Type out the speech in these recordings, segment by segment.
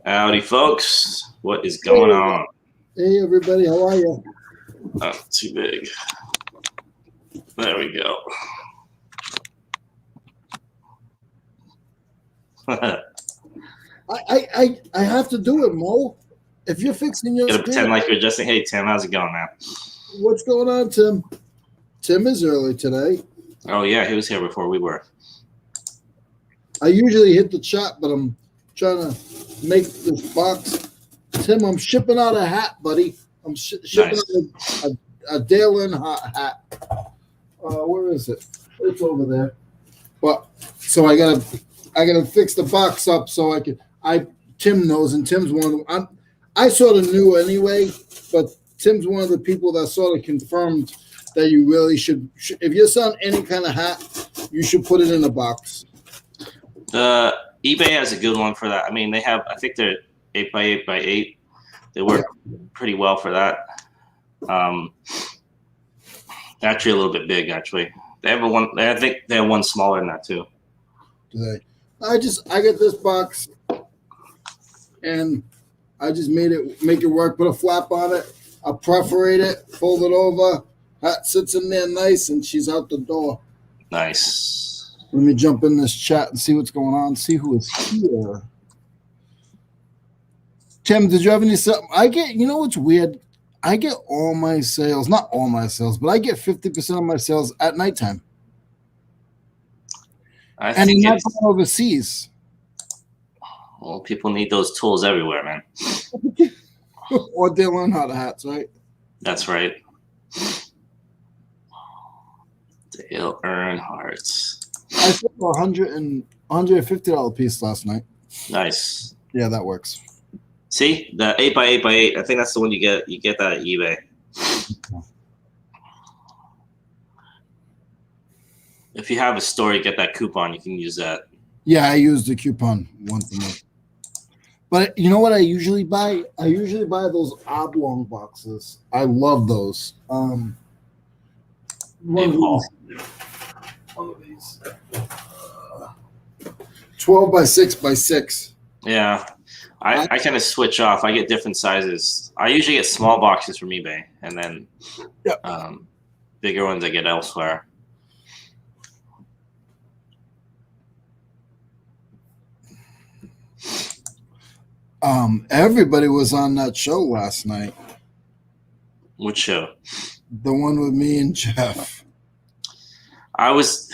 Howdy, folks. What is going on? Hey, everybody. How are you? Oh, too big. There we go. I have to do it, Mo. If you're fixing your Gotta screen, pretend like you're adjusting. Hey, Tim, how's it going, man? what's going on, Tim? Tim is early today. Oh, yeah, he was here before we were. I usually hit the chat, but I'm trying to make this box. Tim, I'm shipping out a hat, buddy. I'm shipping out a Dale Earnhardt hat. Where is it? It's over there. But so I gotta fix the box up so I can. Tim knows, and Tim's one of them. I sort of knew anyway, but Tim's one of the people that sort of confirmed that you really should. If you're selling any kind of hat, you should put it in a box. eBay has a good one for that. I mean, they have. I think they're 8x8x8. They work pretty well for that. Actually, a little bit big. Actually, they have one. I think they have one smaller than that too. Do they? I get this box, and I just make it work. Put a flap on it. I perforate it, fold it over. Hat sits in there nice, and she's out the door. Nice. Let me jump in this chat and see what's going on. See who is here. Tim, did you have any sales? You know what's weird? I get all my sales, not all my sales, but I get 50% of my sales at nighttime. And you're not going overseas. Well, people need those tools everywhere, man. Or they learn how to hats, right? That's right. Dale Earnhardt. I sold $150 piece last night. Nice. Yeah, that works. See, the 8x8x8, I think that's the one you get. You get that at eBay. If you have a store, you get that coupon. You can use that. Yeah, I use the coupon once a month. But you know what I usually buy? I usually buy those oblong boxes. I love those. One of these. 12 by 6 by 6. Yeah. I kind of switch off. I get different sizes. I usually get small boxes from eBay, and then bigger ones I get elsewhere. Everybody was on that show last night. Which show? The one with me and Jeff. I was.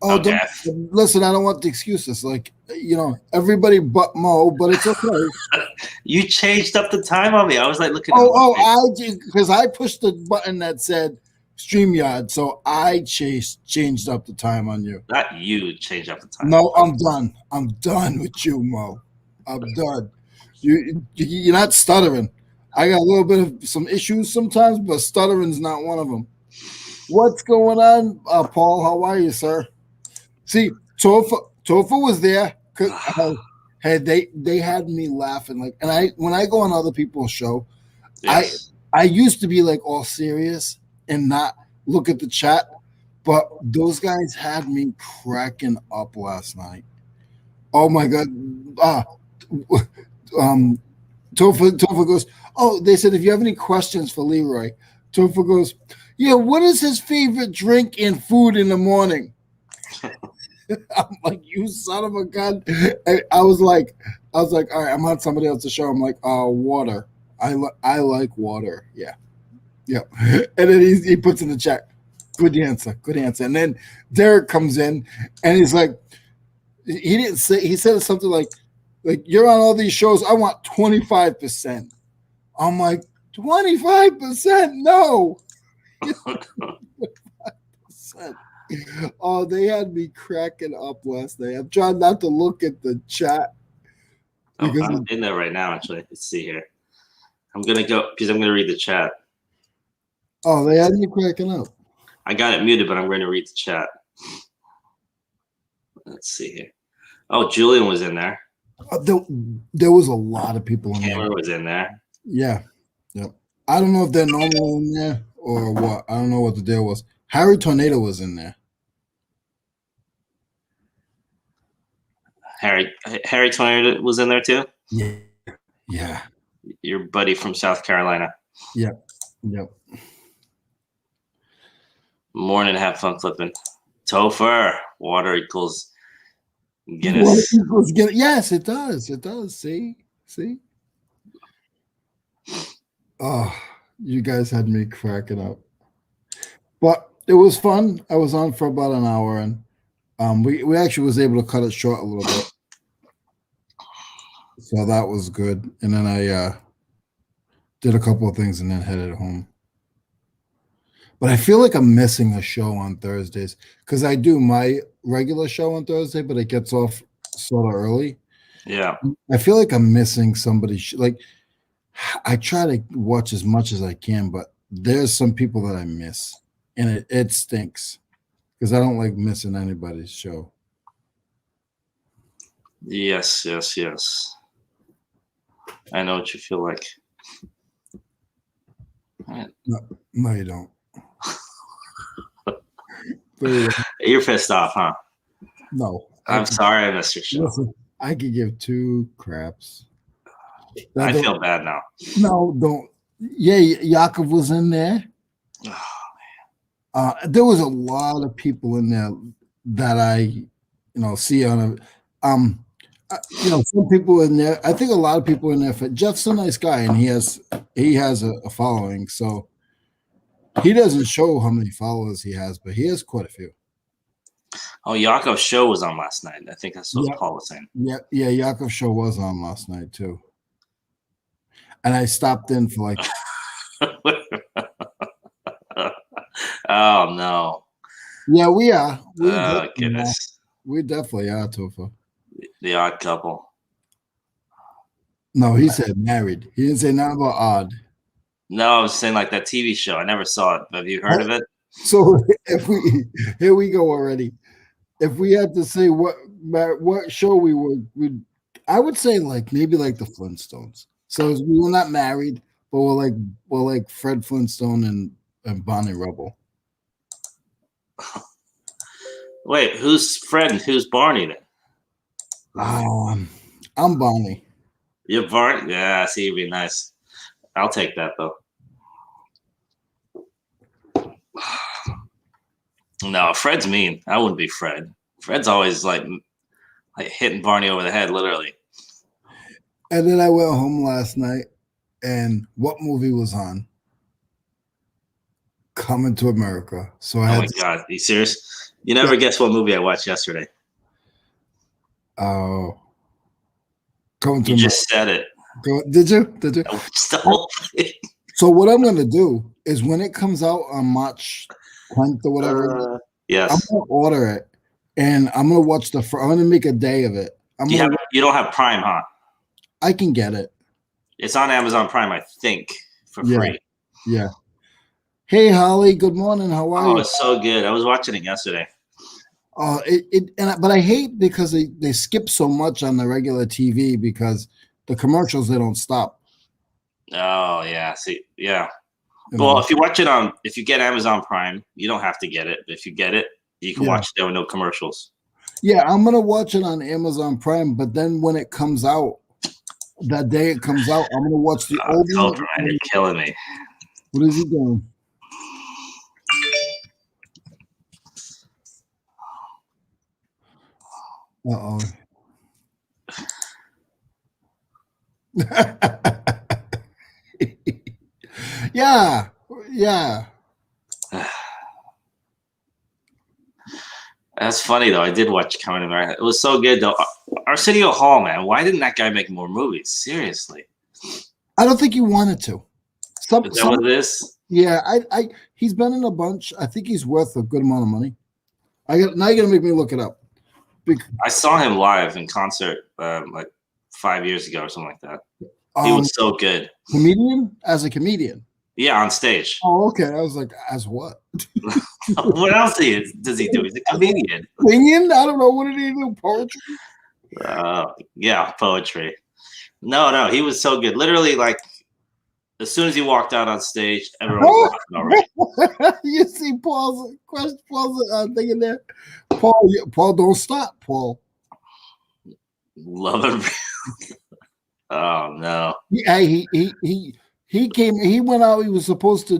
Oh, okay. Listen, I don't want the excuses. Like, everybody but Mo, but it's okay. You changed up the time on me. I was like looking. Because I pushed the button that said Streamyard, so I changed up the time on you. Not you changed up the time. No, I'm done. I'm done with you, Mo. I'm done. You're not stuttering. I got a little bit of some issues sometimes, but stuttering's not one of them. What's going on, Paul? How are you, sir? See, Tofa was there. Hey, they had me laughing when I go on other people's show, yes. I used to be like all serious and not look at the chat, but those guys had me cracking up last night. Oh my god! Tofa goes, oh, they said if you have any questions for Leroy, Tofa goes, yeah, what is his favorite drink and food in the morning? I'm like, you son of a gun. I was like, all right, I'm on somebody else's show. I'm like, water. I like water. Yeah. And then he puts in the chat, good answer. And then Derek comes in and he's like, he said something like you're on all these shows. I want 25%. I'm like, 25%? No. 25%. Oh, they had me cracking up last night. I'm trying not to look at the chat. I'm in there right now, actually. Let's see here. I'm going to go because I'm going to read the chat. Oh, they had me cracking up. I got it muted, but I'm going to read the chat. Let's see here. Oh, Julian was in there. There was a lot of people in there. Cameron was in there. Yeah. I don't know if they're normal in there or what. I don't know what the deal was. Harry Tornado was in there. Harry Twain was in there too. Yeah. Yeah. Your buddy from South Carolina. Yep. Yep. Morning, have fun clipping. Topher, water equals Guinness. Water equals Guinness. Yes, it does. It does. See? Oh, you guys had me cracking up. But it was fun. I was on for about an hour, and we actually was able to cut it short a little bit. So that was good. And then I did a couple of things and then headed home. But I feel like I'm missing a show on Thursdays because I do my regular show on Thursday, but it gets off sort of early. Yeah. I feel like I'm missing somebody. Like, I try to watch as much as I can, but there's some people that I miss, and it stinks because I don't like missing anybody's show. Yes. I know what you feel like. No, you don't. You're pissed off, huh? No. I'm sorry I missed your show. Listen, I could give two craps. I feel bad now. No, don't. Yeah, Yakov was in there. Oh, There was a lot of people in there that I, see on a, some people in there. I think a lot of people in there. Jeff's a nice guy, and he has a following. So he doesn't show how many followers he has, but he has quite a few. Oh, Yakov's show was on last night. I think that's what Paul was saying. Yeah, Yakov's show was on last night too. And I stopped in for like. Oh no. Yeah, we are. Oh goodness. We definitely are, Topher. The odd couple. No, he said married. He didn't say nothing about odd. No, I was saying like that TV show. I never saw it. Have you heard of it? So here we go already. If we had to say what show we would, I would say maybe like the Flintstones. So we were not married, but we're like Fred Flintstone and Bonnie Rubble. Wait, who's Fred and who's Barney then? I'm Bonnie. You're Barney? Yeah, see, you'd be nice. I'll take that though. No, Fred's mean. I wouldn't be Fred. Fred's always like hitting Barney over the head, literally. And then I went home last night, and what movie was on? Coming to America. So I had God, are you serious? You never guess what movie I watched yesterday. Oh. Coming to You America. just said it. Did you? I watched the whole thing. So what I'm going to do is when it comes out on March 10th or whatever, yes, I'm going to order it, and I'm going to watch I'm going to make a day of it. You don't have Prime, huh? I can get it. It's on Amazon Prime, I think, for free. Yeah. Hey, Holly. Good morning. How are you? Oh, it's so good. I was watching it yesterday. But I hate because they skip so much on the regular TV because the commercials, they don't stop. Oh yeah. See, yeah. Well, if you get Amazon Prime, you don't have to get it. If you get it, you can watch it. There with no commercials. Yeah, I'm gonna watch it on Amazon Prime, but then when it comes out, that day it comes out, I'm gonna watch the old one. Man, you're killing me. What is he doing? Uh-oh. Yeah. That's funny though. I did watch Coming to America. It was so good though. Arsenio Hall, man. Why didn't that guy make more movies? Seriously. I don't think he wanted to. Is that what it is? Yeah, he's been in a bunch. I think he's worth a good amount of money. Now you're gonna make me look it up. I saw him live in concert like 5 years ago or something like that. He was so good. As a comedian. Yeah, on stage. Oh, okay. I was like, as what? What else does he do? He's a comedian. Singing? I don't know. What did he do? Poetry? Yeah, poetry. No, he was so good. Literally, like, as soon as he walked out on stage, everyone was laughing already. You see Paul's thinking there. Paul, don't stop, Paul. Love and oh no. He came. He went out. He was supposed to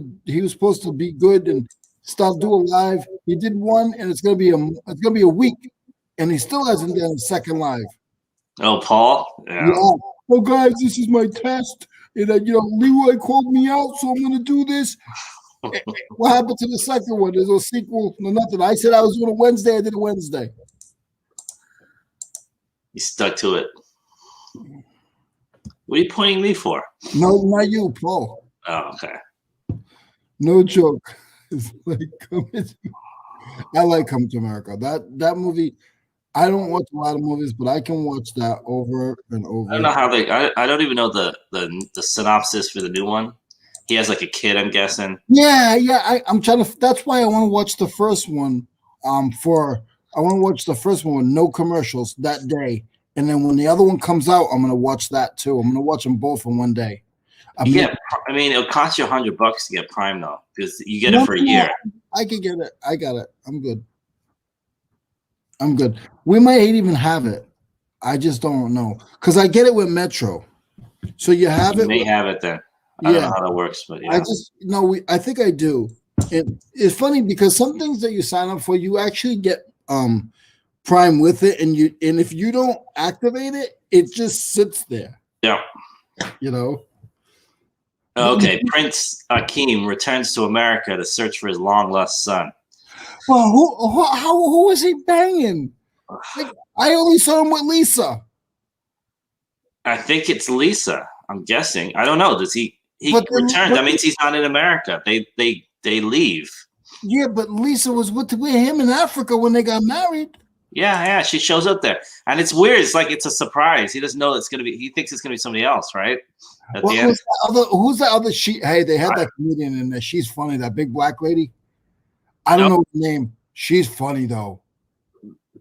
be good and start doing live. He did one, and it's gonna be a week, and he still hasn't done a second live. Oh, Paul. Yeah. Oh, guys, this is my test, and Leroy called me out, so I'm gonna do this. What happened to the second one? There's no sequel, no nothing. I said I was doing a Wednesday. I did a Wednesday. You stuck to it. What are you pointing me for? No, not you, Paul. Oh, okay. No joke. It's like I like Come to America. That movie. I don't watch a lot of movies, but I can watch that over and over. I don't know how I don't even know the synopsis for the new one. He has like a kid, I'm guessing. Yeah. I'm trying to. That's why I want to watch the first one. I want to watch the first one with no commercials that day, and then when the other one comes out, I'm gonna watch that too. I'm gonna watch them both in one day. I mean, it'll cost you $100 to get Prime though, because you get it for a year. I can get it. I got it. I'm good. We might even have it. I just don't know because I get it with Metro. So you have it. May have it then. I don't know how that works, but yeah. I think I do. It's funny because some things that you sign up for, you actually get Prime with it, and if you don't activate it, it just sits there. Yeah. Okay, Prince Akeem returns to America to search for his long-lost son. Well, who was he banging? Like, I only saw him with Lisa. I think it's Lisa. I'm guessing. I don't know. Does he returned? That means he's not in America. They leave. Yeah, but Lisa was with him in Africa when they got married. Yeah. She shows up there, and it's weird. It's like it's a surprise. He doesn't know it's gonna be. He thinks it's gonna be somebody else, right? Who's the other? They had that comedian in there. She's funny. That big black lady. I don't know her name. She's funny though.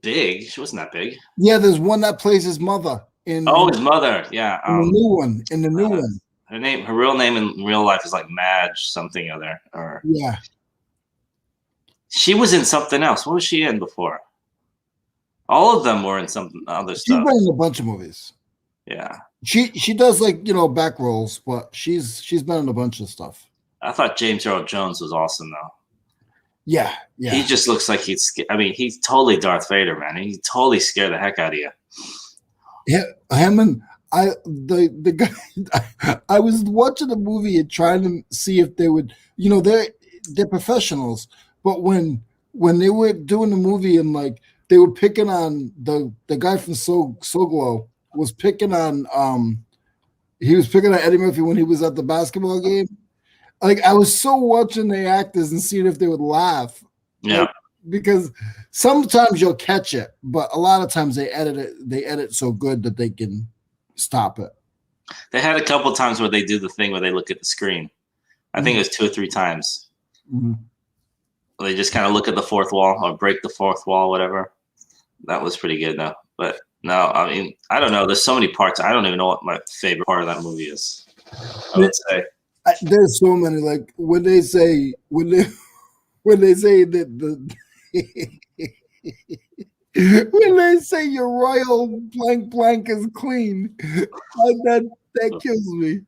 Big? She wasn't that big. Yeah, there's one that plays his mother in. Oh, his mother. Yeah. In the new one. Her real name in real life is like Madge something other. Yeah. She was in something else. What was she in before? All of them were in some other stuff. She's been in a bunch of movies. Yeah. She does like back rolls, but she's been in a bunch of stuff. I thought James Earl Jones was awesome though. Yeah. He just looks like he's totally Darth Vader, man. He totally scared the heck out of you. Yeah, him and the guy. I was watching the movie and trying to see if they would, they're professionals, but when they were doing the movie and like they were picking on the guy from So Glow was picking on he was picking on Eddie Murphy when he was at the basketball game. Like I was so watching the actors and seeing if they would laugh. Yeah. Because sometimes you'll catch it, but a lot of times they edit so good that they can stop it. They had a couple times where they do the thing where they look at the screen. I think it was 2 or 3 times. Mm-hmm. They just kind of look at the fourth wall or break the fourth wall, whatever. That was pretty good though. But no, I mean, I don't know. There's so many parts. I don't even know what my favorite part of that movie is. I would say. There's so many. Like when they say that the when they say your royal blank is clean, that kills me.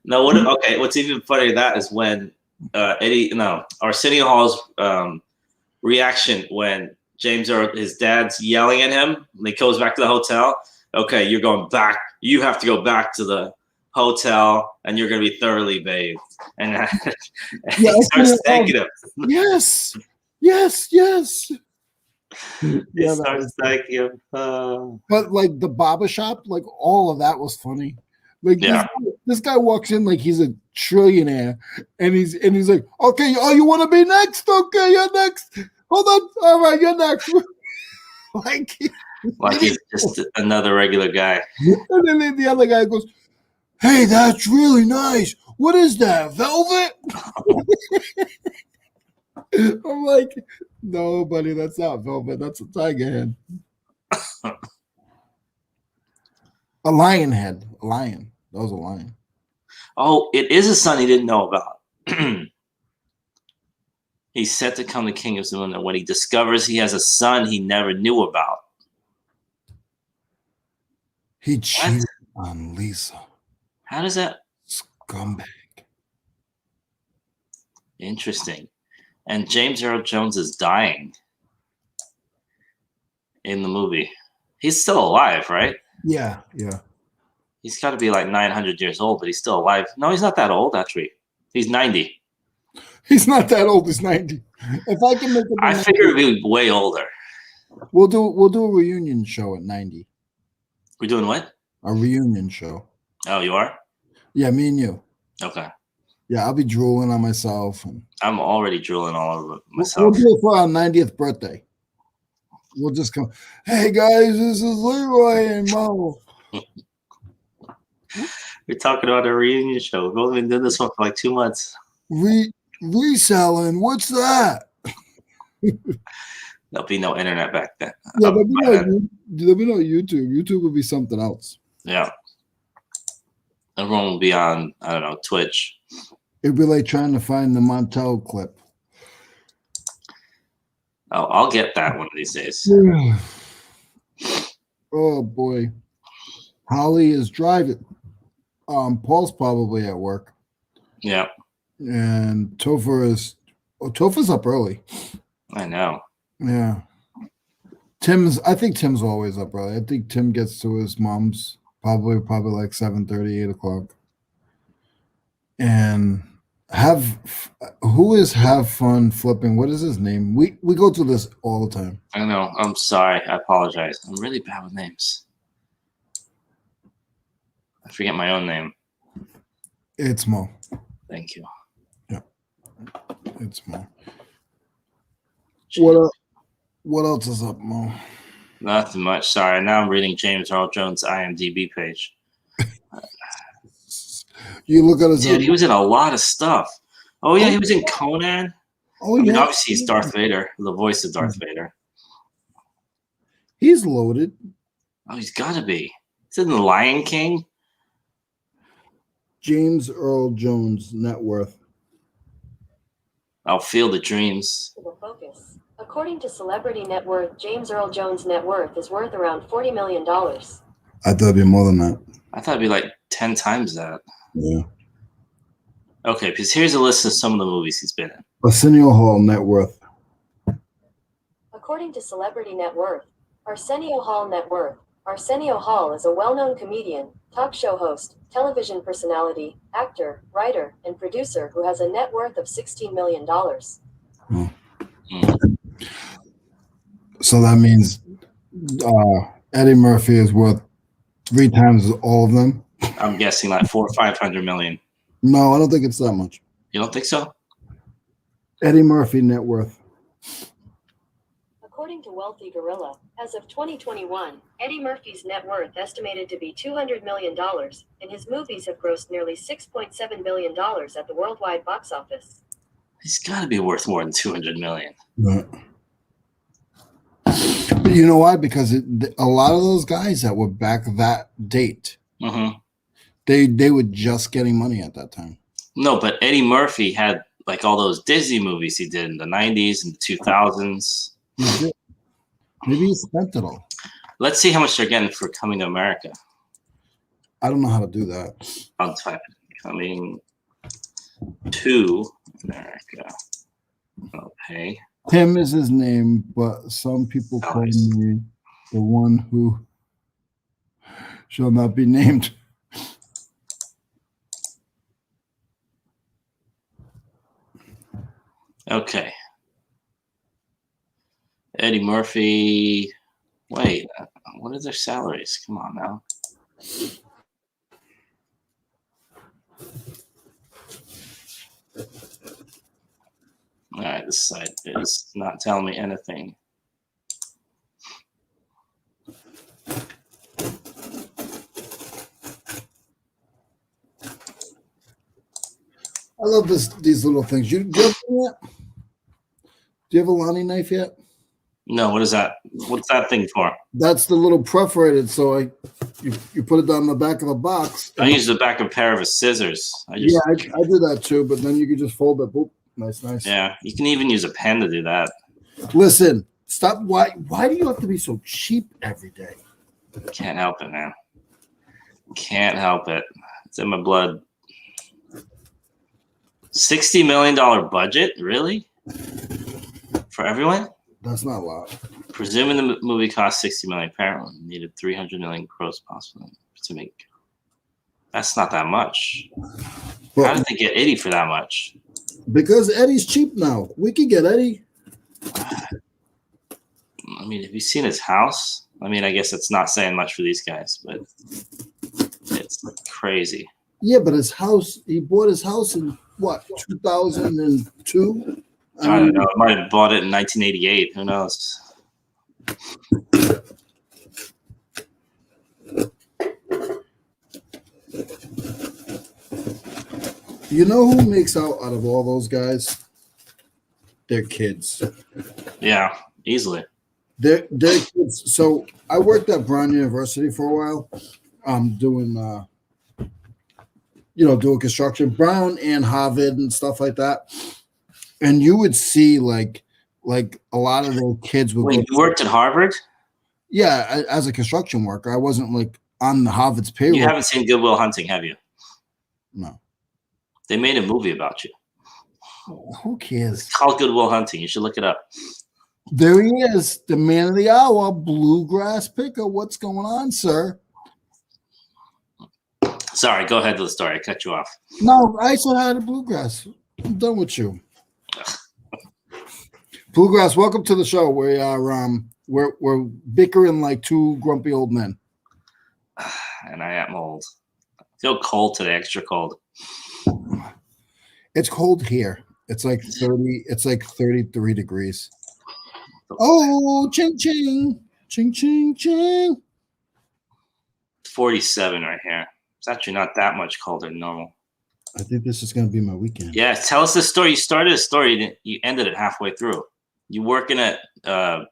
No, what's even funnier than that is when Arsenio Hall's reaction when James or his dad's yelling at him and he goes back to the hotel. Okay, you're going back. You have to go back to the hotel and you're going to be thoroughly bathed. And he starts thanking him. Yes. He starts thanking him. But like the barbershop, like all of that was funny. Like this guy walks in like he's a trillionaire, and he's like, okay, you want to be next? Okay, you're next. Hold on, all right, you're next. like he's just another regular guy. And then the other guy goes, "Hey, that's really nice. What is that? Velvet?" I'm like, no, buddy, that's not velvet. That's a tiger head. A lion head. A lion. That was a lion. Oh, it is a son he didn't know about. He's set to come the king of Zuna when he discovers he has a son he never knew about. He cheated on Lisa. How does that? Scumbag. Interesting. And James Earl Jones is dying in the movie. He's still alive, right? Yeah. He's got to be like 900 years old, but he's still alive. No, he's not that old, actually. He's 90. He's not that old. He's 90. If I can make it, I figure he'd be way older. We'll do a reunion show at 90. We're doing what? A reunion show. Oh, you are? Yeah, me and you. Okay. Yeah, I'll be drooling on myself. I'm already drooling all over myself. We'll do it for our 90th birthday. We'll just come. Hey guys, this is Leroy and Mo. We're talking about a reunion show. We've only been doing this one for like 2 months. Reselling? What's that? There'll be no internet back then. Yeah, there'll be no YouTube. YouTube will be something else. Yeah. Everyone will be on, I don't know, Twitch. It'd be like trying to find the Montel clip. Oh, I'll get that one of these days. Oh boy. Holly is driving. Paul's probably at work. Yeah. And Topher's up early. I know. Yeah. I think Tim's always up early. I think Tim gets to his mom's probably like 7:30, 8 o'clock. And have fun flipping. What is his name? We go through this all the time. I know. I'm sorry. I apologize. I'm really bad with names. I forget my own name. It's Mo. Thank you. Yeah. It's Mo. Jeez. What else is up, Mo? Nothing much. Sorry. Now I'm reading James Earl Jones' IMDb page. You look at his. Dude, he was in a lot of stuff. Oh yeah, he was in Conan. Oh I mean, yeah. obviously he's Darth Vader, the voice of Darth Vader. He's loaded. Oh, he's got to be. He's in The Lion King. James Earl Jones net worth. I'll Field of Dreams. Focus. According to Celebrity Net Worth, James Earl Jones' net worth is worth around $40 million. I thought it'd be more than that. I thought it'd be like 10 times that. Yeah. Okay, because here's a list of some of the movies he's been in. Arsenio Hall net worth. According to Celebrity Net Worth, Arsenio Hall net worth. Arsenio Hall is a well-known comedian, talk show host, television personality, actor, writer, and producer who has a net worth of $16 million. So that means Eddie Murphy is worth 3 times all of them. I'm guessing like 400 or 500 million. No, I don't think it's that much. You don't think so? Eddie Murphy net worth. According to Wealthy Gorilla, as of 2021, Eddie Murphy's net worth estimated to be $200 million, and his movies have grossed nearly $6.7 billion at the worldwide box office. He's got to be worth more than 200 million. Right. You know why? Because a lot of those guys that were back that date, they were just getting money at that time. No, but Eddie Murphy had like all those Disney movies he did in the 90s and the 2000s. Maybe he spent it all. Let's see how much they're getting for Coming to America. I don't know how to do that. I'll type Coming to America. Okay. Tim is his name, but some people call me the one who shall not be named. Okay. Eddie Murphy. Wait, what are their salaries? Come on now. All right, this site is not telling me anything. I love these little things. Do you have one yet? Do you have a Lonnie knife yet? No, what is that? What's that thing for? That's the little perforated, so you put it down the back of the box. I use the back of a pair of scissors. I do that too, but then you can just fold it. Boop. Nice. Yeah, you can even use a pen to do that. Listen, stop. Why do you have to be so cheap every day? Can't help it, man. Can't help it. It's in my blood. $60 million budget? Really? For everyone? That's not a lot. Presuming the movie cost $60 million, apparently needed $300 million gross possibly to make. That's not that much. But, how did they get Eddie for that much? Because Eddie's cheap now. We could get Eddie. I mean, have you seen his house? I mean, I guess it's not saying much for these guys, but it's crazy. Yeah, but his house, he bought his house in what, 2002? I don't know. I might have bought it in 1988. Who knows? You know who makes out of all those guys? Their kids. Yeah, easily. Their kids. So I worked at Brown University for a while, doing doing construction, Brown and Harvard and stuff like that. And you would see like a lot of their kids would. Wait, you worked at Harvard? Yeah, as a construction worker. I wasn't like on the Harvard's payroll. You haven't seen Good Will Hunting, have you? No. They made a movie about you. Who cares? It's called Good Will Hunting. You should look it up. There he is, the man of the hour, Bluegrass Picker. What's going on, sir? Sorry, go ahead with the story. I cut you off. No, I said hi to Bluegrass. I'm done with you. Bluegrass, welcome to the show. We are we're bickering like two grumpy old men. And I am old. I feel cold today, extra cold. It's cold here. It's like 30. It's like 33 degrees. Oh, ching ching, ching ching ching. 47 right here. It's actually not that much colder than normal. I think this is going to be my weekend. Yeah, tell us the story. You started a story, you ended it halfway through. You working at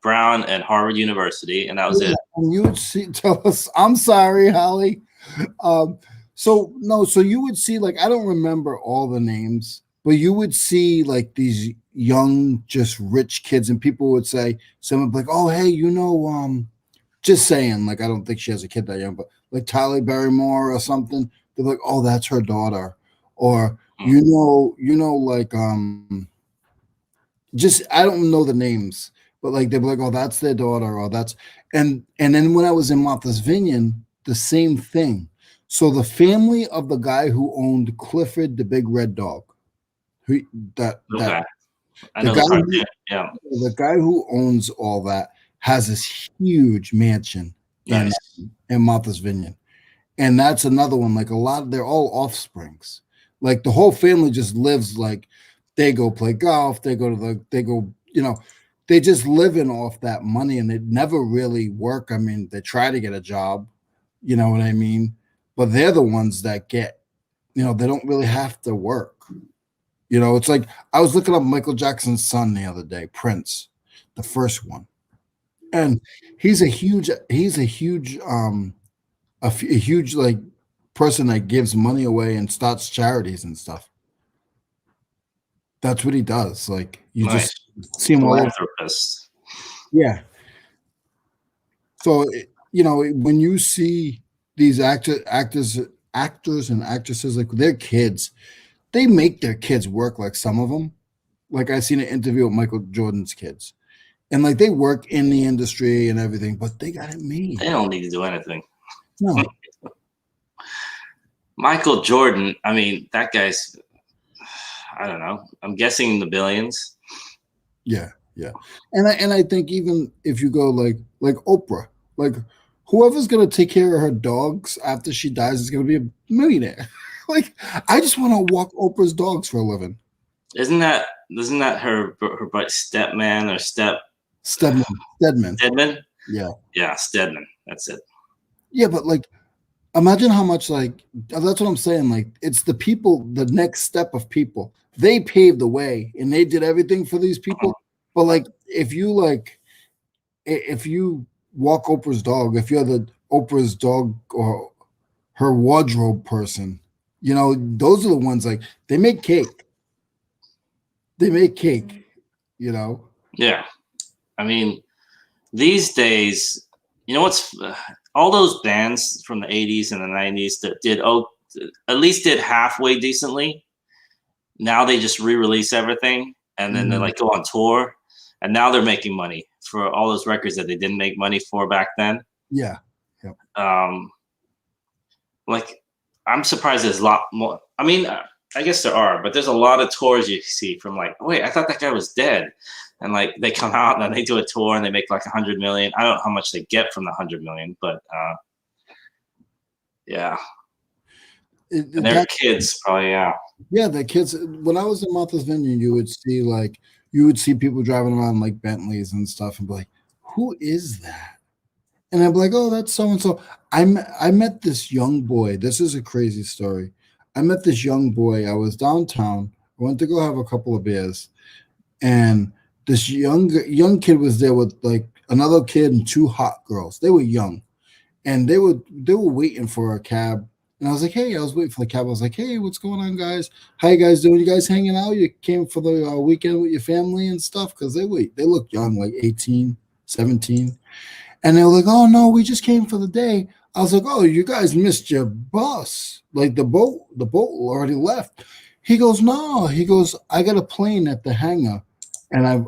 Brown and Harvard University, and that was it. And you would see. Tell us. I'm sorry, Holly. So you would see, like, I don't remember all the names, but you would see like these young, just rich kids, and people would say, someone would be like, oh, hey, just saying, like, I don't think she has a kid that young, but like Tyler Barrymore or something. They're like, oh, that's her daughter. Or, like, just, I don't know the names, but like, they'd be like, oh, that's their daughter, or that's, and then when I was in Martha's Vineyard, the same thing. So the family of the guy who owned Clifford, the big red dog, the guy who owns all that has this huge mansion in Martha's Vineyard. And that's another one. Like, they're all offsprings. Like, the whole family just lives, like, they go play golf, they just living off that money, and they never really work. I mean, they try to get a job, you know what I mean? But they're the ones that get, they don't really have to work. It's like, I was looking up Michael Jackson's son the other day, Prince, the first one. And he's a huge like person that gives money away and starts charities and stuff. That's what he does. Like, you just see him all over. Yeah. So, when you see these actors and actresses, like, their kids, they make their kids work. Like, some of them, like, I seen an interview with Michael Jordan's kids, and like, they work in the industry and everything, but they got it made. They don't need to do anything. No. Michael Jordan, I mean, that guy's, I don't know. I'm guessing the billions. Yeah. And I think even if you go like Oprah, like, whoever's gonna take care of her dogs after she dies is gonna be a millionaire. Like, I just want to walk Oprah's dogs for a living. Isn't that her stepman or Stedman? Stedman? Yeah. Yeah, Stedman. That's it. Yeah, but like, imagine how much, like, that's what I'm saying. Like, it's the people, the next step of people. They paved the way and they did everything for these people. But like, if you walk Oprah's dog, if you're the Oprah's dog or her wardrobe person, those are the ones, like, they make cake. Yeah. I mean, these days, what's all those bands from the 80s and the 90s that did at least did halfway decently. Now they just re-release everything and then they like go on tour, and now they're making money for all those records that they didn't make money for back then. Yeah. Yep. Like I'm surprised there's a lot more. I mean, I guess there are, but there's a lot of tours you see from like, wait, I thought that guy was dead. And like they come out and then they do a tour and they make like 100 million. I don't know how much they get from the 100 million, but yeah. And they're kids, probably, yeah. Yeah, the kids. When I was in Martha's Vineyard, you would see people driving around like Bentleys and stuff, and be like, "Who is that?" And I'm like, "Oh, that's so and so." I met this young boy. This is a crazy story. I met this young boy. I was downtown. I went to go have a couple of beers, and this young kid was there with like another kid and two hot girls. They were young, and they were waiting for a cab. And I was like, hey, I was waiting for the cab. I was like, hey, what's going on, guys? How you guys doing? You guys hanging out? You came for the weekend with your family and stuff? Because they look young, like 18, 17. And they were like, oh, no, we just came for the day. I was like, oh, you guys missed your bus. Like the boat already left. He goes, no. He goes, I got a plane at the hangar, and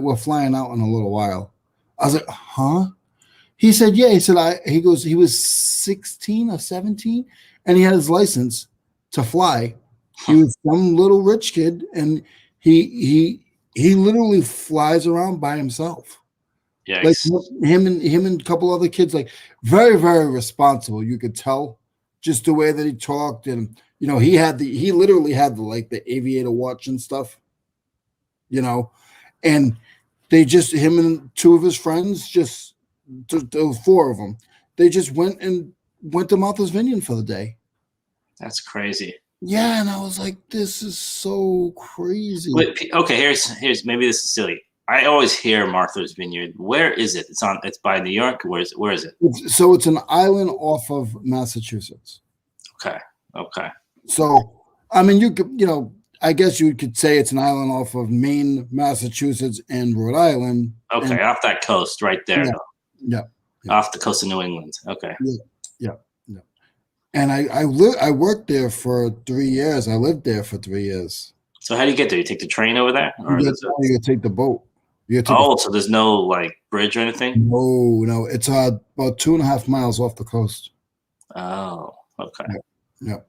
we're flying out in a little while. I was like, huh? He said, yeah. He said, he was 16 or 17, and he had his license to fly. He was some little rich kid, and he literally flies around by himself. Yeah, like him and a couple other kids, like very, very responsible. You could tell just the way that he talked, and he literally had the aviator watch and stuff, and him and two of his friends four of them. They just went to Martha's Vineyard for the day. That's crazy. Yeah, and I was like, this is so crazy. Wait, okay, here's maybe this is silly. I always hear Martha's Vineyard. Where is it? It's by New York. Where is it? So it's an island off of Massachusetts. Okay. So I mean, you could, I guess you could say it's an island off of Maine, Massachusetts, and Rhode Island. Okay, off that coast right there. Yeah. Off the coast of New England. Okay. Yeah. And I worked there for 3 years. I lived there for 3 years. So how do you get there? You take the train over there? Or you take the boat. So there's no like bridge or anything? No. It's about 2.5 miles off the coast. Oh, okay. Yeah.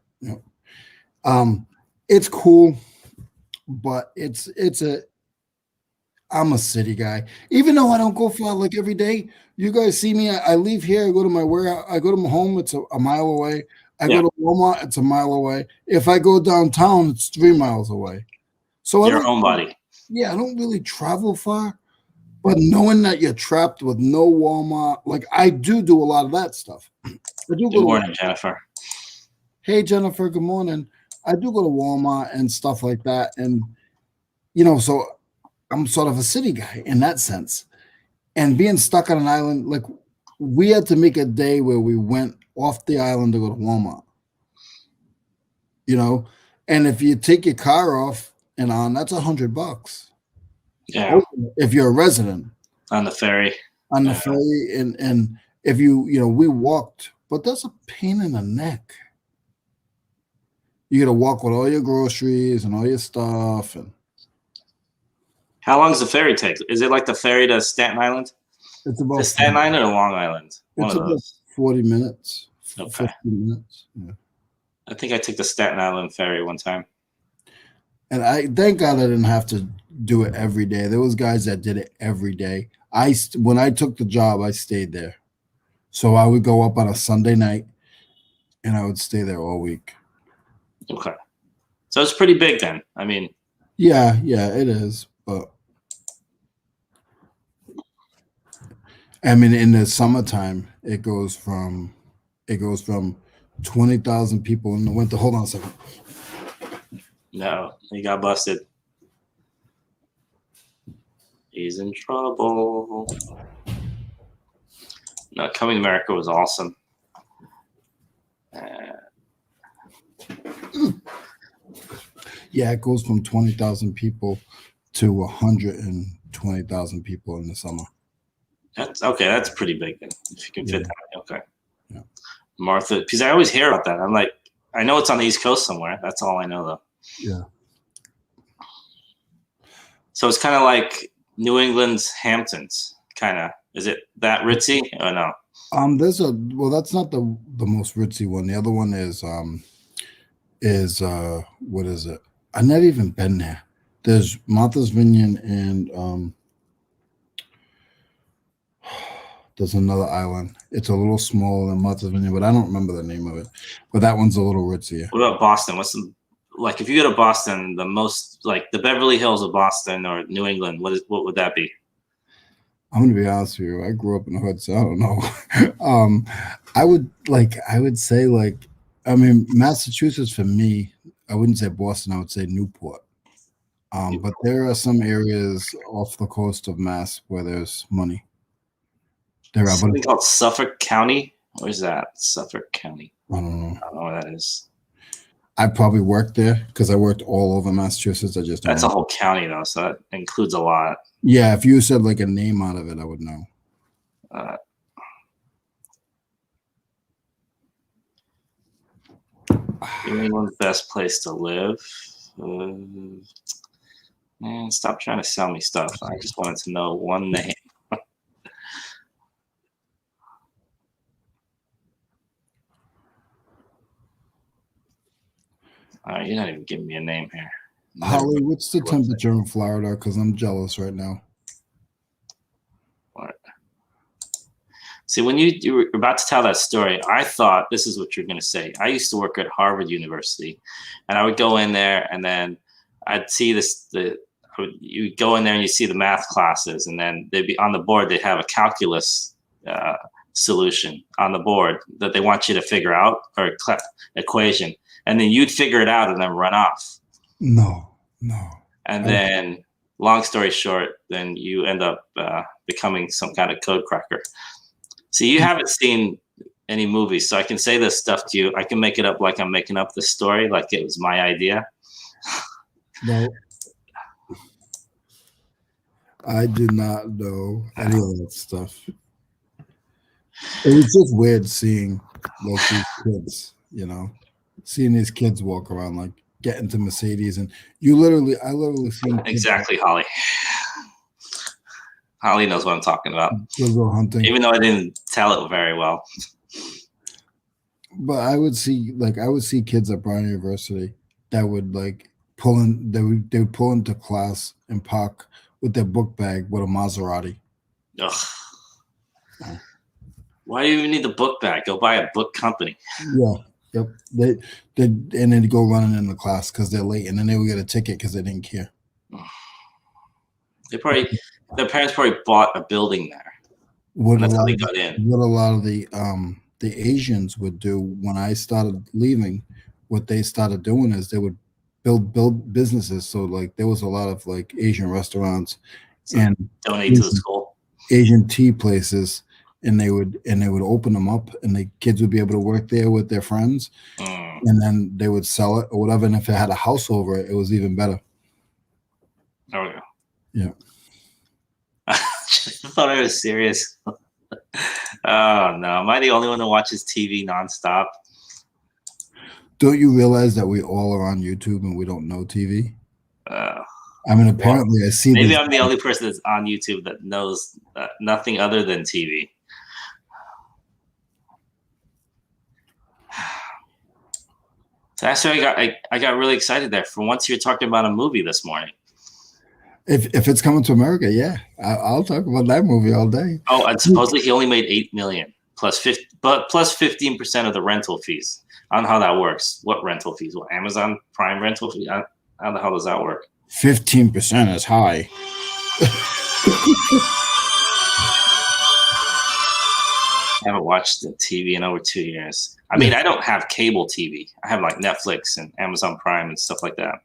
It's cool, but I'm a city guy. Even though I don't go far like every day, you guys see me. I leave here, I go to my warehouse, I go to my home, it's a mile away. I go to Walmart, it's a mile away. If I go downtown, it's 3 miles away. So you're a homebody. Yeah, I don't really travel far, but knowing that you're trapped with no Walmart, like I do a lot of that stuff. Good morning, Jennifer. Hey, Jennifer, good morning. I do go to Walmart and stuff like that. And, so I'm sort of a city guy in that sense. And being stuck on an island, like we had to make a day where we went off the island to go to Walmart. And if you take your car off and on, that's $100. Yeah. If you're a resident. On the ferry. And if we walked, but that's a pain in the neck. You got to walk with all your groceries and all your stuff. And how long does the ferry take? Is it like the ferry to Staten Island? It's about Staten Island or Long Island? It's about 40 minutes. Okay. 50 minutes. Yeah. I think I took the Staten Island ferry one time. And I thank God I didn't have to do it every day. There was guys that did it every day. When I took the job, I stayed there. So I would go up on a Sunday night, and I would stay there all week. Okay. So it's pretty big then. I mean. Yeah, it is. But I mean, in the summertime, it goes from 20,000 people in the winter. Hold on a second. No, he got busted. He's in trouble. No, Coming to America was awesome. Yeah, it goes from 20,000 people to 120,000 people in the summer. That's okay. That's pretty big then. If you can fit that, okay. Yeah. Martha, because I always hear about that. I'm like, I know it's on the East Coast somewhere. That's all I know, though. Yeah. So it's kind of like New England's Hamptons, kind of. Is it that ritzy or no? That's not the most ritzy one. The other one is what is it? I've never even been there. There's Martha's Vineyard and there's another island. It's a little smaller than Martha's Vineyard, but I don't remember the name of it. But that one's a little ritzier. What about Boston? Like if you go to Boston, the most like the Beverly Hills of Boston or New England, what would that be? I'm gonna be honest with you. I grew up in the hood, so I don't know. I would say Massachusetts for me. I wouldn't say Boston. I would say Newport. But there are some areas off the coast of Mass where there's money. There are something called Suffolk County. Where's that? Suffolk County. I don't know. I don't know where that is. I probably worked there because I worked all over Massachusetts. That's a whole county though, so that includes a lot. Yeah, if you said like a name out of it, I would know. New England's best place to live. Man, stop trying to sell me stuff. I just wanted to know one name. All right, you're not even giving me a name here. Holly, what's the temperature in Florida? Because I'm jealous right now. What? See, when you were about to tell that story, I thought this is what you're going to say. I used to work at Harvard University, and I would go in there, and then I'd see you go in there and you see the math classes, and then they'd be on the board. They'd have a calculus solution on the board that they want you to figure out, or equation, and then you'd figure it out and then run off. No. And then, long story short, then you end up becoming some kind of code cracker. See, you haven't seen any movies, so I can say this stuff to you. I can make it up like I'm making up this story, like it was my idea. No. I did not know any of that stuff. It was just weird seeing like these kids, seeing these kids walk around, like get into Mercedes, and I literally seen exactly, Holly. Holly knows what I'm talking about. Go hunting, even though I didn't tell it very well. But I would see kids at Brown University that would like pull in. They would pull into class and park with their book bag with a Maserati. Ugh. Why do you even need the book bag? Go buy a book company. Yeah. Yep. They and then go running in the class because they're late, and then they would get a ticket because they didn't care. Their parents probably bought a building there. That's how they got in. What a lot of the Asians would do when I started leaving, what they started doing is they would build businesses. So like there was a lot of like Asian restaurants and donate to the school, Asian tea places, and they would open them up, and the kids would be able to work there with their friends, and then they would sell it or whatever. And if it had a house over it, it was even better. There we go. Yeah. I thought I was serious. Oh no, am I the only one that watches TV nonstop? Don't you realize that we all are on YouTube and we don't know TV? I mean, apparently I see. Maybe I'm the only person that's on YouTube that knows nothing other than TV. So that's why I got really excited there. For once, you're talking about a movie this morning. If it's coming to America, yeah, I'll talk about that movie all day. Oh, and supposedly he only made $8 million plus 15% of the rental fees. I don't know how that works. What rental fees? What, Amazon Prime rental fee? How the hell does that work? 15% is high. I haven't watched the TV in over 2 years. I mean, I don't have cable TV. I have like Netflix and Amazon Prime and stuff like that.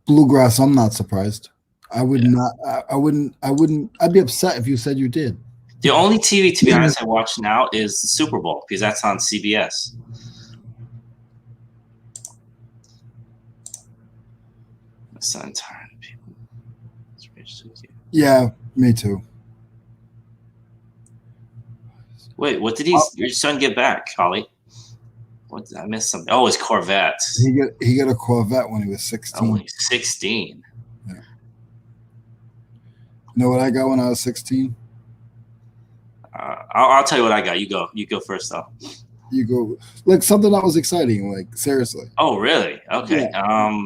Bluegrass, I'm not surprised. I would not. I wouldn't. I'd be upset if you said you did. The only TV, to be honest, I watch now is the Super Bowl because that's on CBS. My son tired. Yeah, me too. Wait, what did your son get back, Holly? What did I miss something? Oh, his Corvette. He got a Corvette when he was 16. Oh, when he was 16. Yeah. You know what I got when I was 16? I'll tell you what I got. You go. You go first, though. You go. Like something that was exciting. Like seriously. Oh, really? Okay. Yeah.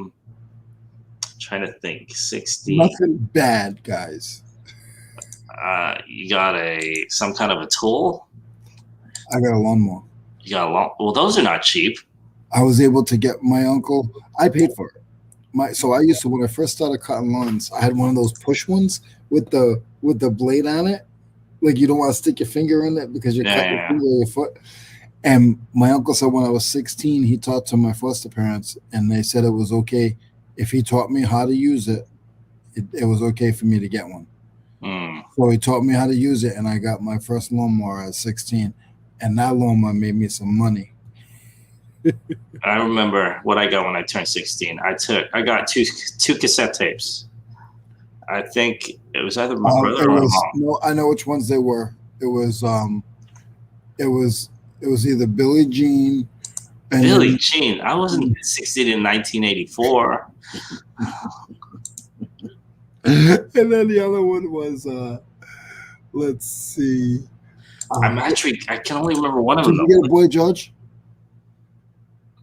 Trying to think. 16. Nothing bad, guys. You got some kind of a tool. I got a lawnmower. You got a lawn. Well, those are not cheap. I was able to get my uncle. I paid for it. So I used to, when I first started cutting lawns, I had one of those push ones with the blade on it. Like you don't want to stick your finger in it because you're cutting your finger or your foot. And my uncle said when I was 16, he talked to my foster parents, and they said it was okay if he taught me how to use it. It was okay for me to get one. So he taught me how to use it, and I got my first lawnmower at 16, and that lawnmower made me some money. I remember what I got when I turned 16. I got two cassette tapes. I think it was either my brother or my mom. No, I know which ones they were. It was either Billie Jean. Billie Jean. I wasn't 16 in 1984. And then the other one was, let's see. I can only remember one of them. Did you get a Boy George?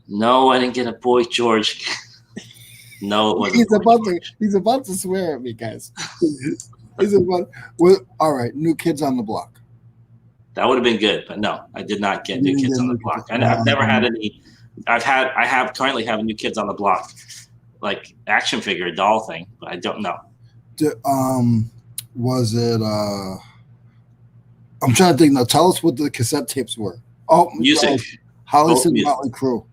No, I didn't get a Boy George. No, it wasn't. He's about to swear at me, guys. All right, New Kids on the Block. That would have been good, but no, I did not get New Kids on the Block. I've never had any. I currently have a New Kids on the Block, like action figure doll thing, but I don't know. Was it? I'm trying to think now. Tell us what the cassette tapes were. Oh, music. Holly said Motley Crue.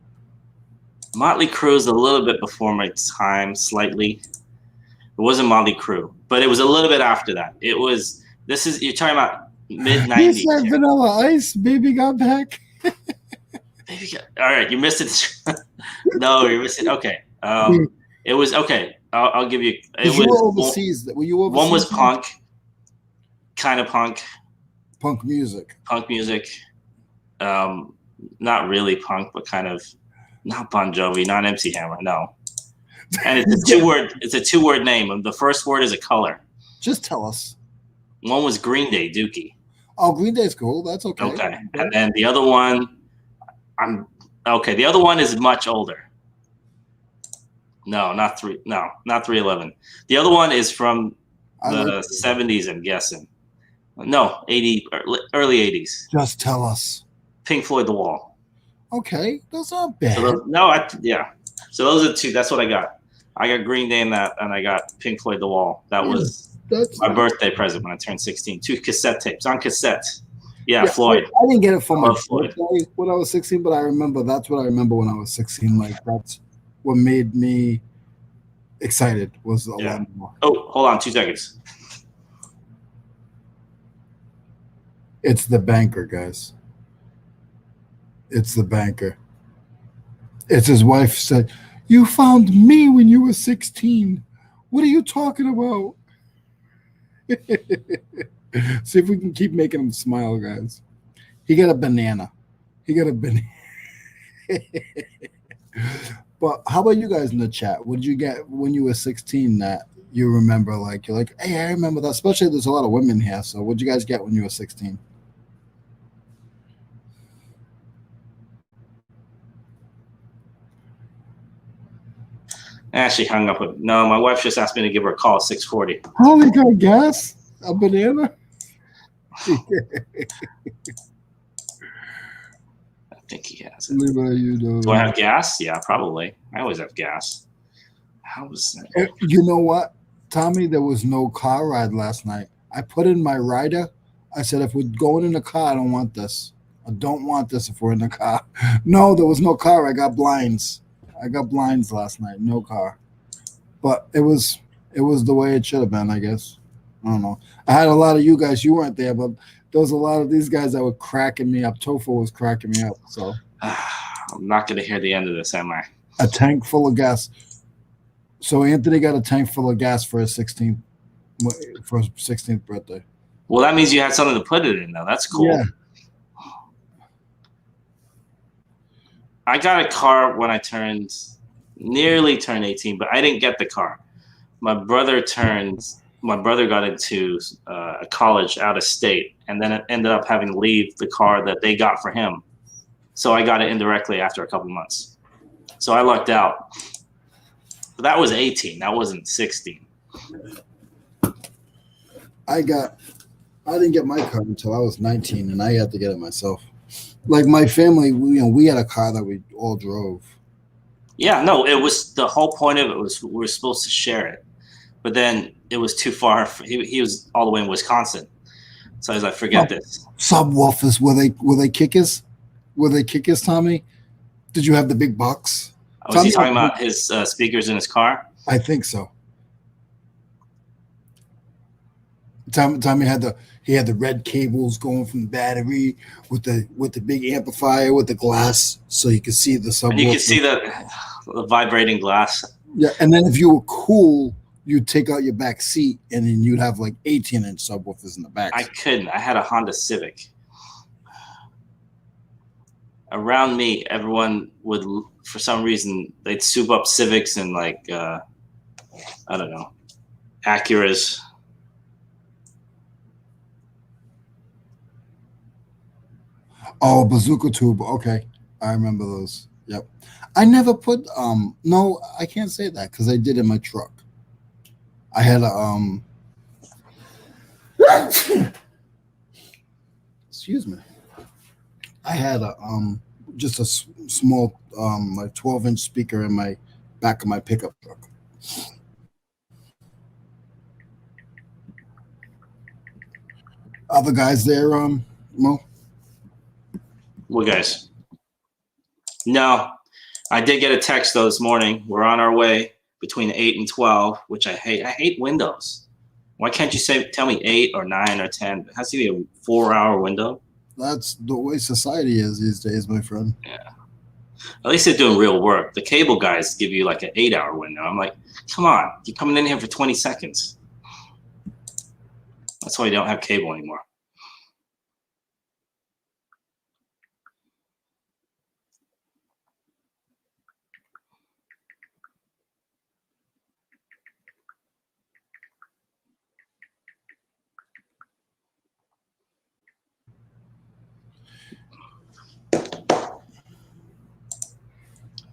Motley Crue is a little bit before my time, slightly. It wasn't Motley Crue, but it was a little bit after that. It was. You're talking about mid-90s. You said Vanilla Ice. Baby got back. All right, you missed it. No, you missed it. Okay. It was okay. I'll give you. You were overseas. Were you overseas? One was punk, kind of punk. Punk music. Punk music. Not really punk, but kind of. Not Bon Jovi, not MC Hammer. No. And it's a two-word name. And the first word is a color. Just tell us. One was Green Day, Dookie. Oh, Green Day's cool. That's okay. Okay. And then the other one, the other one is much older. No, not 311. The other one is from the 70s, I'm guessing. No, early 80s. Just tell us. Pink Floyd, The Wall. Okay, those aren't bad. So those are two. That's what I got. I got Green Day and I got Pink Floyd, The Wall. That's my birthday present when I turned 16. 2 cassette tapes on cassette. Yeah, Floyd. I didn't get it for my birthday when I was 16, but that's what I remember when I was 16. Like that's what made me excited was the lawnmower. Oh, hold on 2 seconds. It's the banker, guys. It's the banker. It's his wife said, "You found me when you were 16. What are you talking about?" See if we can keep making him smile, guys. He got a banana. But how about you guys in the chat? What did you get when you were 16 that you remember? Like you're like, hey, I remember that. Especially there's a lot of women here. So what did you guys get when you were 16? She hung up with. No, my wife just asked me to give her a call at 6:40. Oh, they got gas? A banana? I think he has it. Do I have gas? Yeah, probably. I always have gas. How was that? You know what, Tommy? There was no car ride last night. I put in my rider. I said, if we're going in the car, I don't want this. I don't want this if we're in the car. No, there was no car. I got blinds. I got blinds last night, no car. But it was the way it should have been, I guess. I don't know. I had a lot of you guys, you weren't there, but there was a lot of these guys that were cracking me up. Tofu was cracking me up. So I'm not going to hear the end of this, am I? A tank full of gas. So Anthony got a tank full of gas for his 16th birthday. Well, that means you had something to put it in, though. That's cool. Yeah. I got a car when I nearly turned 18, but I didn't get the car. My brother got into a college out of state, and then it ended up having to leave the car that they got for him. So I got it indirectly after a couple months. So I lucked out. But that was 18. That wasn't 16. I didn't get my car until I was 19, and I had to get it myself. Like my family, we had a car that we all drove. Yeah, no, it was the whole point of it was we were supposed to share it, but then it was too far. He was all the way in Wisconsin, so I was like, forget this. Subwoofers, were they kickers? Were they kickers, Tommy? Did you have the big box? Was he talking about his speakers in his car? I think so. Tommy had the red cables going from the battery with the big amplifier with the glass, so you could see the subwoofer. And you could see the vibrating glass. Yeah, and then if you were cool, you'd take out your back seat, and then you'd have like 18-inch subwoofers in the back. I couldn't. I had a Honda Civic. Around me, everyone would, for some reason, they'd soup up Civics and like I don't know, Acuras. Oh, bazooka tube. Okay, I remember those. Yep. I never put no, I can't say that because I did in my truck. I had a excuse me. I had a just a small like 12-inch speaker in my back of my pickup truck. Other guys there, Mo? What guys? No, I did get a text though this morning. We're on our way between 8 and 12, which I hate. I hate windows. Why can't you tell me 8 or 9 or 10? It has to be a 4-hour window. That's the way society is these days, my friend. Yeah. At least they're doing real work. The cable guys give you like an 8-hour window. I'm like, come on, you're coming in here for 20 seconds. That's why you don't have cable anymore.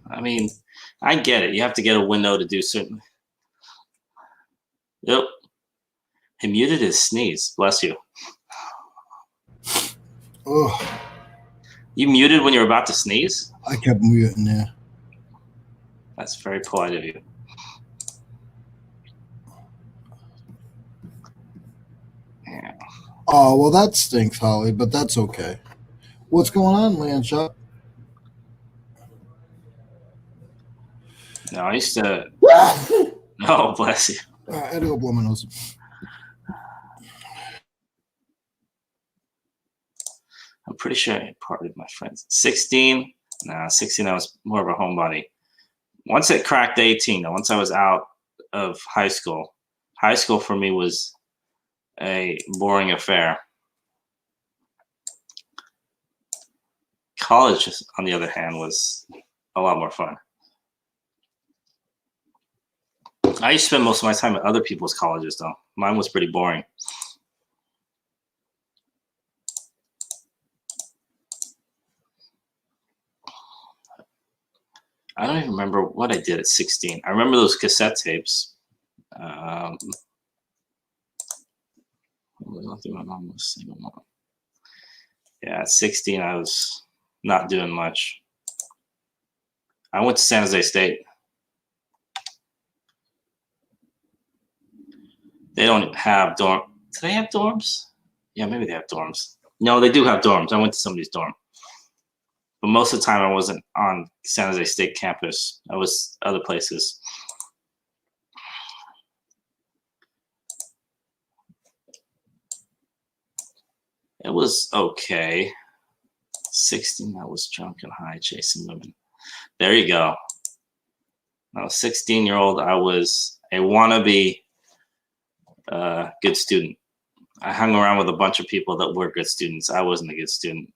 I mean, I get it. You have to get a window to do certain. Yep. He muted his sneeze. Bless you. Oh. You muted when you were about to sneeze? I kept muting there. That's very polite of you. Yeah. Oh, well, that stinks, Holly, but that's okay. What's going on, Landshot? No, I used to. Oh, bless you. I had to go blow my nose. I'm pretty sure I parted my friends. 16? Nah, 16, I was more of a homebody. Once it cracked 18, though, once I was out of high school for me was a boring affair. College, on the other hand, was a lot more fun. I used to spend most of my time at other people's colleges, though. Mine was pretty boring. I don't even remember what I did at 16. I remember those cassette tapes. Yeah, at 16, I was not doing much. I went to San Jose State. They don't have dorm. Do they have dorms? Yeah, maybe they have dorms. No, they do have dorms. I went to somebody's dorm. But most of the time I wasn't on San Jose State campus. I was other places. It was okay. 16, I was drunk and high chasing women. There you go. I was 16-year-old. I was a wannabe good student. I hung around with a bunch of people that were good students. I wasn't a good student.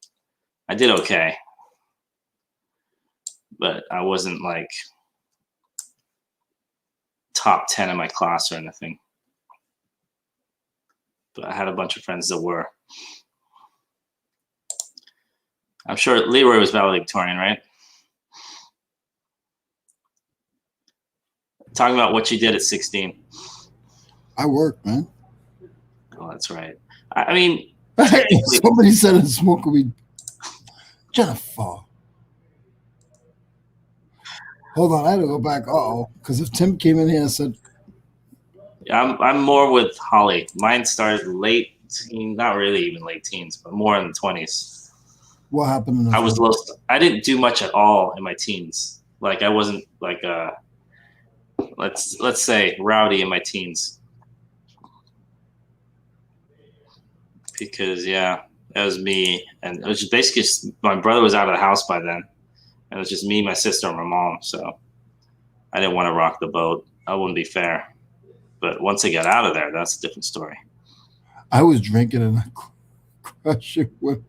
I did okay. but I wasn't like top 10 in my class or anything. But I had a bunch of friends that were. I'm sure Leroy was valedictorian, right? Talking about what you did at 16. I worked, man. Oh, that's right. I mean, somebody said in smoking weed. Jennifer. Hold on, I had to go back. Because if Tim came in here and said, I'm more with Holly. Mine started late teen, not really even late teens, but more in the 20s. What happened? I was low. I didn't do much at all in my teens. Like I wasn't like let's say rowdy in my teens. Because that was me, and it was just basically my brother was out of the house by then. And it was just me, my sister, and my mom. So I didn't want to rock the boat. I wouldn't be fair. But once I got out of there, that's a different story. I was drinking and crushing women.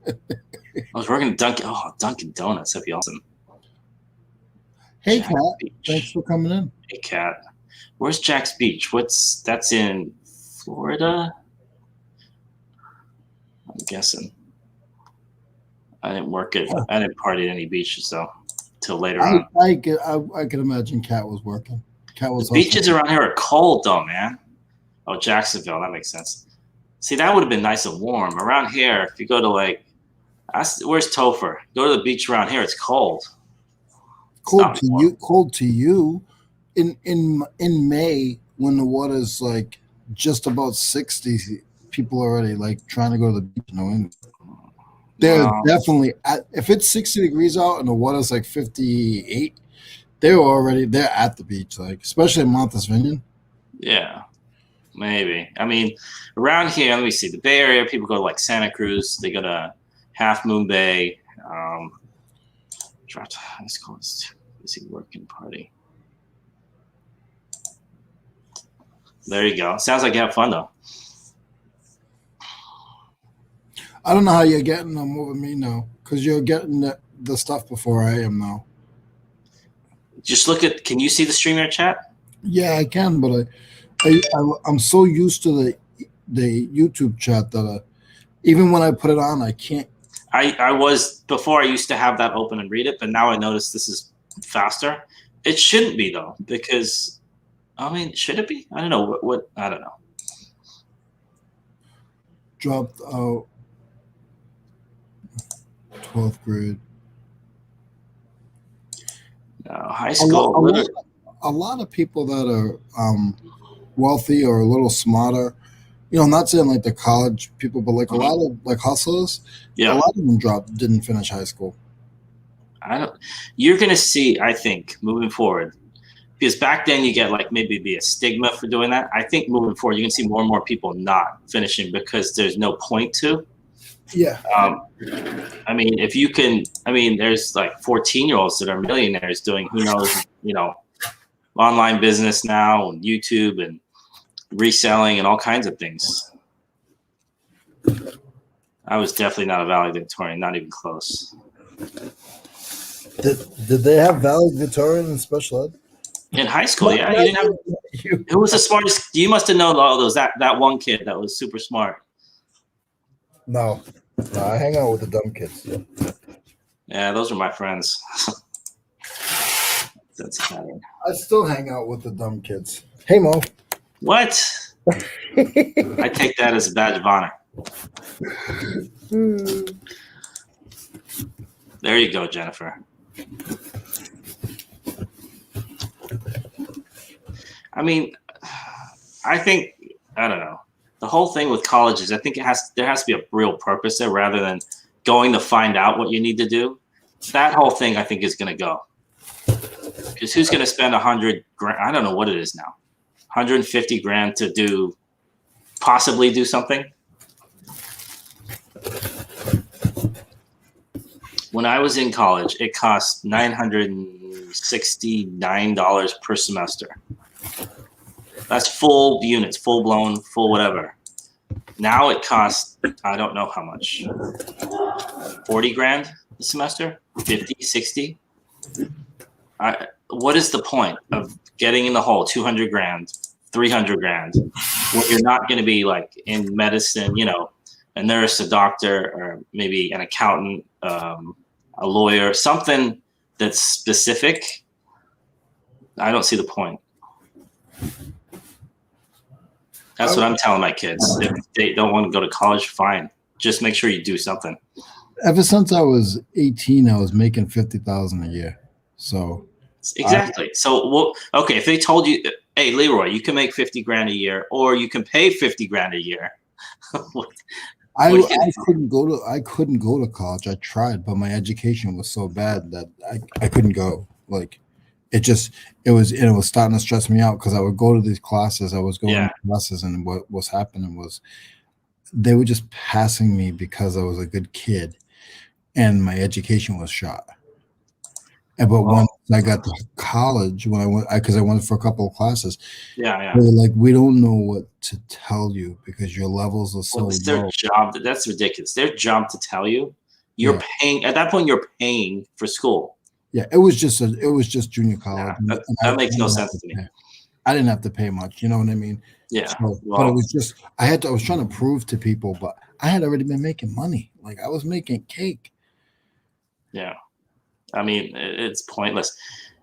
I was working at Dunkin' Donuts. That'd be awesome. Hey, Jack's Kat. Beach. Thanks for coming in. Hey, Kat. Where's Jack's Beach? That's in Florida? I'm guessing. I didn't I didn't party at any beaches though till later on. I could imagine Kat was working. The beaches around here are cold though, man. Oh, Jacksonville, that makes sense. See, that would have been nice and warm. Around here, if you go to where's Topher? Go to the beach around here, it's cold. Cold to you. In May when the water's like just about 60, people already like trying to go to the beach in New England. They're definitely if it's 60 degrees out and the water's like 58, they're at the beach, like especially in Martha's Vineyard. Yeah, maybe. I mean, around here, let me see. The Bay Area, people go to like Santa Cruz. They go to Half Moon Bay. Dropped high school. Is he working party? There you go. Sounds like you have fun though. I don't know how you're getting them more than me now, because you're getting the stuff before I am now. Just look at. Can you see the Streamyard chat? Yeah, I can, but I'm so used to the YouTube chat that even when I put it on, I can't. I was before. I used to have that open and read it, but now I notice this is faster. It shouldn't be though, because I mean, should it be? I don't know. What I don't know. Dropped out 12th grade. No, high school. A lot of people that are wealthy or a little smarter, I'm not saying like the college people, but like a lot of like hustlers, a lot of them didn't finish high school. You're gonna see, I think, moving forward, because back then you get like maybe be a stigma for doing that. I think moving forward, you can see more and more people not finishing because there's no point to. Yeah. I mean, if you can, there's like 14-year-olds that are millionaires doing who knows, online business now and YouTube and reselling and all kinds of things. I was definitely not a valedictorian, not even close. Did they have valedictorian in special ed? In high school, yeah. You didn't have. Who was the smartest? You must have known all those. That one kid that was super smart. No, I hang out with the dumb kids. Yeah, those are my friends. That's Italian. I still hang out with the dumb kids. Hey, Mo. What? I take that as a badge of honor. There you go, Jennifer. I mean, I think, I don't know. The whole thing with colleges, I think there has to be a real purpose there rather than going to find out what you need to do. That whole thing, I think, is going to go. Because who's going to spend $100,000? I don't know what it is now. $150,000 to possibly do something. When I was in college, it cost $969 per semester. That's full units, full blown, full whatever. Now it costs, I don't know how much, $40,000 a semester, 50, 60. what is the point of getting in the hole 200 grand, 300 grand when you're not going to be like in medicine, you know, a nurse, a doctor, or maybe an accountant, a lawyer, something that's specific? I don't see the point. That's what I'm telling my kids. If they don't want to go to college, fine. Just make sure you do something. Ever since I was 18, I was making $50,000 a year. So exactly. Okay, if they told you, hey, Leroy, you can make 50 grand a year, or you can pay 50 grand a year. I couldn't go to college. I tried, but my education was so bad that I couldn't go. Like it was starting to stress me out because I would go to these classes. I was going to classes, and what was happening was they were just passing me because I was a good kid, and my education was shot. But once I got to college, when I went, because I went for a couple of classes, they were like, "We don't know what to tell you because your levels are so low." It's their job. That's ridiculous. Their job to tell you. You're paying at that point. You're paying for school. Yeah, it was just junior college. That makes no sense to me. I didn't have to pay much. You know what I mean? Yeah. So, but it was just I was trying to prove to people, but I had already been making money. Like I was making cake. Yeah. I mean, it's pointless.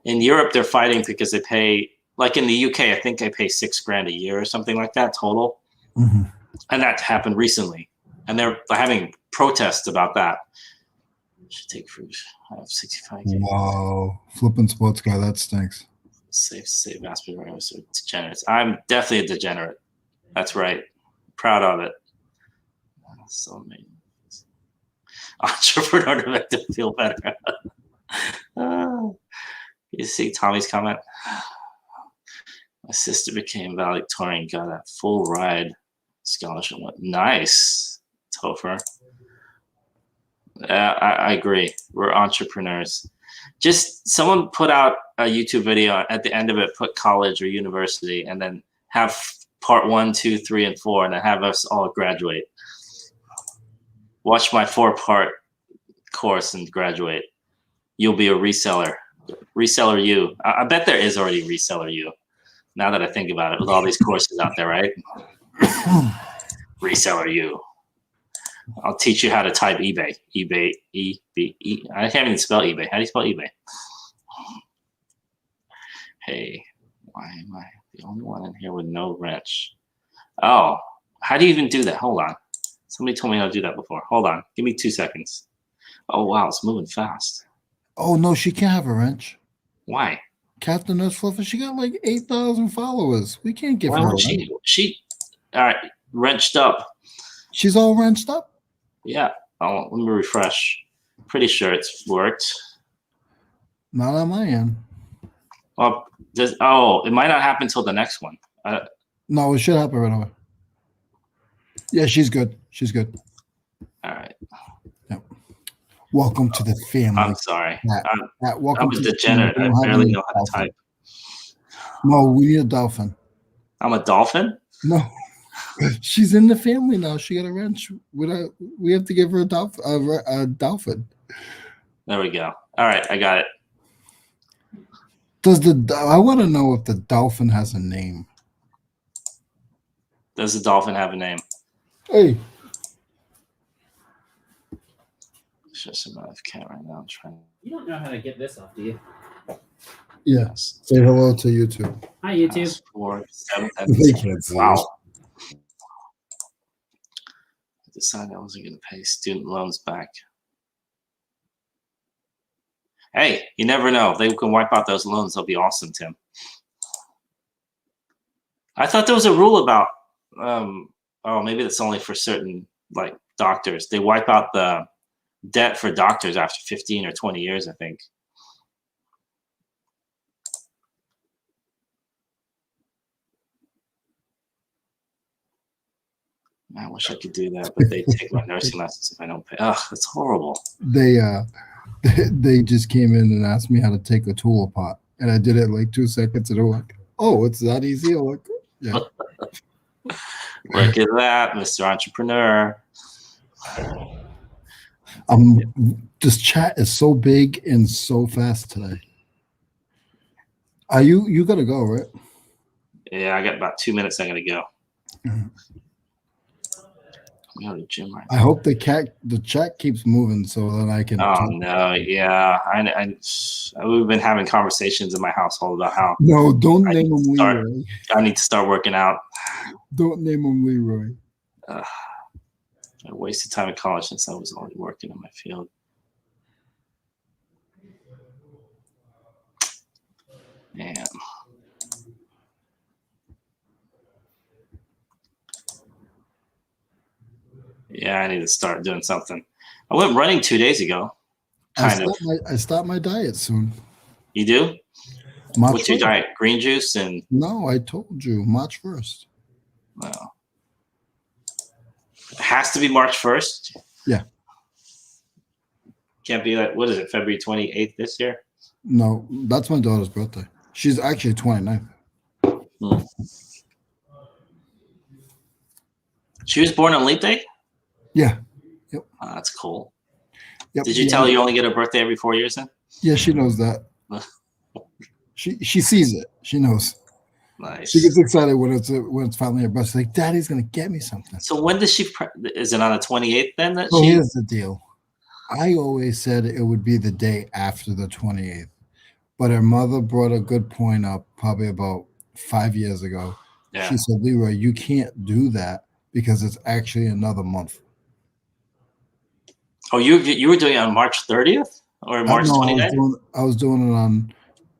In Europe, they're fighting because they pay, like in the UK, I think they pay $6 grand a year or something like that total. Mm-hmm. And that happened recently. And they're having protests about that. Should take fruit. I have 65. Wow. Flipping sports guy, that stinks. Save aspirin. So degenerates. I'm definitely a degenerate. That's right. Proud of it. So amazing. Entrepreneur to make them feel better. You see Tommy's comment? My sister became valedictorian, got a full ride scholarship. Nice, Topher. I agree. We're entrepreneurs. Just someone put out a YouTube video at the end of it, put college or university, and then have part 1, 2, 3, and 4, and then have us all graduate. Watch my 4-part course and graduate. You'll be a reseller. Reseller you. I bet there is already reseller you. Now that I think about it, with all these courses out there, right? Reseller you. I'll teach you how to type eBay. eBay, E-B-E. I can't even spell eBay. How do you spell eBay? Hey, why am I the only one in here with no wrench? Oh, how do you even do that? Hold on. Somebody told me how to do that before. Hold on. Give me 2 seconds. Oh, wow. It's moving fast. Oh, no, she can't have a wrench. Why? Captain Nurse Fluffer, she got like 8,000 followers. We can't give her a wrench. She, all right, wrenched up. She's all wrenched up? Yeah. Oh, let me refresh. Pretty sure it's worked. Not on my end. Well, it might not happen until the next one. No, it should happen right away. Yeah, she's good. She's good. All right. Yep. Welcome to the family. I'm sorry. Welcome I'm a degenerate. I barely know how to type. No, we need a dolphin. I'm a dolphin? No. She's in the family now. She got a wrench. We have to give her a dolphin. There we go. All right, I got it. I want to know if the dolphin has a name. Does the dolphin have a name? Hey. It's just a live cat right now. I'm trying. You don't know how to get this off, do you? Yes. Say hello to YouTube. Hi, YouTube. 4, 7, They can't see wow. us. I decided I wasn't going to pay student loans back. Hey, you never know. If they can wipe out those loans, they'll be awesome, Tim. I thought there was a rule about, maybe that's only for certain like doctors. They wipe out the debt for doctors after 15 or 20 years, I think. I wish I could do that, but they take my nursing lessons if I don't pay. Ugh, that's horrible. They just came in and asked me how to take a tool apart, and I did it in like 2 seconds, and they're like, "Oh, it's that easy." I'm like, yeah. Look at that, Mr. Entrepreneur. This chat is so big and so fast today. You gotta go, right? Yeah, I got about 2 minutes. I gotta go. Mhm. I'm going to the gym right I now. hope the chat keeps moving so that I can. Oh no, yeah, we've been having conversations in my household about how No, don't I name him start- Leroy. I need to start working out. Don't name him Leroy. I wasted time in college since I was only working in my field. Man. Yeah, I need to start doing something. I went running 2 days ago. Kind of. I start my diet soon. You do? March What's your 1st. diet? Green juice and No, I told you March 1st. well, it has to be March 1st. Yeah. Can't be like, what is it, February 28th this year? No, that's my daughter's birthday. She's actually 29. She was born on Leap Day? Yeah. Oh, that's cool. Yep. Did you tell her you only get a birthday every 4 years then? Yeah, she knows that. She sees it. She knows. Nice. She gets excited when it's finally her birthday. Like, Daddy's gonna get me something. So when does she? Is it on the 28th then? That So she. here's the deal. I always said it would be the day after the 28th, but her mother brought a good point up probably about 5 years ago. Yeah. She said, Leroy, you can't do that because it's actually another month. Oh, you were doing it on March 30th or March 29th? I was doing it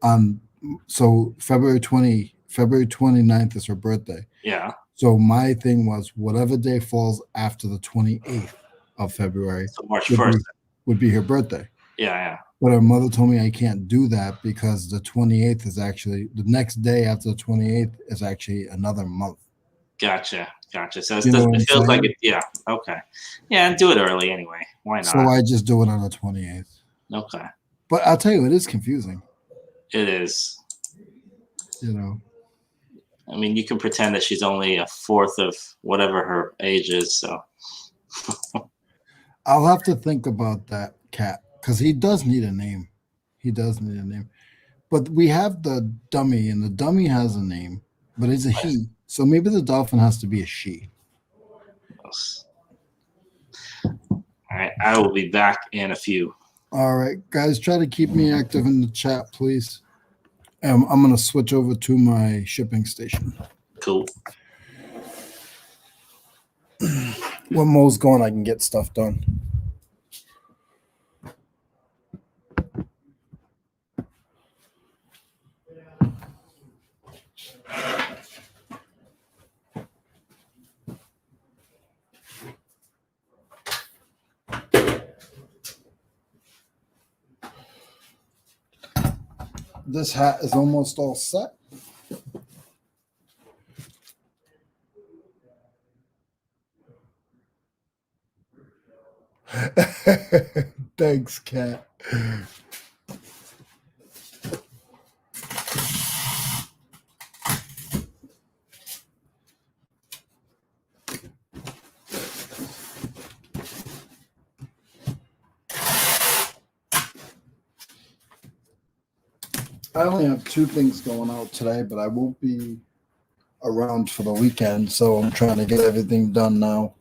on so February 29th is her birthday. Yeah. So my thing was whatever day falls after the 28th of February So March 1st. would be her birthday. Yeah. But her mother told me I can't do that because the 28th is actually the next day after the 28th is actually another month. Gotcha. So You know what I'm it feels like saying? it. Yeah. Okay. Yeah, and do it early anyway. Why not? So I just do it on the 28th. Okay. But I'll tell you, it is confusing. It is. You know. I mean, you can pretend that she's only a fourth of whatever her age is. So. I'll have to think about that cat because he does need a name. He does need a name. But we have the dummy, and the dummy has a name, but it's a he. So maybe the dolphin has to be a she. All right. I will be back in a few. All right, guys, try to keep me active in the chat, please. I'm going to switch over to my shipping station. Cool. When Mo's going, I can get stuff done. This hat is almost all set. Thanks, Kat. I only have 2 things going out today, but I won't be around for the weekend, so I'm trying to get everything done now.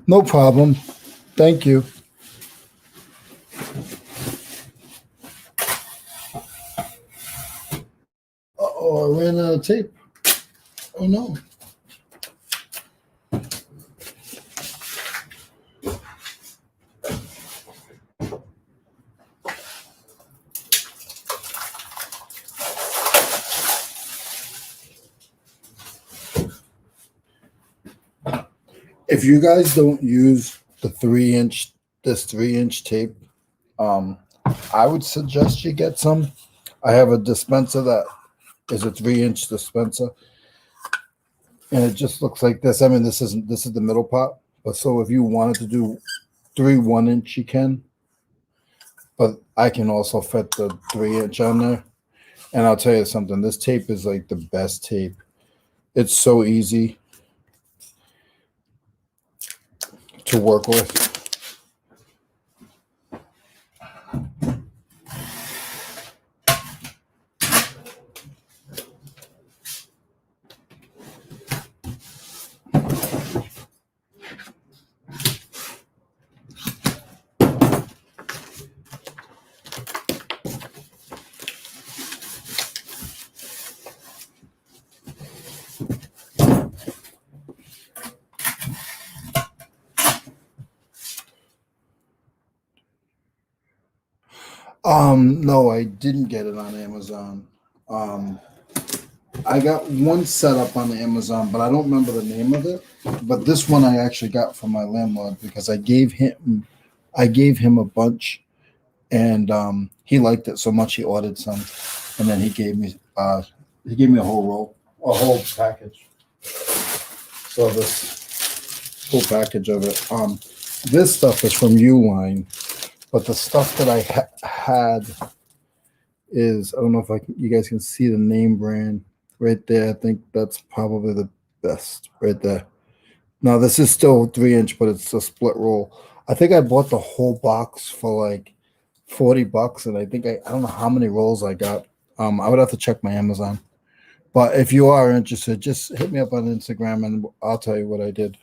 No problem. Thank you. Uh-oh, I ran out of tape. Oh, no. If you guys don't use the 3-inch, this 3-inch tape, I would suggest you get some. I have a dispenser that is a 3-inch dispenser, and it just looks like this. I mean, this is the middle part, but so if you wanted to do 3 1-inch, you can. But I can also fit the 3-inch on there, And I'll tell you something, this tape is like the best tape. It's so easy to work with. No, I didn't get it on Amazon. I got one set up on Amazon, but I don't remember the name of it. But this one I actually got from my landlord because I gave him a bunch, and he liked it so much he ordered some, and then he gave me a whole roll, a whole package. So this whole package of it. This stuff is from Uline. But the stuff that I had is, I don't know if you guys can see the name brand right there. I think that's probably the best right there. Now, this is still 3-inch, but it's a split roll. I think I bought the whole box for like $40, and I think I don't know how many rolls I got. I would have to check my Amazon. But if you are interested, just hit me up on Instagram, and I'll tell you what I did.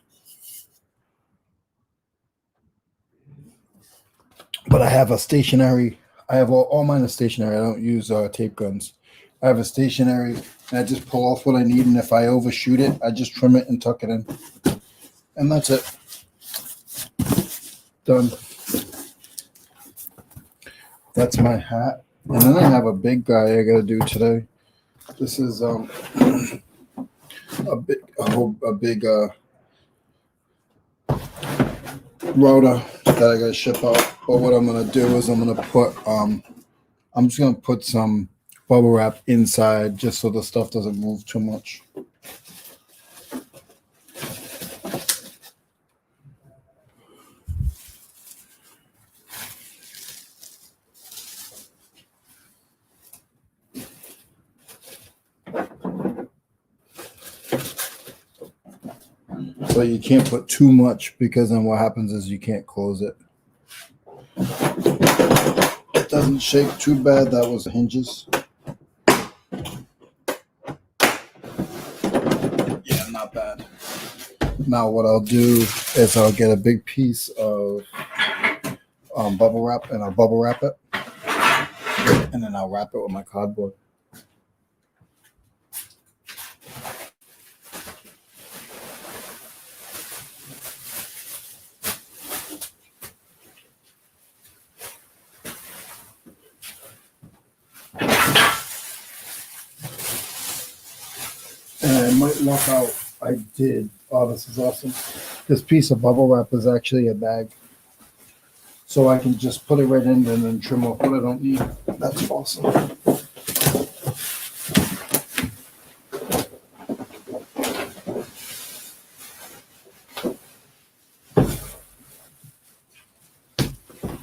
But I have a stationary. I have all mine are stationary. I don't use tape guns. I have a stationary, and I just pull off what I need. And if I overshoot it, I just trim it and tuck it in, and that's it. Done. That's my hat. And then I have a big guy I got to do today. This is a big router that I gotta ship out. But what I'm gonna do is I'm just gonna put some bubble wrap inside just so the stuff doesn't move too much. So you can't put too much because then what happens is you can't close it. It doesn't shake too bad. That was the hinges. Yeah, not bad. Now what I'll do is I'll get a big piece of bubble wrap and I'll bubble wrap it. And then I'll wrap it with my cardboard. And I might luck out. I did. Oh, this is awesome. This piece of bubble wrap is actually a bag. So I can just put it right in and then trim off what I don't need. That's awesome.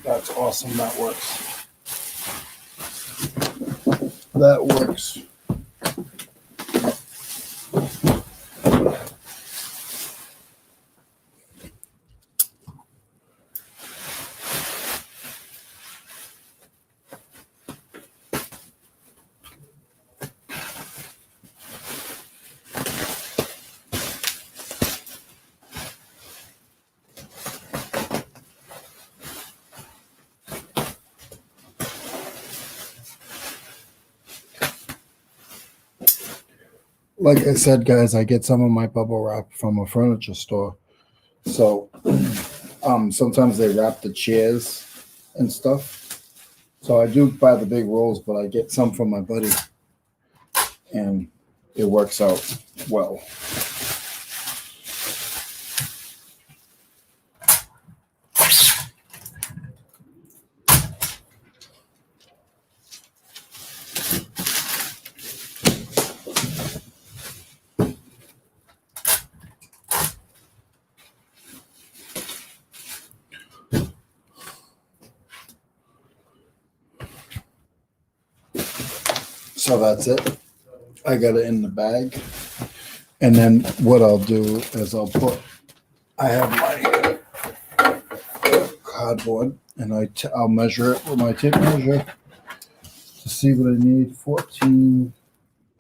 That's awesome. That works. That works. Like I said, guys, I get some of my bubble wrap from a furniture store. So sometimes they wrap the chairs and stuff. So I do buy the big rolls, but I get some from my buddy. And it works out well. So that's it. I got it in the bag. And then what I'll do is I have my cardboard and I'll measure it with my tape measure to see what I need. 14,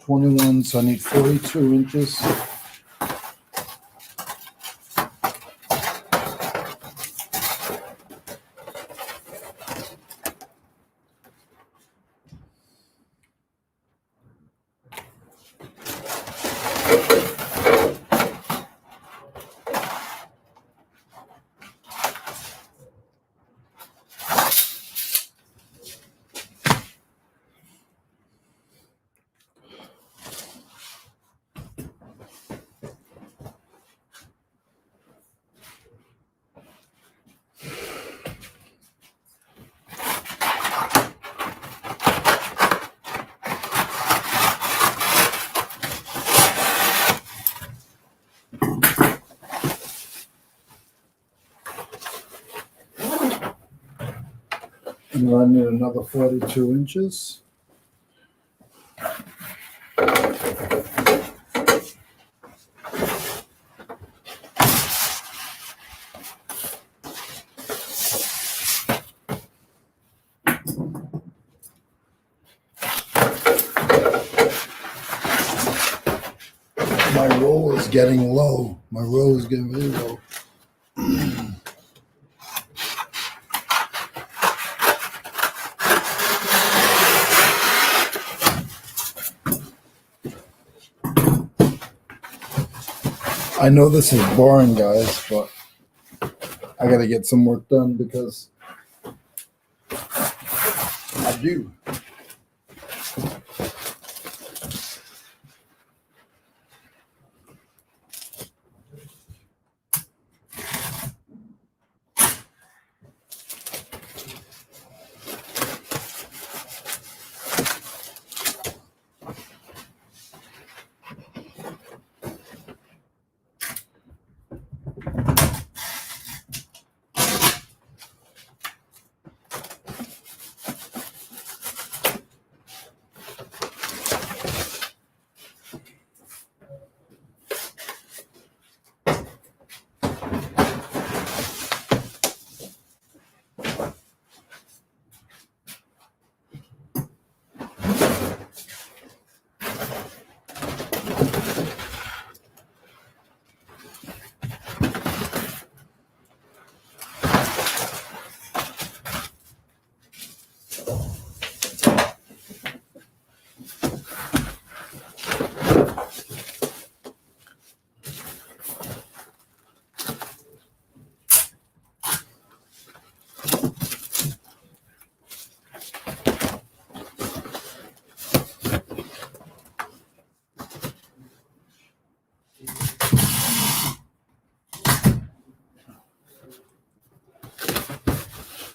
21, so I need 42 inches. And I need another 42 inches. My roll is getting low. My roll is getting very low. I know this is boring, guys, but I got to get some work done because I do.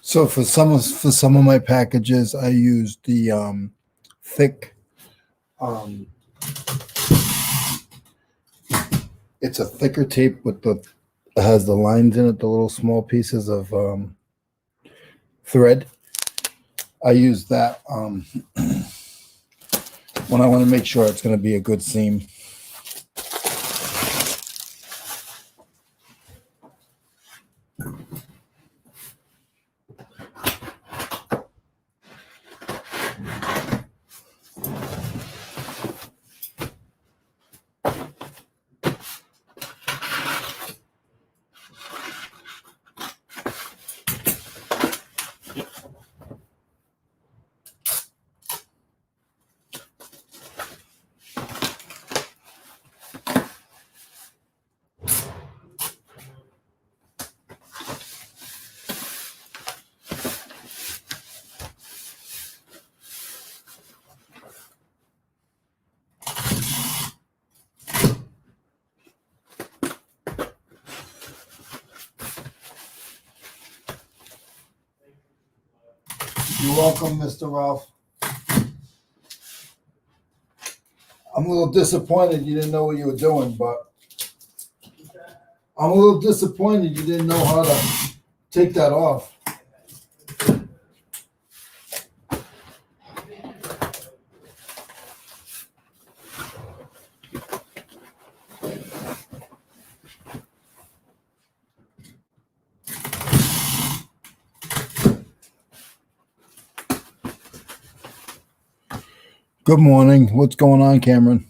So for some of my packages, I use the thick. It's a thicker tape with it has the lines in it, the little small pieces of thread. I use that when I want to make sure it's going to be a good seam. You're welcome, Mr. Ralph. I'm a little disappointed you didn't know what you were doing, but I'm a little disappointed you didn't know how to take that off. Good morning. What's going on, Cameron?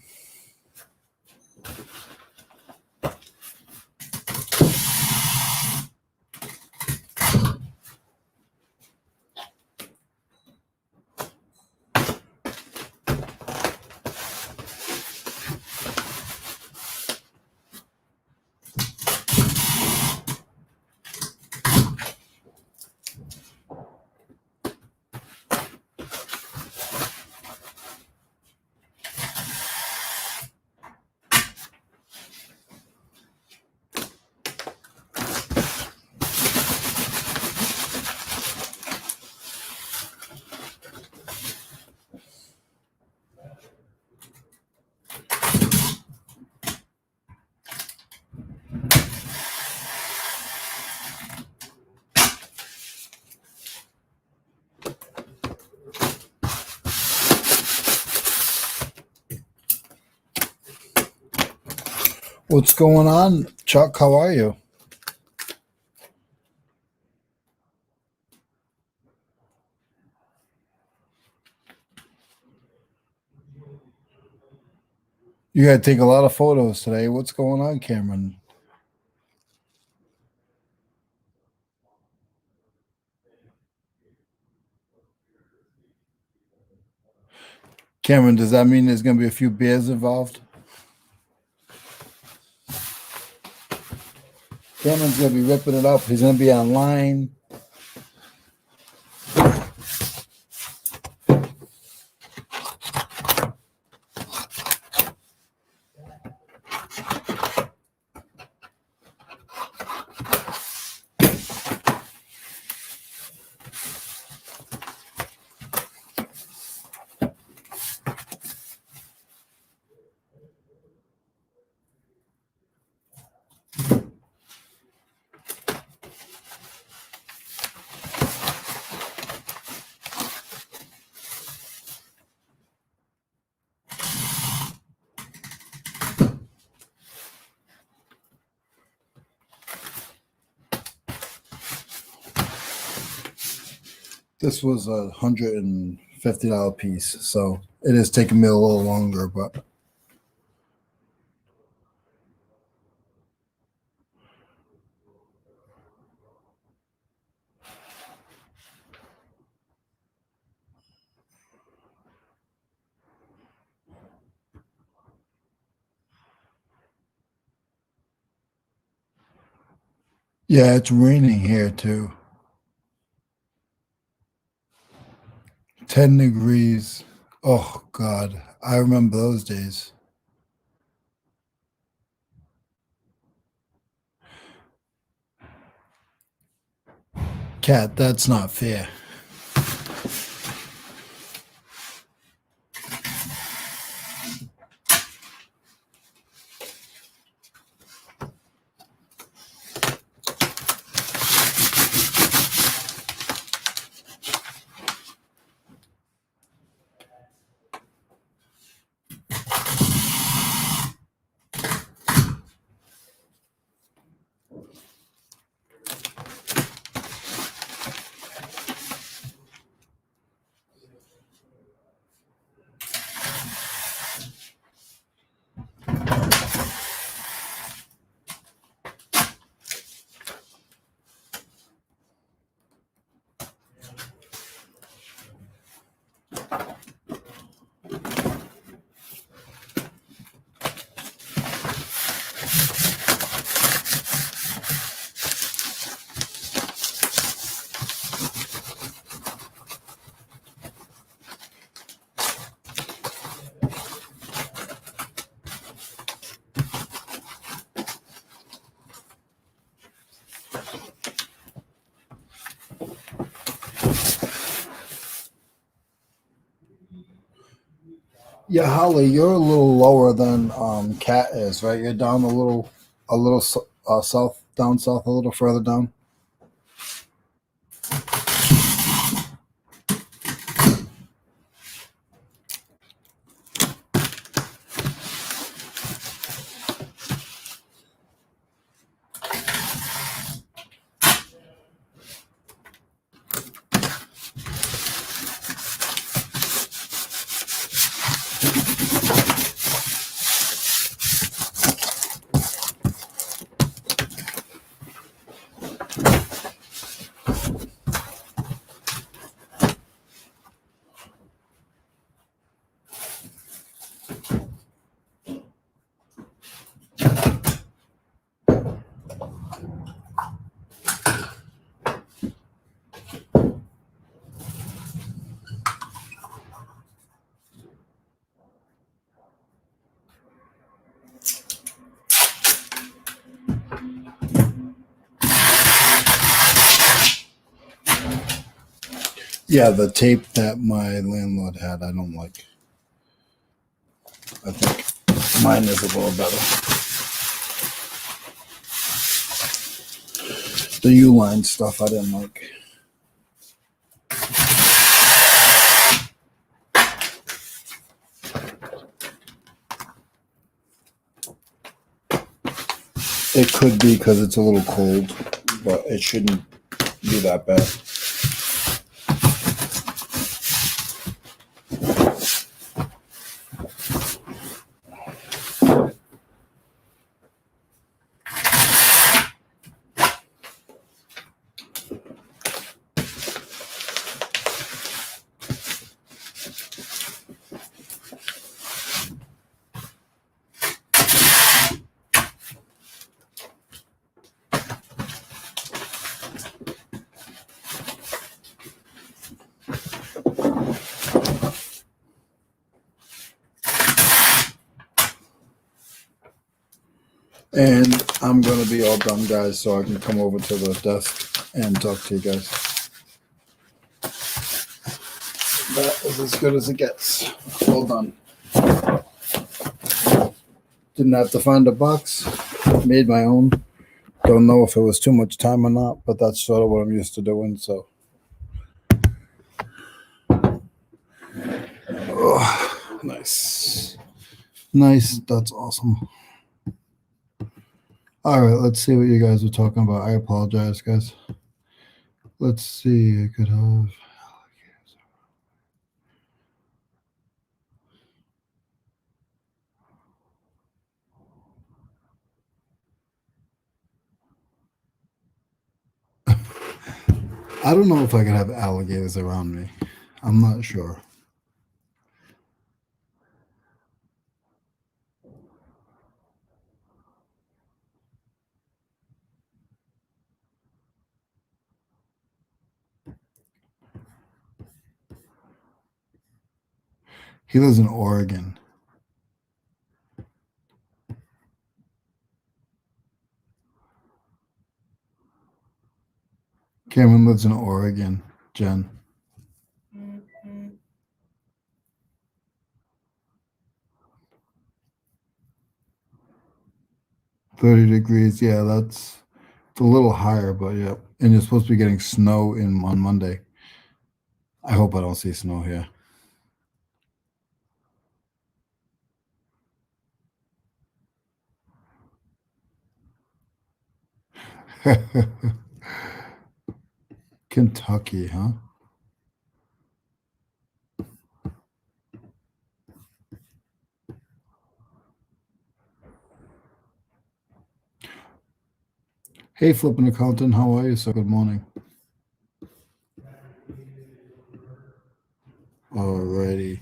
What's going on, Chuck? How are you? You got to take a lot of photos today. What's going on, Cameron? Cameron, does that mean there's going to be a few beers involved? Cameron's going to be ripping it up. He's going to be online. This was $150 piece, so it is taking me a little longer, but yeah, it's raining here too. 10 degrees. Oh, God. I remember those days. Cat, that's not fair. Yeah, Holly, you're a little lower than Cat is, right? You're down a little south, down south, a little further down. Yeah, the tape that my landlord had, I don't like. I think mine is a little better. The U-line stuff I didn't like. It could be because it's a little cold, but it shouldn't be that bad. And I'm going to be all done, guys, so I can come over to the desk and talk to you guys. That is as good as it gets. All done. Didn't have to find a box. Made my own. Don't know if it was too much time or not, but that's sort of what I'm used to doing, so. Oh, nice. Nice. That's awesome. All right, let's see what you guys are talking about. I apologize, guys. Let's see. I could have. I don't know if I could have alligators around me. I'm not sure. He lives in Oregon. Cameron lives in Oregon, Jen. Mm-hmm. 30 degrees. Yeah, that's a little higher, but yeah. And you're supposed to be getting snow on Monday. I hope I don't see snow here. Kentucky, huh? Hey, Flippin' Accountant, how are you? So good morning. Alrighty.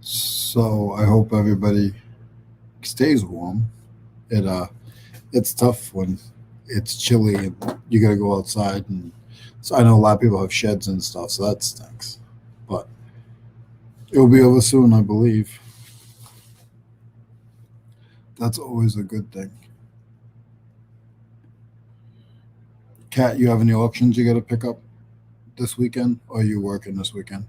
So I hope everybody stays warm. It's tough when it's chilly and you got to go outside, and so I know a lot of people have sheds and stuff, so that stinks. But it will be over soon, I believe. That's always a good thing. Kat, you have any auctions you got to pick up this weekend, or are you working this weekend?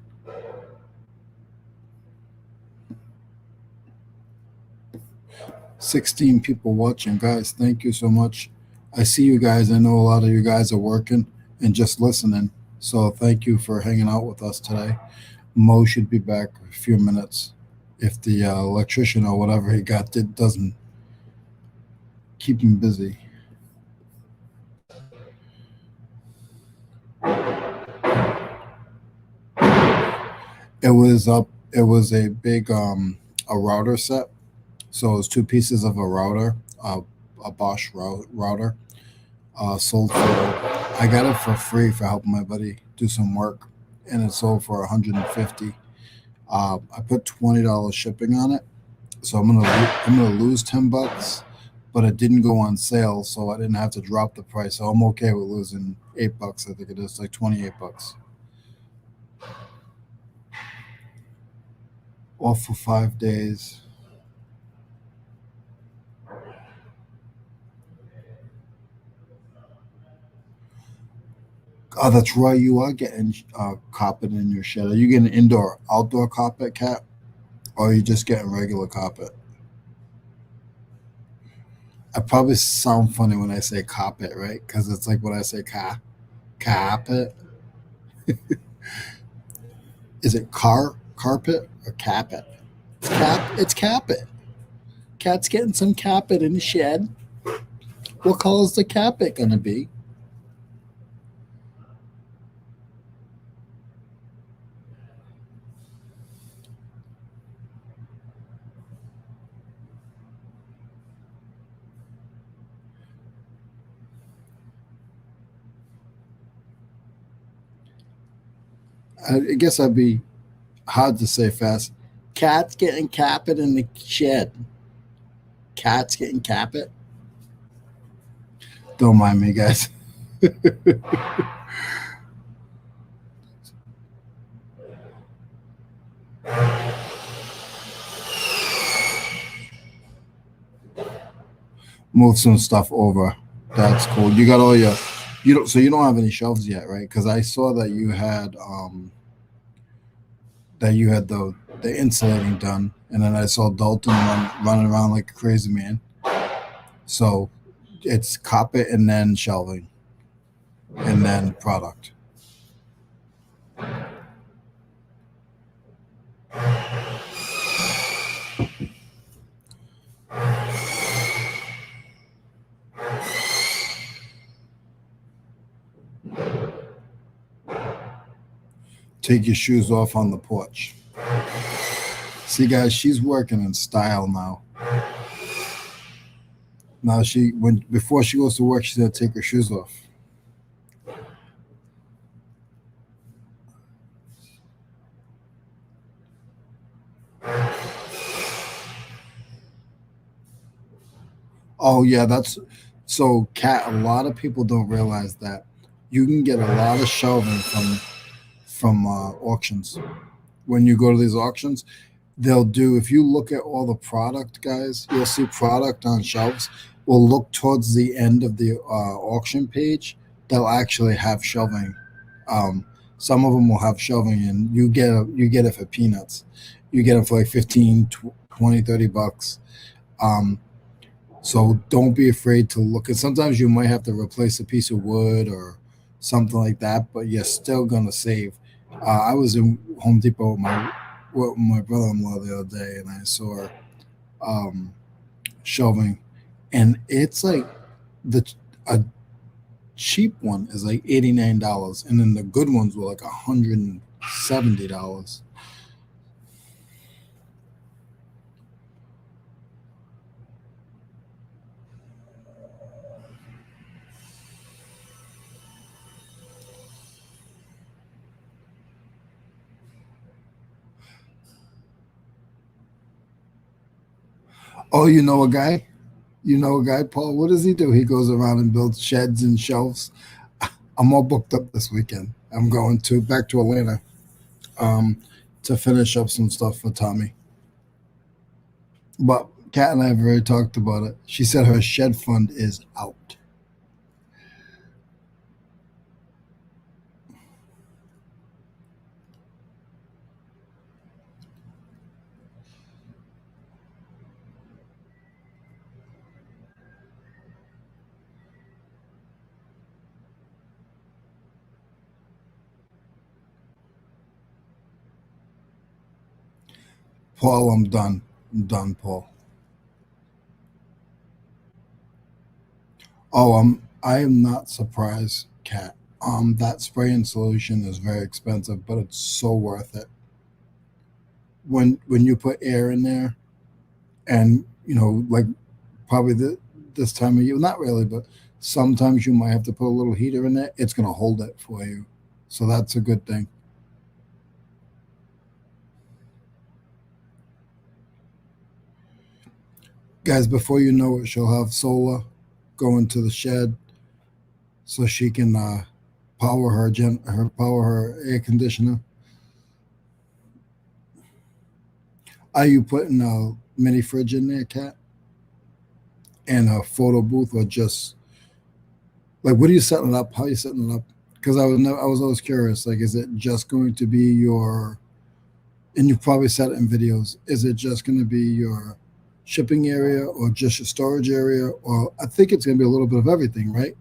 $16 people watching, guys. Thank you so much. I see you guys. I know a lot of you guys are working and just listening. So thank you for hanging out with us today. Mo should be back in a few minutes if the electrician or whatever he got doesn't keep him busy. It was up. It was a big a router set. So it was two pieces of a router, a Bosch router, sold for. I got it for free for helping my buddy do some work, and it sold for 150. I put $20 shipping on it, so I'm gonna lose $10, but it didn't go on sale, so I didn't have to drop the price. So I'm okay with losing $8. I think it is like $28. Off for 5 days. Oh, that's right. You are getting carpet in your shed. Are you getting indoor, outdoor carpet, Cat? Or are you just getting regular carpet? I probably sound funny when I say carpet, right? Because it's like when I say carpet. Is it carpet or capet? It's capet. Cat's getting some capet in the shed. What color is the capet gonna be? I guess I'd be hard to say fast. Cat's getting capet in the shed. Cat's getting capet. Don't mind me, guys. Move some stuff over. That's cool. You got all your you don't have any shelves yet, right? Because I saw that you had the insulating done, and then I saw Dalton running around like a crazy man. So it's carpet and then shelving and then product. Take your shoes off on the porch. See, guys, she's working in style now. Now before she goes to work, she's gonna take her shoes off. Oh yeah, that's so. Cat. A lot of people don't realize that you can get a lot of shelving from auctions. When you go to these auctions, they'll do. If you look at all the product, guys, you'll see product on shelves. We'll look towards the end of the auction page. They'll actually have shelving. Some of them will have shelving, and you get it for peanuts. You get it for like 15, 20, $30. So don't be afraid to look. And sometimes you might have to replace a piece of wood or something like that, but you're still gonna save. I was in Home Depot with my brother-in-law the other day, and I saw shelving, and it's like a cheap one is like $89, and then the good ones were like $170. Oh, you know a guy? You know a guy, Paul? What does he do? He goes around and builds sheds and shelves. I'm all booked up this weekend. I'm going back to Atlanta to finish up some stuff for Tommy. But Kat and I have already talked about it. She said her shed fund is out. Paul, I'm done. I'm done, Paul. Oh, I am not surprised, Kat. That spraying solution is very expensive, but it's so worth it. When you put air in there, and like probably this time of year, not really, but sometimes you might have to put a little heater in there. It's gonna hold it for you, so that's a good thing. Guys, before you know it, she'll have solar go into the shed so she can power her air conditioner. Are you putting a mini fridge in there, Kat? And a photo booth, or just like, what are you setting it up? How are you setting it up? Because I was always curious. Like, is it just going to be your? And you've probably said it in videos. Is it just going to be your shipping area, or just your storage area? Or I think it's going to be a little bit of everything, right?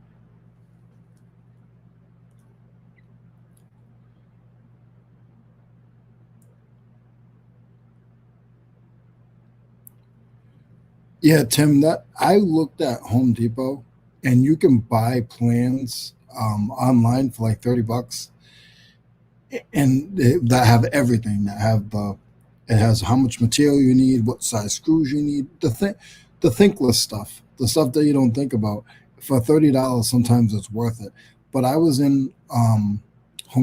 Yeah, Tim, that I looked at Home Depot, and you can buy plans online for like $30, and that have everything. It has how much material you need, what size screws you need, the thinkless stuff, the stuff that you don't think about. For $30, sometimes it's worth it. But I was in Home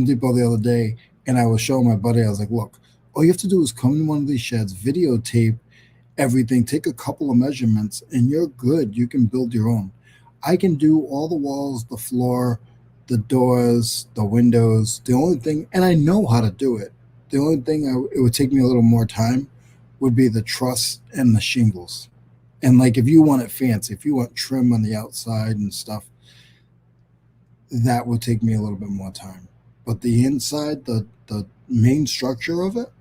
Depot the other day, and I was showing my buddy. I was like, "Look, all you have to do is come in one of these sheds, videotape everything, take a couple of measurements, and you're good. You can build your own. I can do all the walls, the floor, the doors, the windows. The only thing, and I know how to do it. The only thing it would take me a little more time would be the truss and the shingles. And like, if you want it fancy, if you want trim on the outside and stuff, that would take me a little bit more time. But the inside, the main structure of it,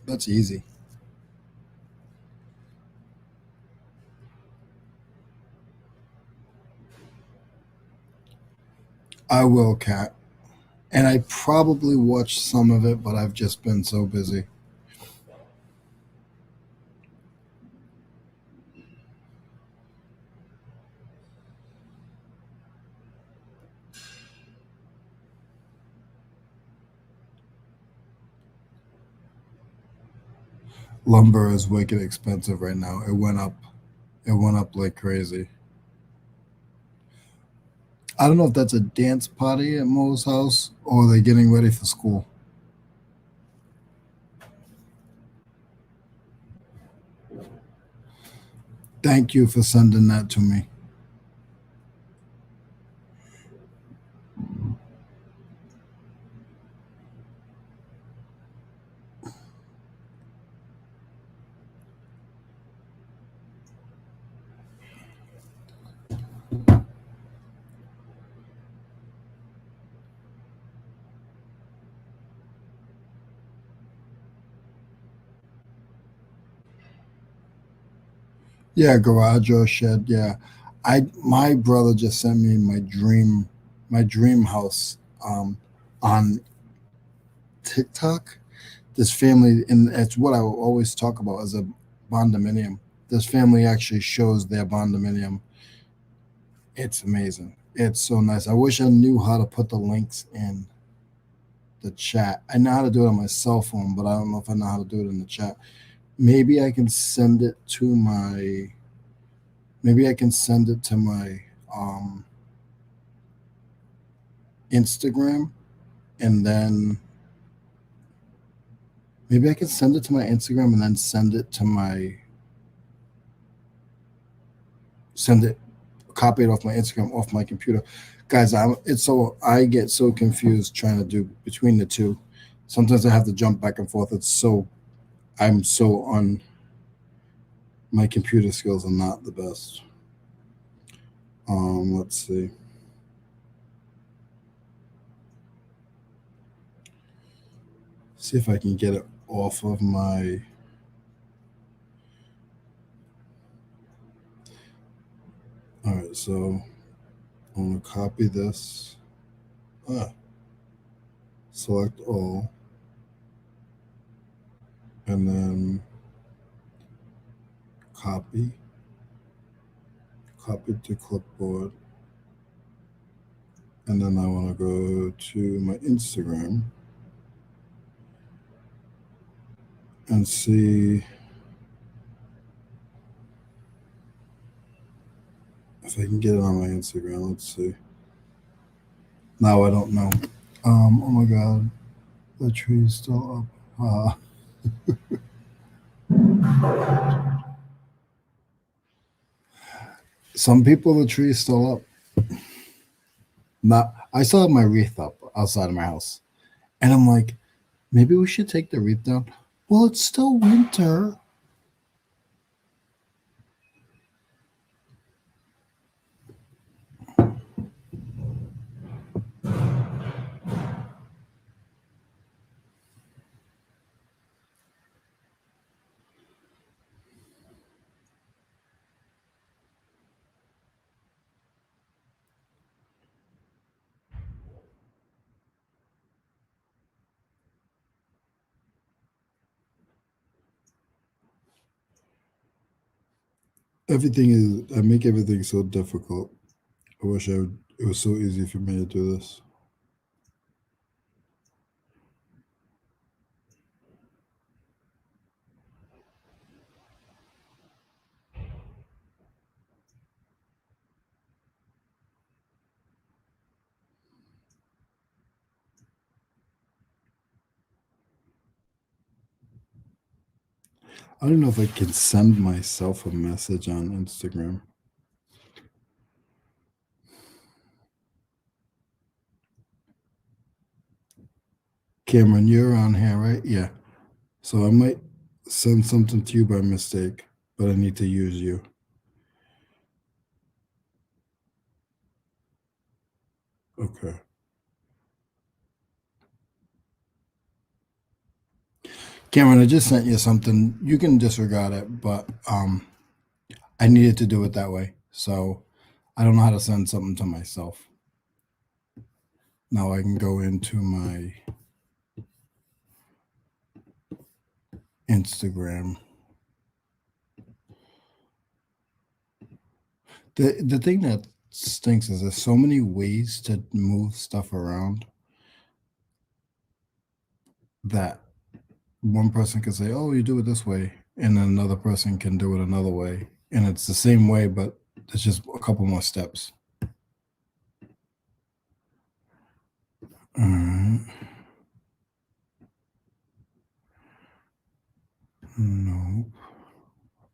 that's easy. I will, Kat. And I probably watched some of it, but I've just been so busy. Lumber is wicked expensive right now. It went up. It went up like crazy. I don't know if that's a dance party at Mo's house or they're getting ready for school. Thank you for sending that to me. Yeah, garage or shed. Yeah, my brother just sent me my dream house on TikTok. This family, and it's what I will always talk about as a bondominium. This family actually shows their bondominium. It's amazing. It's so nice. I wish I knew how to put the links in the chat. I know how to do it on my cell phone, but I don't know if I know how to do it in the chat. Maybe I can send it to my Instagram, and then maybe I can send it to my Instagram and then copy it off my Instagram off my computer. Guys, I get so confused trying to do between the two. Sometimes I have to jump back and forth. I'm so on. My computer skills are not the best. Let's see. See if I can get it off of my. All right, so I'm going to copy this. Select all. And then copy to clipboard, and then I want to go to my Instagram and see if I can get it on my Instagram. Let's see. Now I don't know. Oh my God, the tree's still up. Some people, the tree's still up. Not. I still have my wreath up outside of my house, and I'm like, maybe we should take the wreath down. Well, it's still winter. I make everything so difficult. I wish it was so easy for me to do this. I don't know if I can send myself a message on Instagram. Cameron, you're on here, right? Yeah. So I might send something to you by mistake, but I need to use you. Okay. Cameron, I just sent you something. You can disregard it, but I needed to do it that way. So I don't know how to send something to myself. Now I can go into my Instagram. The thing that stinks is there's so many ways to move stuff around that one person can say, oh, you do it this way, and then another person can do it another way. And it's the same way, but it's just a couple more steps. All right. No.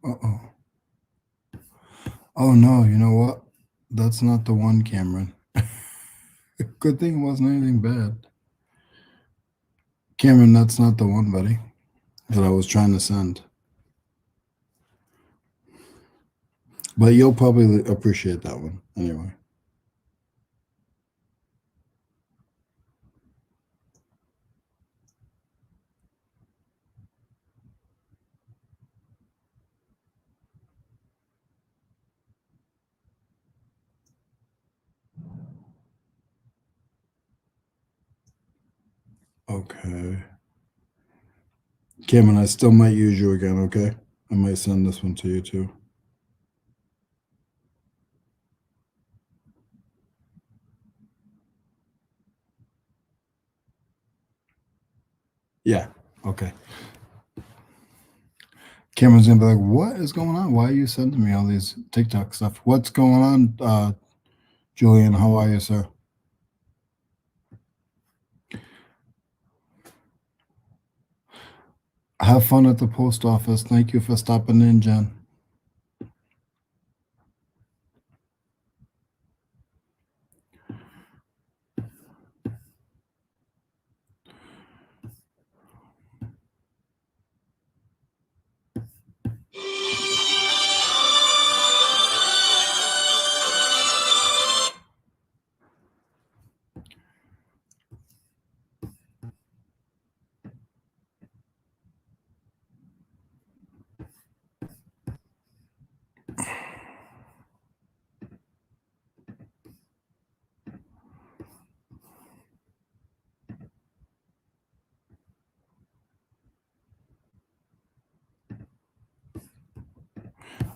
Uh-oh. Oh, no, you know what? That's not the one, Cameron. Good thing it wasn't anything bad. Cameron, that's not the one, buddy, that I was trying to send. But you'll probably appreciate that one anyway. Okay. Cameron, I still might use you again, okay? I might send this one to you too. Yeah, okay. Cameron's gonna be like, what is going on? Why are you sending me all these TikTok stuff? What's going on, Julian? How are you, sir? Have fun at the post office. Thank you for stopping in, Jen.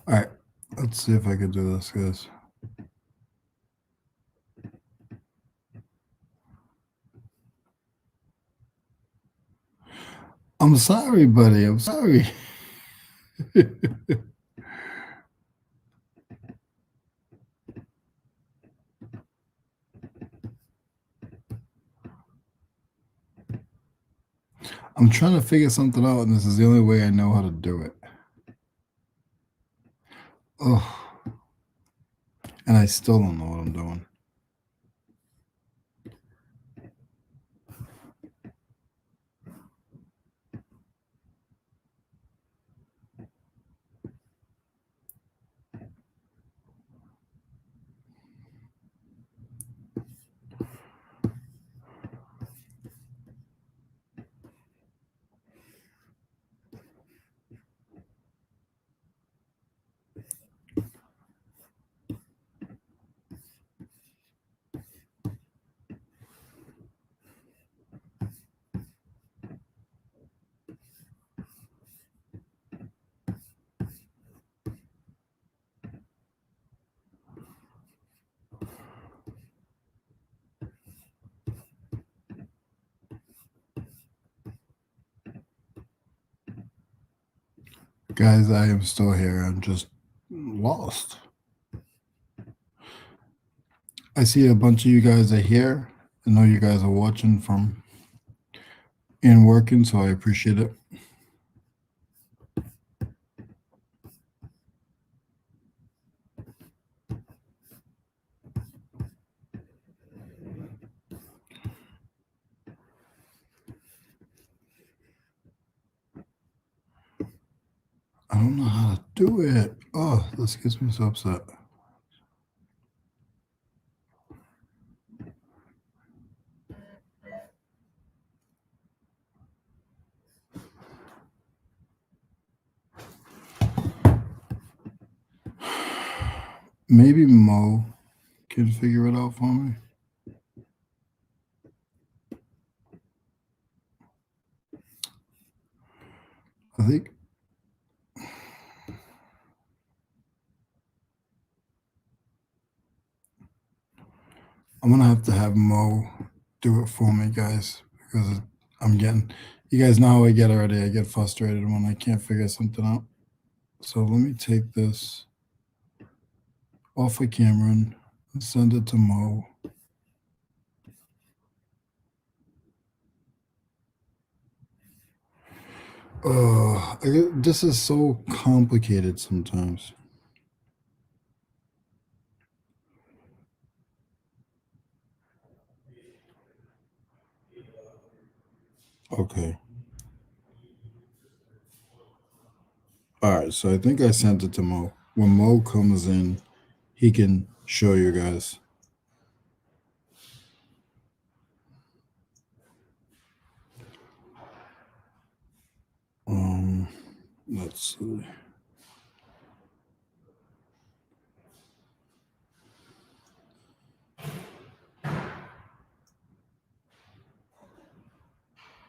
All right, let's see if I can do this, guys. I'm sorry, buddy. I'm sorry. I'm trying to figure something out, and this is the only way I know how to do it. Oh, and I still don't know what I'm doing. Guys, I am still here. I'm just lost. I see a bunch of you guys are here. I know you guys are watching from and working, so I appreciate it. I don't know how to do it. Oh, this gets me so upset. Maybe Mo can figure it out for me. I think I'm going to have Mo do it for me, guys, because I'm getting, you guys know how I get already. I get frustrated when I can't figure something out. So let me take this off of Cameron and send it to Mo. This is so complicated sometimes. Okay. All right, so I think I sent it to Mo. When Mo comes in, he can show you guys. Let's see.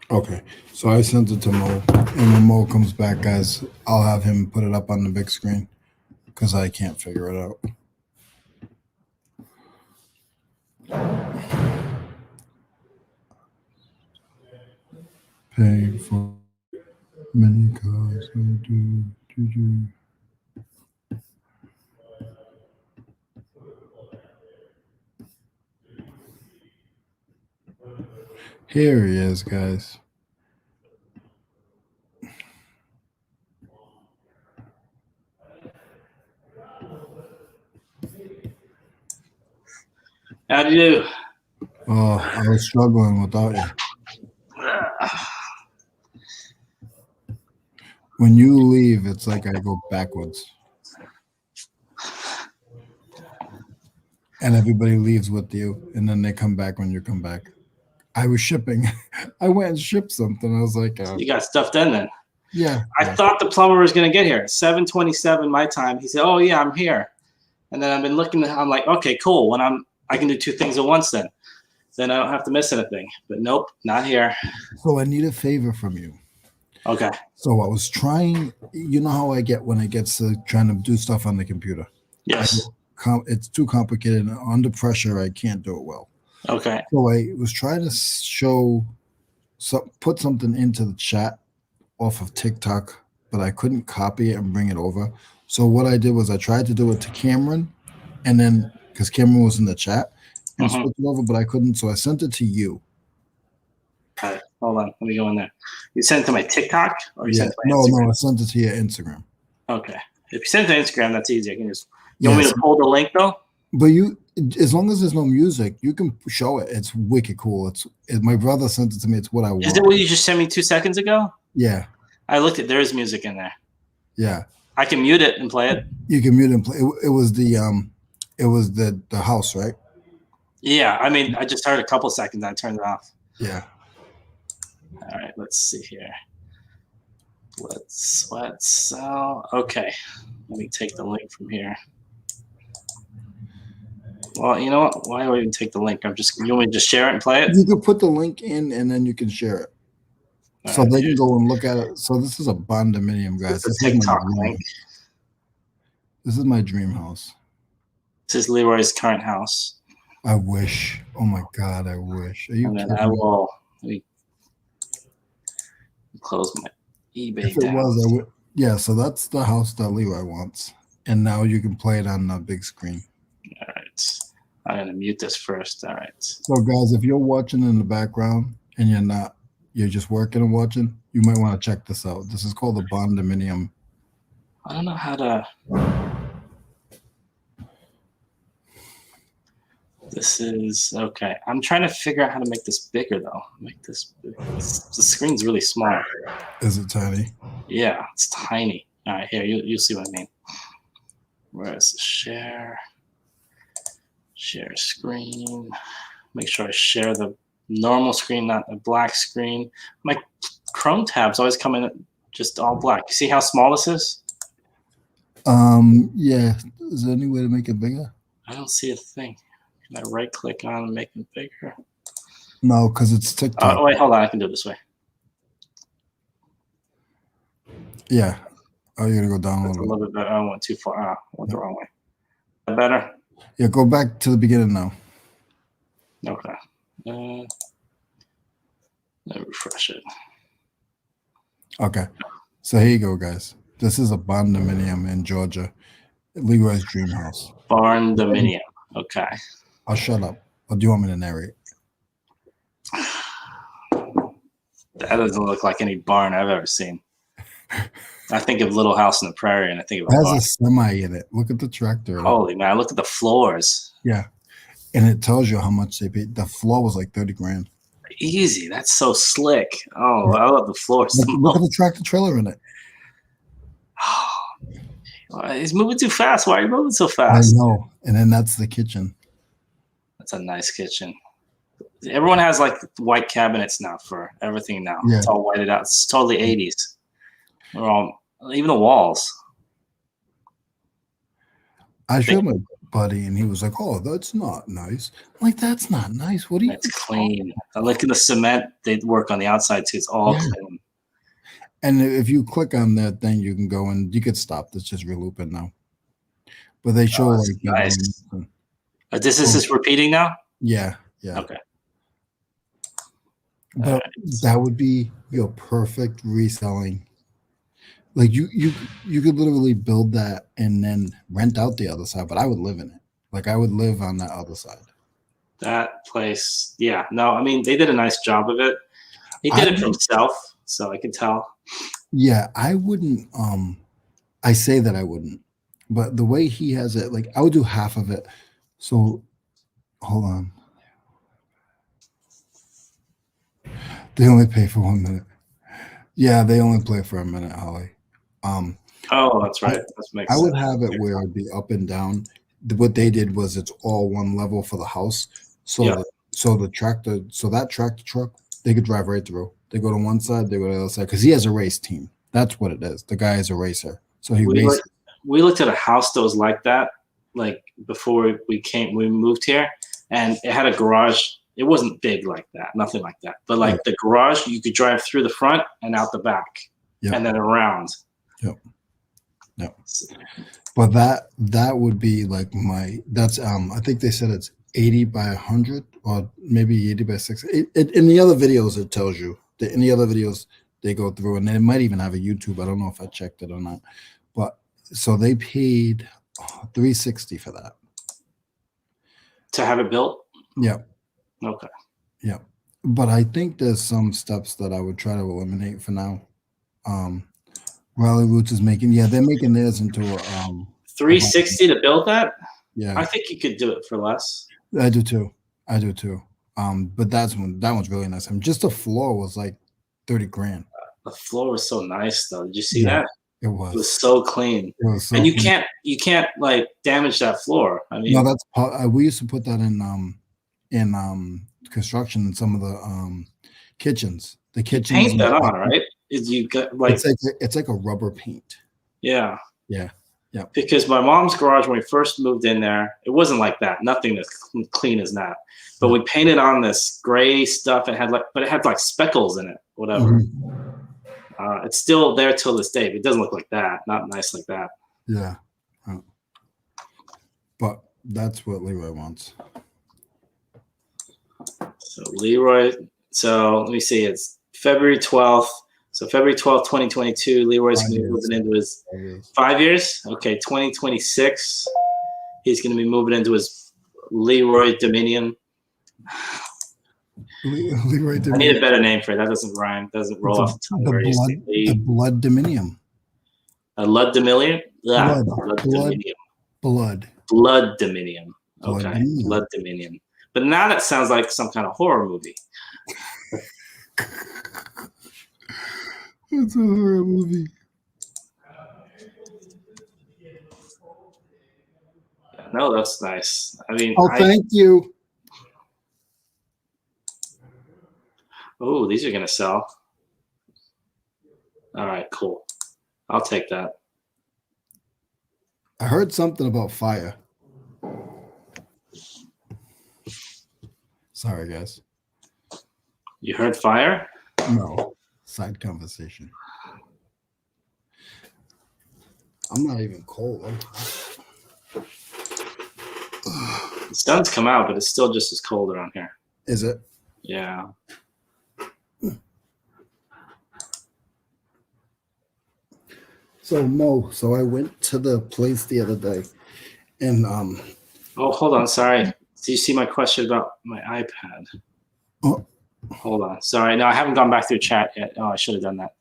Okay, so I sent it to Mo, and when Mo comes back, guys, I'll have him put it up on the big screen because I can't figure it out. Paying for many cars. Here he is, guys. How do you do? Oh, I was struggling without you. When you leave, it's like I go backwards. And everybody leaves with you, and then they come back when you come back. I was shipping. I went and shipped something. I was like, You got stuff done then? Yeah. I thought the plumber was going to get here. 7:27 my time. He said, "Oh yeah, I'm here." And then I've been looking. I'm like, okay, cool. When I can do two things at once then. Then I don't have to miss anything. But nope, not here. So I need a favor from you. Okay. So I was trying. You know how I get when it gets to trying to do stuff on the computer. Yes. It's too complicated. And under pressure, I can't do it well. Okay. So I was trying to put something into the chat off of TikTok, but I couldn't copy it and bring it over. So what I did was I tried to do it to Cameron, and then because Cameron was in the chat and switch it over, but I couldn't. So I sent it to you. All right. Hold on. Let me go in there. You sent it to my TikTok, or you sent it to my No, Instagram? I sent it to your Instagram. Okay. If you send it to Instagram, that's easy. I can just. You want me to pull the link though? But as long as there's no music, you can show it. It's wicked cool. My brother sent it to me. It's what I want. Is it what you just sent me 2 seconds ago? Yeah. I looked at. There is music in there. Yeah. I can mute it and play it. You can mute and play. It was the house, right? Yeah. I mean, I just heard a couple seconds. I turned it off. Yeah. All right. Let's see here. Let's okay. Let me take the link from here. Well, you know what? Why do I even take the link? You want me to just share it and play it? You can put the link in and then you can share it. All so right, they can go and look at it. So this is a condominium, guys. This is a TikTok link. This is my dream house. This is Leroy's current house. I wish. Oh my God, I wish. Are you And then kidding I me? will close my eBay If it down. was, I would. Yeah, so that's the house that Leroy wants. And now you can play it on the big screen. All right. I'm going to mute this first. All right. So, guys, if you're watching in the background and you're just working and watching, you might want to check this out. This is called the Bondominium. I don't know how to. This is okay. I'm trying to figure out how to make this bigger, though. Make this big. The screen's really small. Is it tiny? Yeah, it's tiny. All right, here, you'll see what I mean. Where's the share? Share screen. Make sure I share the normal screen, not a black screen. My Chrome tabs always come in just all black. You see how small this is? Yeah. Is there any way to make it bigger? I don't see a thing. Can I right click on and make it bigger? No, because it's TikTok. Oh, wait, hold on. I can do it this way. Yeah. Oh, you're gonna go down That's a a little bit. little bit better. I went too far. I went the wrong way. That better? Yeah, go back to the beginning now. Okay. Let me refresh it. Okay. So here you go, guys. This is a condominium in Georgia. Leroy's dream house. Barn Dominion. Okay. I'll shut up. Or do you want me to narrate? That doesn't look like any barn I've ever seen. I think of Little House on the Prairie, and I think of It a has barn. a semi in it. Look at the tractor. Holy man! Look at the floors. Yeah. And it tells you how much they paid. The floor was like 30 grand. Easy. That's so slick. Oh, I love the floors. Look at the tractor trailer in it. He's moving too fast. Why are you moving so I fast? know. And then that's the kitchen. That's a nice kitchen. Everyone has like white cabinets now for everything now. Yeah. It's all whited out. It's totally 80s. They're all, even the walls. I showed my buddy and he was like, "Oh, that's not nice." I'm like, "That's not nice. What do you?" It's clean. I look at the cement. They work on the outside too. It's all Yeah. clean. And if you click on that thing, you can go and you could stop. It's just relooping now. But they show that's like nice. This is just repeating now? yeah. Okay. But that would be your perfect reselling. Like you could literally build that and then rent out the other side, but I would live in it. Like I would live on that other side. That place, yeah. No, I mean, they did a nice job of it. He did it for himself, so I can tell. Yeah, I wouldn't. I say that I wouldn't, but the way he has it, like I would do half of it. So, hold on. They only pay for 1 minute. Yeah, they only play for a minute, Holly. Oh, that's right. That makes I would sense. have it where it'd be up and down. What they did was it's all one level for the house. So, Yeah. so that tractor truck, they could drive right through. They go to one side, they go to the other side because he has a race team. That's what it is. The guy is a racer, so he races. We looked at a house that was like that, like before we moved here, and it had a garage. It wasn't big like that, nothing like that. But like the garage, you could drive through the front and out the back. Yep. and then around. Yep. Yep. But that would be like that's I think they said it's 80 by 100 or maybe 80 by 60. In the other videos it tells you. In the other videos they go through, and they might even have a YouTube. I don't know if I checked it or not. But so they paid $360 for that. To have it built? Yeah. Okay. Yeah. But I think there's some steps that I would try to eliminate for now. Raleigh Roots is making, they're making theirs into a $360 to build that? Yeah. I think you could do it for less. I do too. But that one's really nice. I mean, just the floor was like 30 grand. The floor was so nice though. Did you see that? It was. It was so clean. It was so and you clean. can't like damage that floor. I mean, no, that's we used to put that in construction in some of the kitchens. The kitchens paint that on, right? You got like it's like a rubber paint. Yeah. Yeah. Yeah. Because my mom's garage, when we first moved in there, it wasn't like that. Nothing as clean as that. But we painted on this gray stuff. It had like speckles in it, whatever. Mm-hmm. It's still there till this day, but it doesn't look like that. Not nice like that. Yeah. But that's what Leroy wants. So Leroy, let me see. It's February 12th. So February 12th, 2022, Leroy's going to be moving into his 5 years. Okay, 2026, he's going to be moving into his Leroy Dominion. Leroy Dominion. I need a better name for it. That doesn't rhyme. Doesn't roll off the tongue. The Blood Dominion. A Lud Dominion? Blood. Dominion. Blood Dominion. Blood Okay, Dominion. Blood Dominion. But now that sounds like some kind of horror movie. It's a horror movie. No, that's nice. I mean, thank you. Oh, these are going to sell. All right, cool. I'll take that. I heard something about fire. Sorry, guys. You heard fire? No. Side conversation. I'm not even cold. The sun's come out, but it's still just as cold around here. Is it? Yeah. So Mo, I went to the place the other day, and Oh, hold on. Sorry. Do you see my question about my iPad? Oh. Hold on. Sorry. No, I haven't gone back through chat yet. Oh, I should have done that.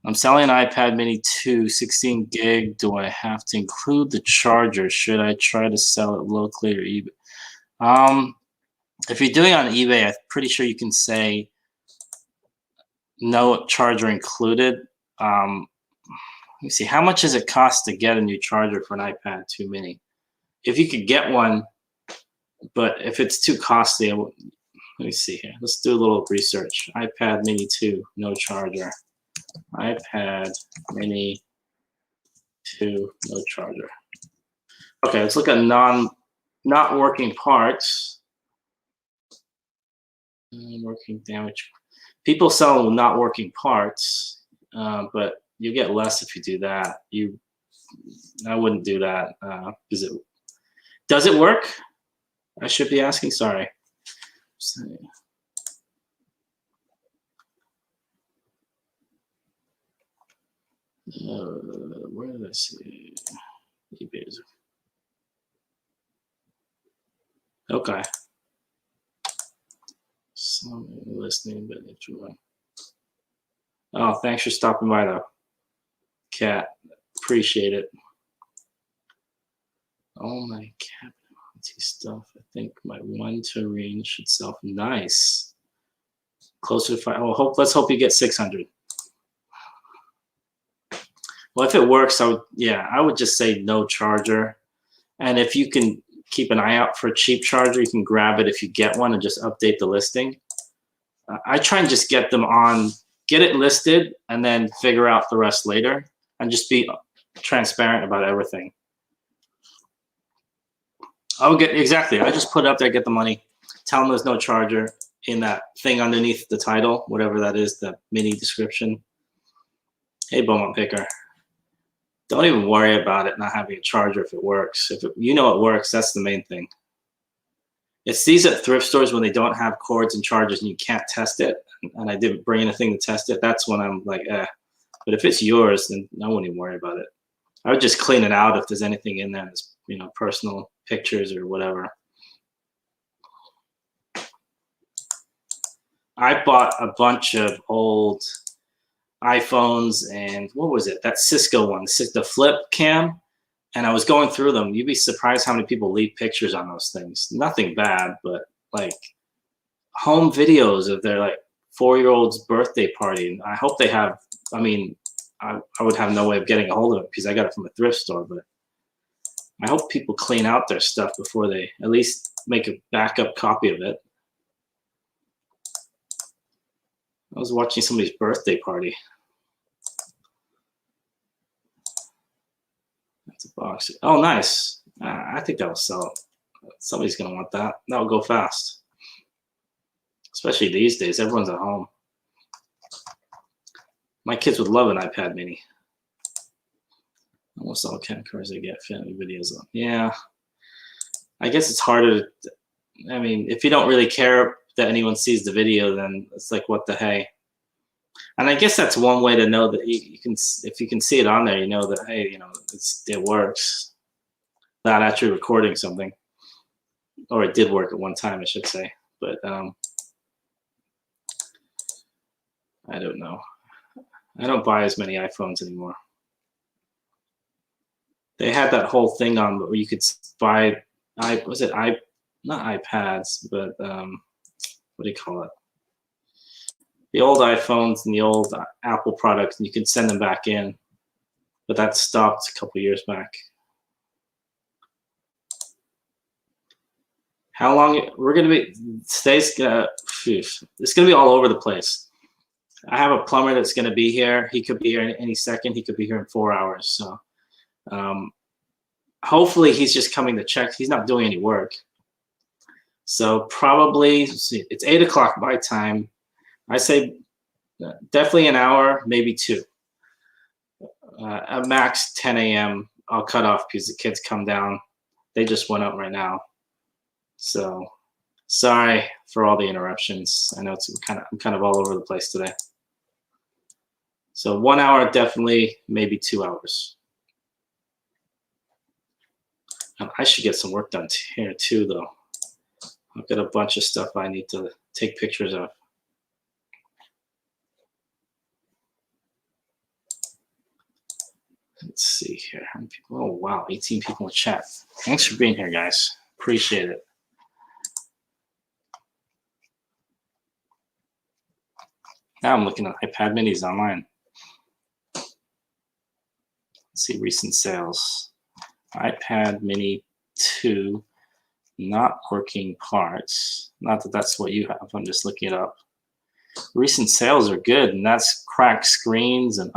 I'm selling an iPad mini 2, 16 gig. Do I have to include the charger? Should I try to sell it locally or eBay? If you're doing it on eBay, I'm pretty sure you can say no charger included. Let me see. How much does it cost to get a new charger for an iPad 2 mini? If you could get one, but if it's too costly, let me see here. Let's do a little research. iPad mini 2, no charger. iPad mini 2, no charger. Okay, let's look at not working parts. Working damage. People sell not working parts, but you get less if you do that. I wouldn't do that. Does it work? I should be asking. Sorry. Where did I see eBay's? Okay. So listening, but enjoy. Oh, thanks for stopping by, though, Kat. Appreciate it. Oh my cabinet stuff. I think my 1-2 range should sell. Nice. Closer to 5. Oh, let's hope you get 600. Well, if it works, I would just say no charger. And if you can keep an eye out for a cheap charger, you can grab it if you get one and just update the listing. I try and just get it listed and then figure out the rest later and just be transparent about everything. I just put it up there, get the money, tell them there's no charger in that thing underneath the title, whatever that is, the mini description. Hey, Beaumont Picker. Don't even worry about it not having a charger if it works. If you know it works, that's the main thing. It's these at thrift stores when they don't have cords and chargers and you can't test it, and I didn't bring anything to test it. That's when I'm like, eh. But if it's yours, then I wouldn't even worry about it. I would just clean it out if there's anything in there, personal pictures or whatever. I bought a bunch of old iPhones and what was it? That Cisco one, the flip cam. And I was going through them. You'd be surprised how many people leave pictures on those things. Nothing bad, but like home videos of their like 4-year-old's birthday party. I hope they have, I would have no way of getting a hold of it because I got it from a thrift store, but I hope people clean out their stuff before they at least make a backup copy of it. I was watching somebody's birthday party. That's a box. Oh, nice. I think that'll sell. Somebody's going to want that. That'll go fast. Especially these days. Everyone's at home. My kids would love an iPad mini. Almost all camcorders they get family videos on. Yeah. I guess it's harder. If you don't really care that anyone sees the video, then it's like, what the hey. And I guess that's one way to know that you can, if you can see it on there, you know that, hey, it works. Not actually recording something. Or it did work at one time, I should say. But I don't know. I don't buy as many iPhones anymore. They had that whole thing on where you could buy, not iPads, but what do you call it? The old iPhones and the old Apple products, and you can send them back in. But that stopped a couple years back. How long we're gonna be? It's gonna be all over the place. I have a plumber that's gonna be here. He could be here any second. He could be here in 4 hours. So hopefully he's just coming to check. He's not doing any work. So probably, it's 8 o'clock my time. I say definitely an hour, maybe 2. At max 10 a.m. I'll cut off because the kids come down. They just went up right now. So sorry for all the interruptions. I know I'm kind of all over the place today. So 1 hour, definitely, maybe 2 hours. And I should get some work done here too, though. I've got a bunch of stuff I need to take pictures of. Let's see here. How many people? Oh, wow. 18 people in chat. Thanks for being here, guys. Appreciate it. Now I'm looking at iPad minis online. Let's see recent sales. iPad mini 2, not working parts. Not that that's what you have. I'm just looking it up. Recent sales are good, and that's cracked screens and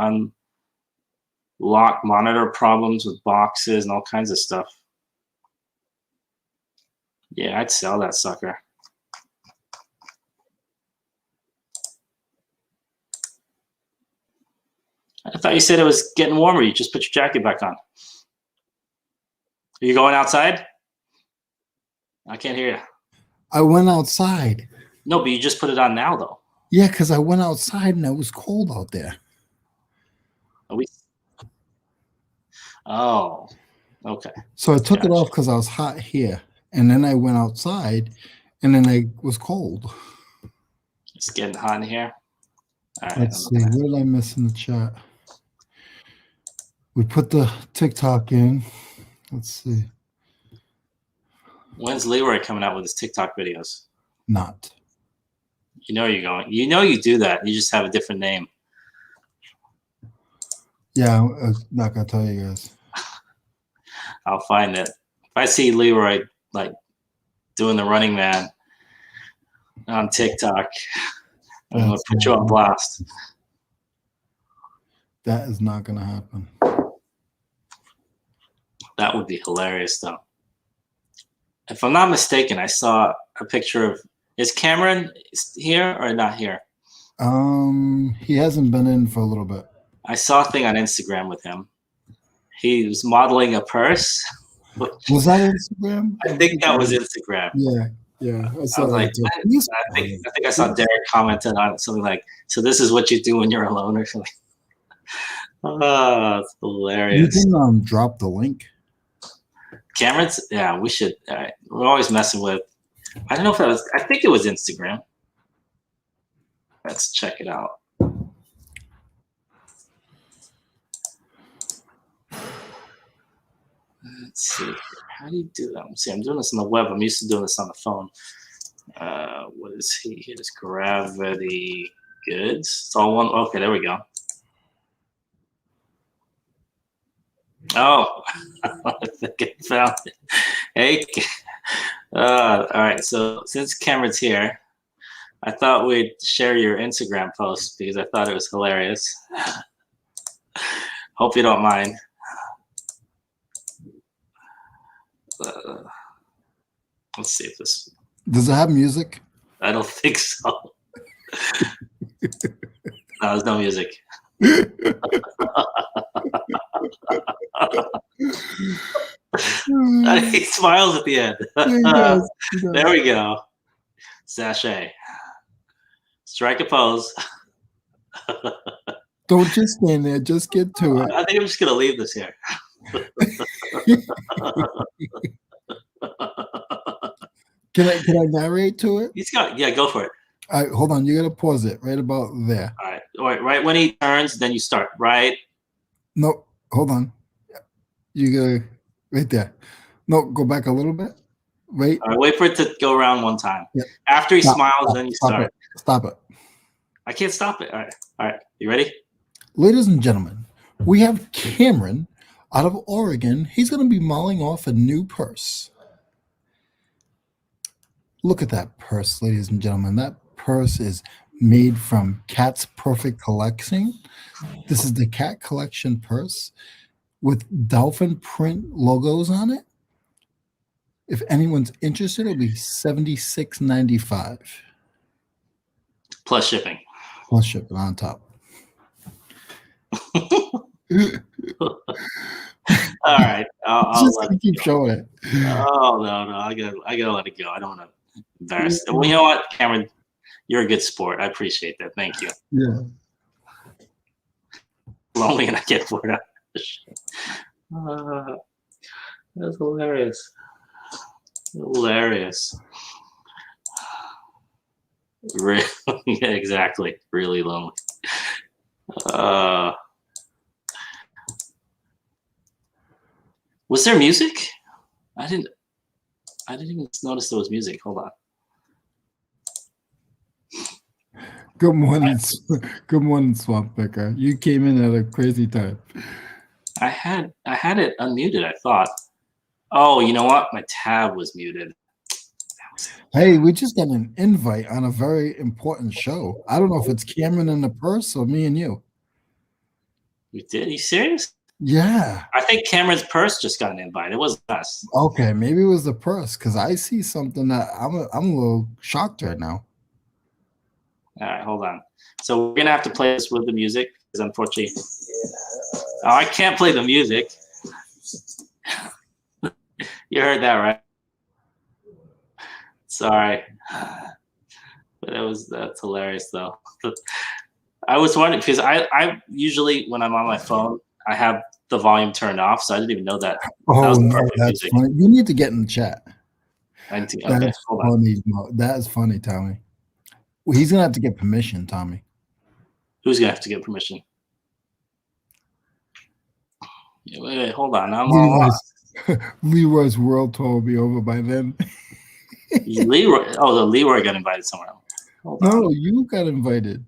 unlocked monitor problems with boxes and all kinds of stuff. Yeah, I'd sell that sucker. I thought you said it was getting warmer. You just put your jacket back on. Are you going outside? I can't hear you. I went outside. No, but you just put it on now, though. Yeah, because I went outside and it was cold out there. Are we? Oh, okay. So I took it off because I was hot here. And then I went outside and then I was cold. It's getting hot in here. All right. Let's see. What did I miss in the chat? We put the TikTok in. Let's see. When's Leroy coming out with his TikTok videos? Not. You know you're going. You know you do that. You just have a different name. Yeah, I'm not going to tell you guys. I'll find it. If I see Leroy like doing the Running Man on TikTok, I'm going to put you on blast. That is not going to happen. That would be hilarious, though. If I'm not mistaken, I saw a picture of, is Cameron here or not here? He hasn't been in for a little bit. I saw a thing on Instagram with him. He was modeling a purse. Was that Instagram? I think that was Instagram. Yeah. I was like, I think I saw Derek commented on it, something like, "So this is what you do when you're alone," or something. Oh, it's hilarious. You can drop the link. Cameron's, yeah, we should. All right. We're always messing with. I don't know if that was. I think it was Instagram. Let's check it out. Let's see. How do you do that? Let's see, I'm doing this on the web. I'm used to doing this on the phone. What is he? Here's Gravity Goods. It's all one. Okay, there we go. Oh, I think I found it. Hey, all right. So since Cameron's here, I thought we'd share your Instagram post because I thought it was hilarious. Hope you don't mind. Let's see if this. Does it have music? I don't think so. No, there's no music. He smiles at the end. He does. There we go. Sachet. Strike a pose. Don't just stand there. Just get to it. I think I'm just going to leave this here. Can I narrate to it? He's got, yeah, go for it. All right, hold on. You got to pause it right about there. All right. When he turns, then you start. Right. No, hold on. You got to right there. No, go back a little bit. Wait. All right, wait for it to go around one time. Yeah. After he smiles, then you start. Stop it. I can't stop it. All right. You ready? Ladies and gentlemen, we have Cameron out of Oregon. He's going to be mauling off a new purse. Look at that purse, ladies and gentlemen. That purse is made from Cat's Perfect Collection. This is the Cat Collection purse with dolphin print logos on it. If anyone's interested, it'll be $76.95 plus shipping. Plus shipping on top. All right, I'll Just let keep showing it. Oh no, I gotta let it go. I don't want to embarrass. Well, you know what, Cameron, you're a good sport. I appreciate that. Thank you. Yeah. Lonely and I get bored out. That's hilarious. Hilarious. Really, yeah, exactly. Really lonely. Was there music? I didn't even notice there was music. Hold on. Good morning, Swamp Picker. You came in at a crazy time. I had it unmuted, I thought. Oh, you know what? My tab was muted. Hey, we just got an invite on a very important show. I don't know if it's Cameron in the purse or me and you. We did? Are you serious? Yeah. I think Cameron's purse just got an invite. It wasn't us. Okay, maybe it was the purse because I see something that I'm a little shocked right now. All right, hold on. So we're gonna have to play this with the music because unfortunately, oh, I can't play the music. You heard that, right? Sorry, but that's hilarious though. I was wondering because I usually when I'm on my phone I have the volume turned off, so I didn't even know that. Oh, that no, that's music. funny. You need to get in the chat. Okay, That's funny. No, that is funny, Tommy. Well, he's gonna have to get permission, Tommy. Who's gonna have to get permission? Yeah, wait, hold on. I'm all lost. Leroy's world tour will be over by then. Leroy. Oh, the Leroy got invited somewhere. No, you got invited.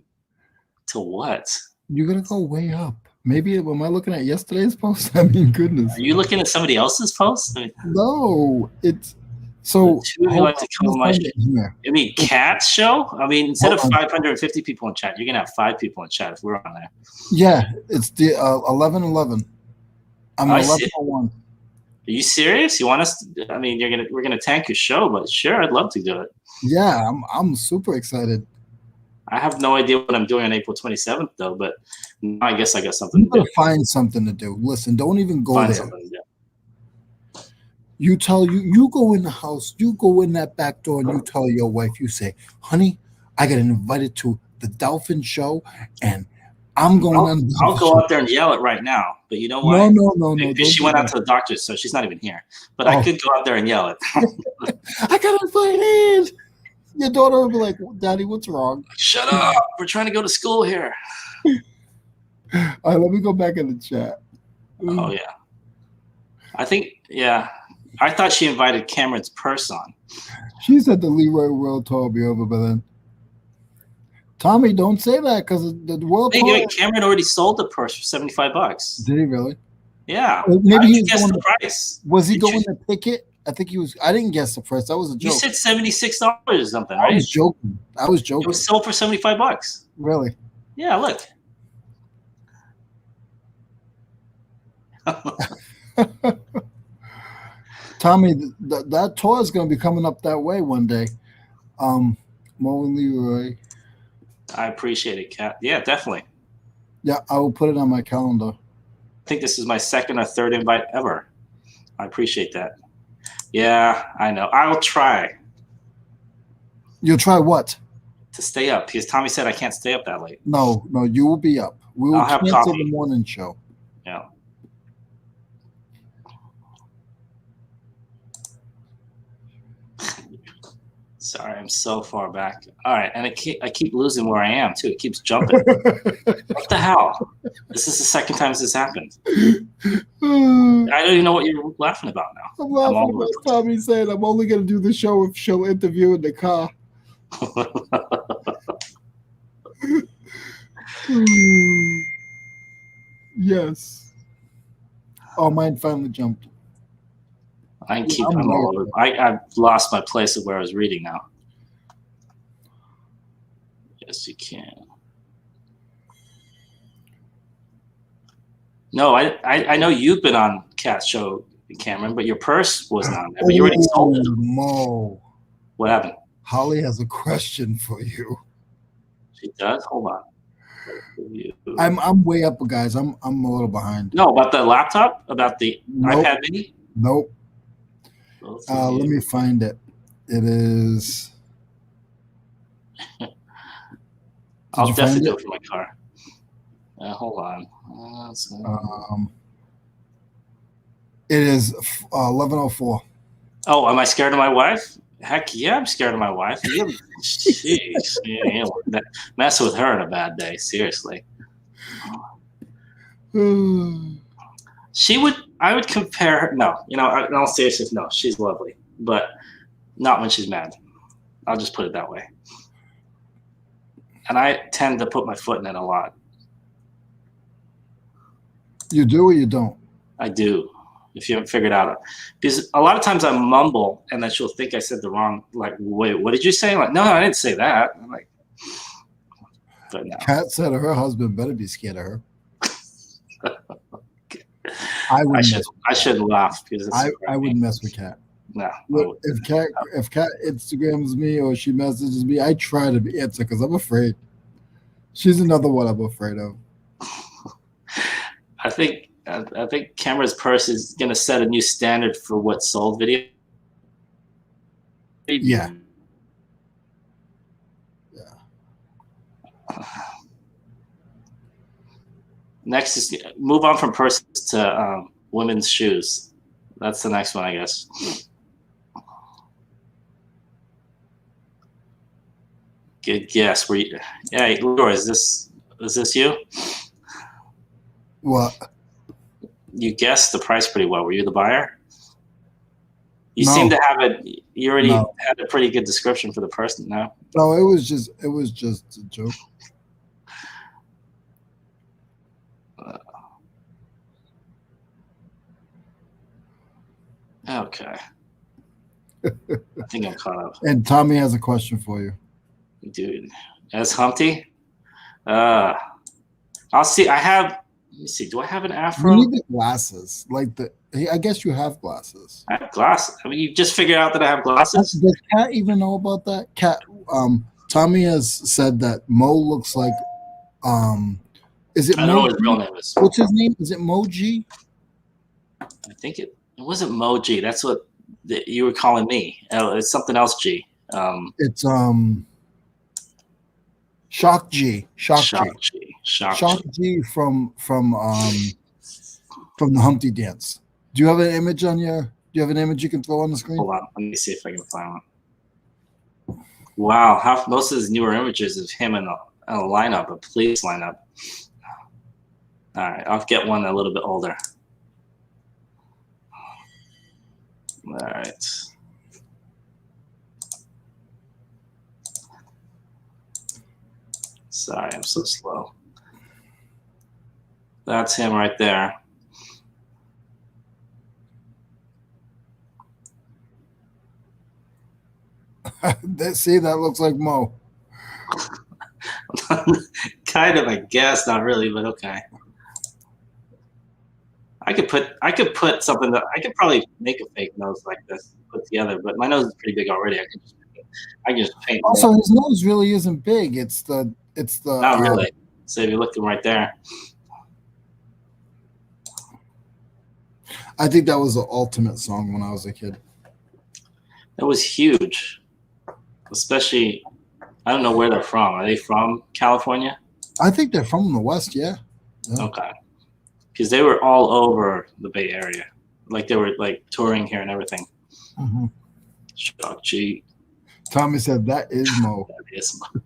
To what? You're gonna go way up. Maybe am I looking at yesterday's post? I mean, goodness. Are you looking at somebody else's post? I mean, no, it's so. Two of you like to come on my show. You mean Cat's show? I mean, instead of 550 people in chat, you're gonna have 5 people in chat if we're on there. Yeah, it's the 11:11. I'm 11:01. Are you serious? You want us to, I mean, we're gonna tank your show, but sure, I'd love to do it. Yeah, I'm super excited. I have no idea what I'm doing on April 27th though, but I guess I got something You to do. gotta find something to do. Listen, don't even go Find there. something to do. You go in the house, you go in that back door, and you tell your wife, you say, "Honey, I got invited to the Dolphin Show, and I'm going on the I'll Dolphin go Show." out there and yell it right now, but you know why? No. Because she went out to the doctor, so she's not even here. But I could go out there and yell it. I got invited. Your daughter will be like, "Daddy, what's wrong?" Shut up! We're trying to go to school here. All right, let me go back in the chat. Oh yeah, I think I thought she invited Cameron's purse on. She said the Leroy World Tour will be over by then. Tommy, don't say that because the World Tour. Hey, Cameron already sold the purse for $75. Did he really? Yeah. Maybe How did he you was guess going the price? Was he going to pick it? I think he was. I didn't guess the price. That was a joke. You said $76 or something, right? I was joking. It was sold for $75. Really? Yeah, look. Tommy, that tour is going to be coming up that way one day. Mo and Leroy. I appreciate it, Kat. Yeah, definitely. Yeah, I will put it on my calendar. I think this is my second or third invite ever. I appreciate that. Yeah, I know. I'll try. You'll try what? To stay up, because Tommy said I can't stay up that late. No, you will be up. We will I'll have cancel coffee. the morning show. Yeah. Sorry, I'm so far back. All right, and I keep losing where I am too. It keeps jumping. What the hell? This is the second time this has happened. I don't even know what you're laughing about now. I'm laughing at Tommy saying I'm only going to do the show if she'll interview in the car. Yes. Oh, mine finally jumped. I've lost my place of where I was reading now. Yes, you can. No, I know you've been on Cat's show, Cameron, but your purse wasn't on there. But you already sold it. Mo. What happened? Holly has a question for you. She does? Hold on. I'm way up, guys. I'm a little behind. No, about the laptop? About the iPad mini? Nope. Let me find it. It is. I'll definitely do it for my car. Hold on. It is 11:04. Oh, am I scared of my wife? Heck yeah, I'm scared of my wife. Jeez, you know, mess with her on a bad day. Seriously. I would compare her. No, you know, in all seriousness, no, she's lovely, but not when she's mad. I'll just put it that way. And I tend to put my foot in it a lot. You do or you don't? I do. If you haven't figured out, because a lot of times I mumble and then she'll think I said the wrong. Like, wait, what did you say? Like, no, I didn't say that. I'm like, but no. Kat said her husband better be scared of her. I shouldn't laugh because I wouldn't mess with Kat. No. If Kat Instagrams me or she messages me, I try to answer because I'm afraid. She's another one I'm afraid of. I think Camera's purse is going to set a new standard for what's sold video. Yeah. Next is move on from purses to women's shoes. That's the next one, I guess. Good guess. Yeah, Leroy, is this you? What? You guessed the price pretty well. Were you the buyer? You seem to have it. You already had a pretty good description for the person. No. No, it was just a joke. Okay. I think I'm caught up. And Tommy has a question for you. Dude, as Humpty? I'll see. Let me see. Do I have an afro? You need the glasses. I guess you have glasses. I have glasses. I mean, you just figured out that I have glasses? Does Kat even know about that? Kat, Tommy has said that Mo looks like is it I don't know Mo? what his real name is. What's his name? Is it Mo G? I think it wasn't Moji. That's what you were calling me. Oh, it's something else, G. It's Shock G. Shock G. Shock G from the Humpty Dance. Do you have an image on your? Do you have an image you can throw on the screen? Hold on, let me see if I can find one. Wow, most of his newer images is him in a lineup, a police lineup. All right, I'll get one a little bit older. All right. Sorry, I'm so slow. That's him right there. See, that looks like Mo. Kind of, I guess, not really, but okay. I could put something that I could probably make a fake nose like this put together, but my nose is pretty big already. I can just paint. Also, his nose really isn't big. It's the. Not really. So if you look right there. I think that was the ultimate song when I was a kid. It was huge, especially. I don't know where they're from. Are they from California? I think they're from the West. Yeah. Okay. Because they were all over the Bay Area, like they were like touring here and everything. Mm-hmm. Shock G. Tommy said that is Mo. That is Mo.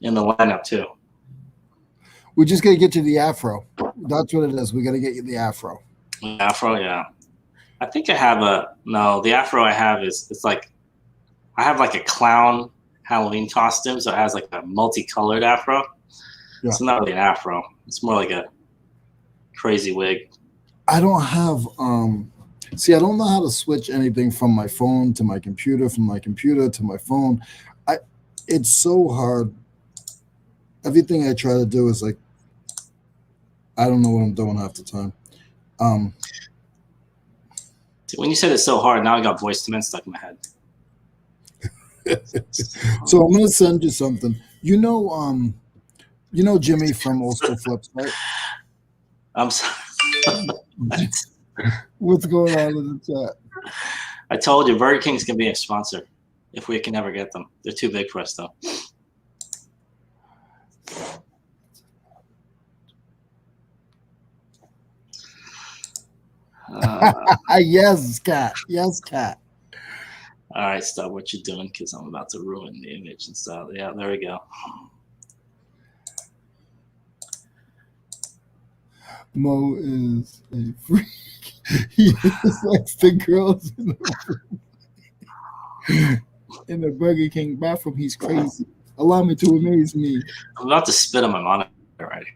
In the lineup too. We just gotta get you the afro. That's what it is. We gotta get you the afro. Afro, yeah. I think I have the afro I have it's like I have like a clown Halloween costume, so it has like a multicolored afro. Yeah. It's not really an afro. It's more like a crazy wig. I don't have see, I don't know how to switch anything from my phone to my computer, from my computer to my phone. It's so hard. Everything I try to do is like I don't know what I'm doing half the time. When you said it's so hard, now I got Voice to Men stuck in my head. So I'm gonna send you something. You know Jimmy from Old School Flips, right? I'm sorry. What's going on in the chat? I told you Burger King's gonna be a sponsor if we can ever get them. They're too big for us though. Yes, cat. Yes, cat. All right, stop what you're doing because I'm about to ruin the image and stuff. Yeah, there we go. Mo is a freak. He just likes the girls in the Burger King bathroom. He's crazy. Allow me to amaze me. I'm about to spit on my monitor already.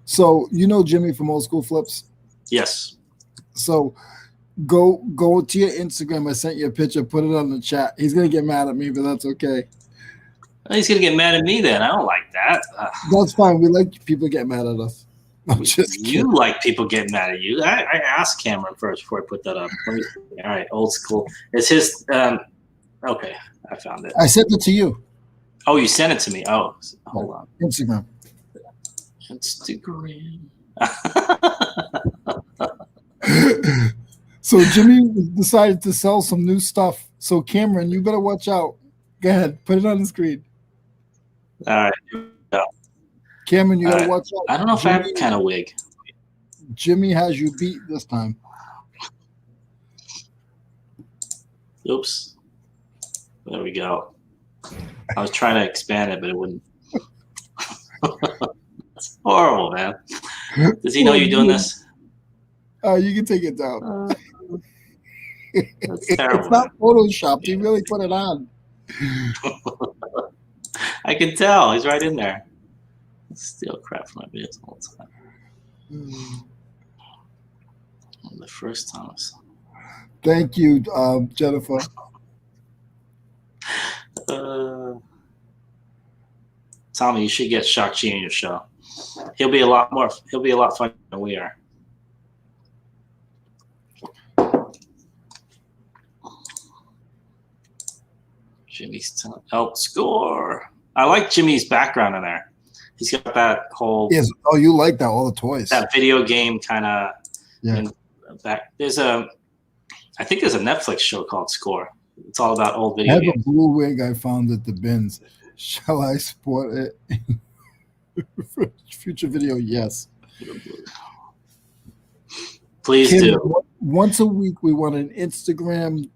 So you know Jimmy from Old School Flips? Yes. So go to your Instagram. I sent you a picture. Put it on the chat. He's gonna get mad at me, but that's okay. He's gonna get mad at me then. I don't like that. That's fine. We like people get mad at us. I'm just kidding. You like people getting mad at you. I asked Cameron first before I put that up. All right, Old School. It's his. Okay, I found it. I sent it to you. Oh, you sent it to me. Oh, hold on. Instagram. So Jimmy decided to sell some new stuff. So Cameron, you better watch out. Go ahead, put it on the screen. All right. Yeah. Cameron, you gotta watch out. I don't know if I have that kind of wig. Jimmy has you beat this time. Oops. There we go. I was trying to expand it, but it wouldn't. It's horrible, man. Does he know you're doing this? You can take it down. That's terrible. It's not photoshopped. He really put it on. I can tell. He's right in there. Steal crap from my videos all the time. The first time I saw. Thank you, Jennifer. Tommy, you should get Shak-Chi in your show. He'll be a lot funnier than we are. Jimmy's score. I like Jimmy's background in there. He's got that whole Yes. Oh, you like that? All the toys. that video game kind of. Yeah. Back I think there's a Netflix show called Score. It's all about old I video have games. a blue wig I found at the bins. Shall I sport it? Future video, yes. Please Kim, do. once a week, we want an Instagram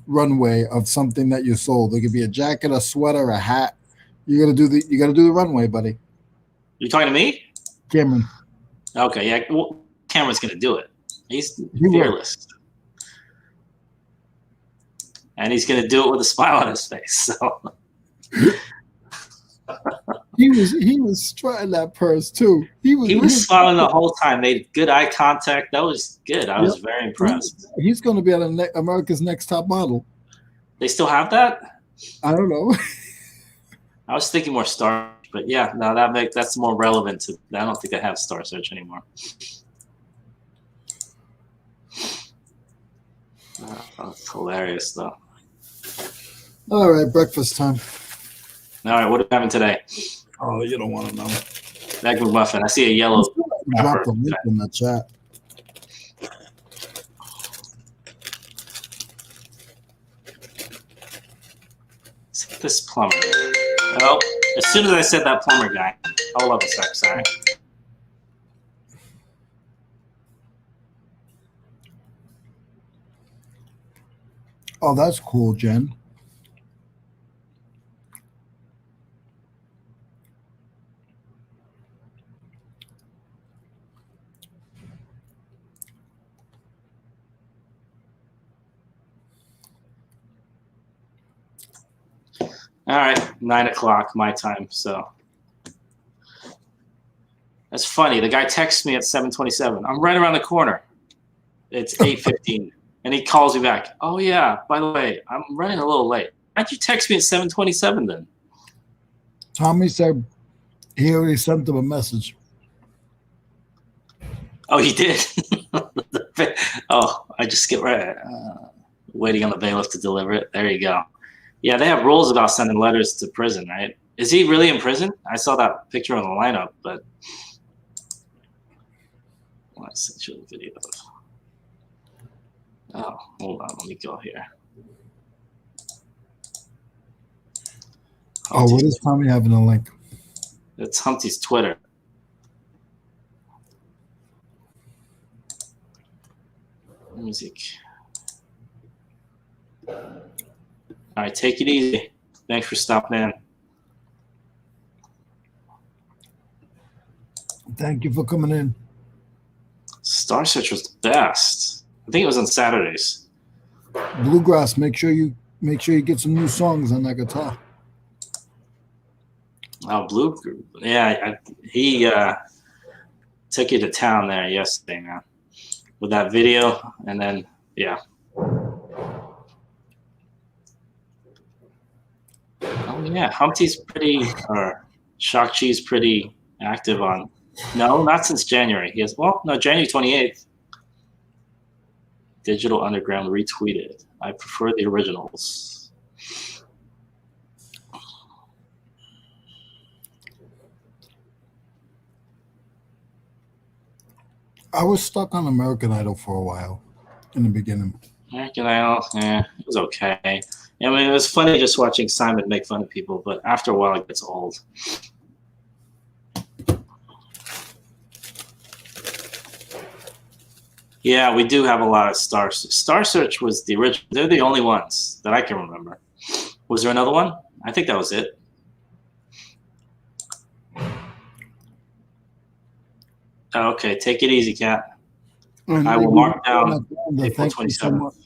runway of something that you sold. It could be a jacket, a sweater, a hat. You gotta do the runway, buddy. You talking to me? Cameron. Okay, yeah. Well, Cameron's gonna do it. He's will. fearless, and he's gonna do it with a smile on his face. So he was strutting that purse too. He was smiling the whole time. Made good eye contact. That was good. I was very impressed. He's going to be on America's Next Top Model. They still have that? I don't know. I was thinking more Star, but yeah, no, that's more relevant to. I don't think they have Star Search anymore. That's hilarious, though. All right, breakfast time. All right, what are we having today? Oh, you don't want to know. Egg McMuffin. I see a yellow. Drop the link in the chat. See this plumber. Oh, as soon as I said that plumber guy, hold up a sec, sorry. Oh, that's cool, Jen. All right, 9 o'clock my time. So that's funny. The guy texts me at 7:27. I'm right around the corner. It's 8:15, and he calls me back. Oh yeah, by the way, I'm running a little late. Why'd you text me at 7:27 then? Tommy said he already sent him a message. Oh, he did. Oh, I just skipped right. Waiting on the bailiff to deliver it. There you go. Yeah, they have rules about sending letters to prison, right? Is he really in prison? I saw that picture on the lineup, but I sent you the video. Oh, hold on, let me go here. Oh, what is Tommy having a link? It's Humpty's Twitter. Music. All right, take it easy. Thanks for stopping in. Thank you for coming in. Star Search was the best. I think it was on Saturdays. Bluegrass, make sure you get some new songs on that guitar. Oh, yeah, he took you to town there yesterday, man, with that video, and then yeah. Oh yeah, Humpty's Shakchi's pretty active on. No, not since January. He has January 28th. Digital Underground retweeted. I prefer the originals. I was stuck on American Idol for a while in the beginning. American Idol, it was okay. I mean, it was funny just watching Simon make fun of people, but after a while it gets old. Yeah, we do have a lot of Star Search was the original. They're the only ones that I can remember. Was there another one? I think that was it. Oh, okay, take it easy, Kat. I will mark down April 27th.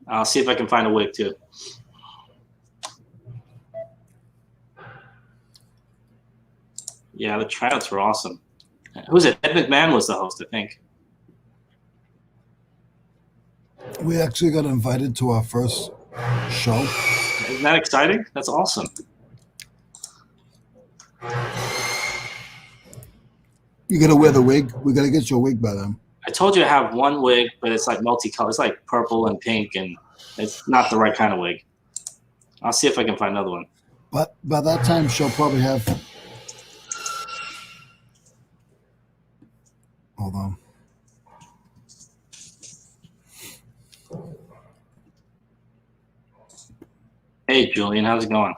I'll see if I can find a wig too. Yeah, the tryouts were awesome. Who was it? Ed McMahon was the host, I think. We actually got invited to our first show. Isn't that exciting? That's awesome. You gotta wear the wig. We gotta get your wig by then. I told you I have one wig, but it's like multicolored. It's like purple and pink, and It's not the right kind of wig. I'll see if I can find another one. But by that time, she'll probably have. Hold on. Hey, Julian, how's it going?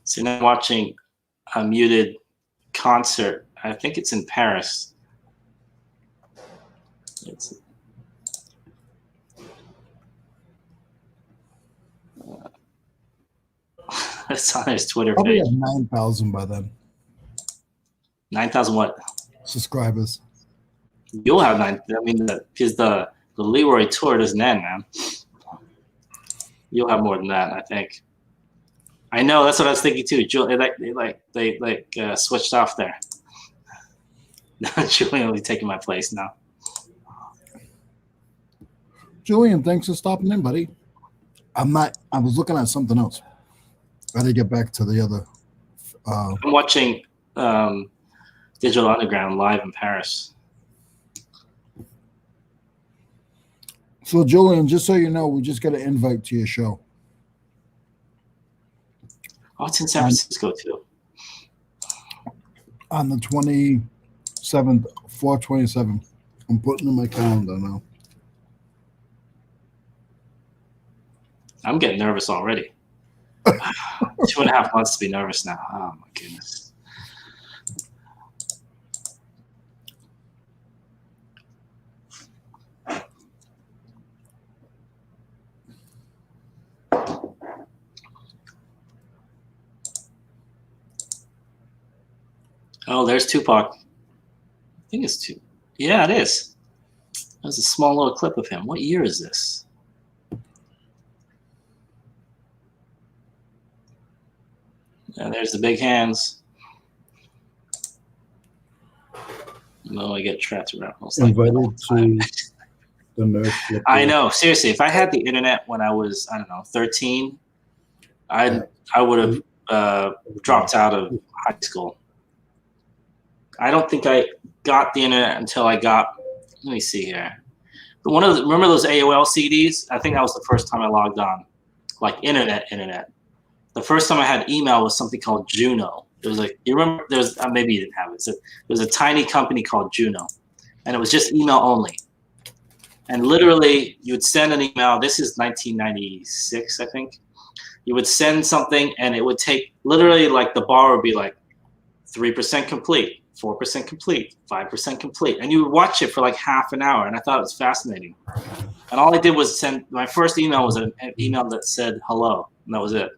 So now I'm watching a muted concert. I think it's in Paris. It's on his Twitter Probably page. have 9,000 by then. 9,000 what? Subscribers. You'll have 9. I mean, because the Leroy tour doesn't end, man. You'll have more than that, I think. I know. That's what I was thinking too. They switched off there. Julian will be taking my place now. Julian, thanks for stopping in, buddy. I was looking at something else. I had to get back to the other. I'm watching Digital Underground live in Paris. So, Julian, just so you know, we just got an invite to your show. Oh, it's in San Francisco too. On the 27th, 4/27. I'm putting in my calendar now. I'm getting nervous already. 2.5 months to be nervous now. Oh my goodness. Oh, there's Tupac. I think it's two. Yeah, it is. There's a small little clip of him. What year is this? And there's the big hands. No, I get trapped around. Invited to the nurse. I know. Seriously, if I had the internet when I was, I don't know, 13, I would have dropped out of high school. I don't think I got the internet until I got. Let me see here. But remember those AOL CDs? I think that was the first time I logged on, like internet. The first time I had email was something called Juno. It was like, you remember, maybe you didn't have it. So there was a tiny company called Juno, and it was just email only. And literally, you would send an email. This is 1996, I think. You would send something, and it would take literally like the bar would be like 3% complete, 4% complete, 5% complete, and you would watch it for like half an hour. And I thought it was fascinating. And all I did was send. My first email was an email that said hello, and that was it.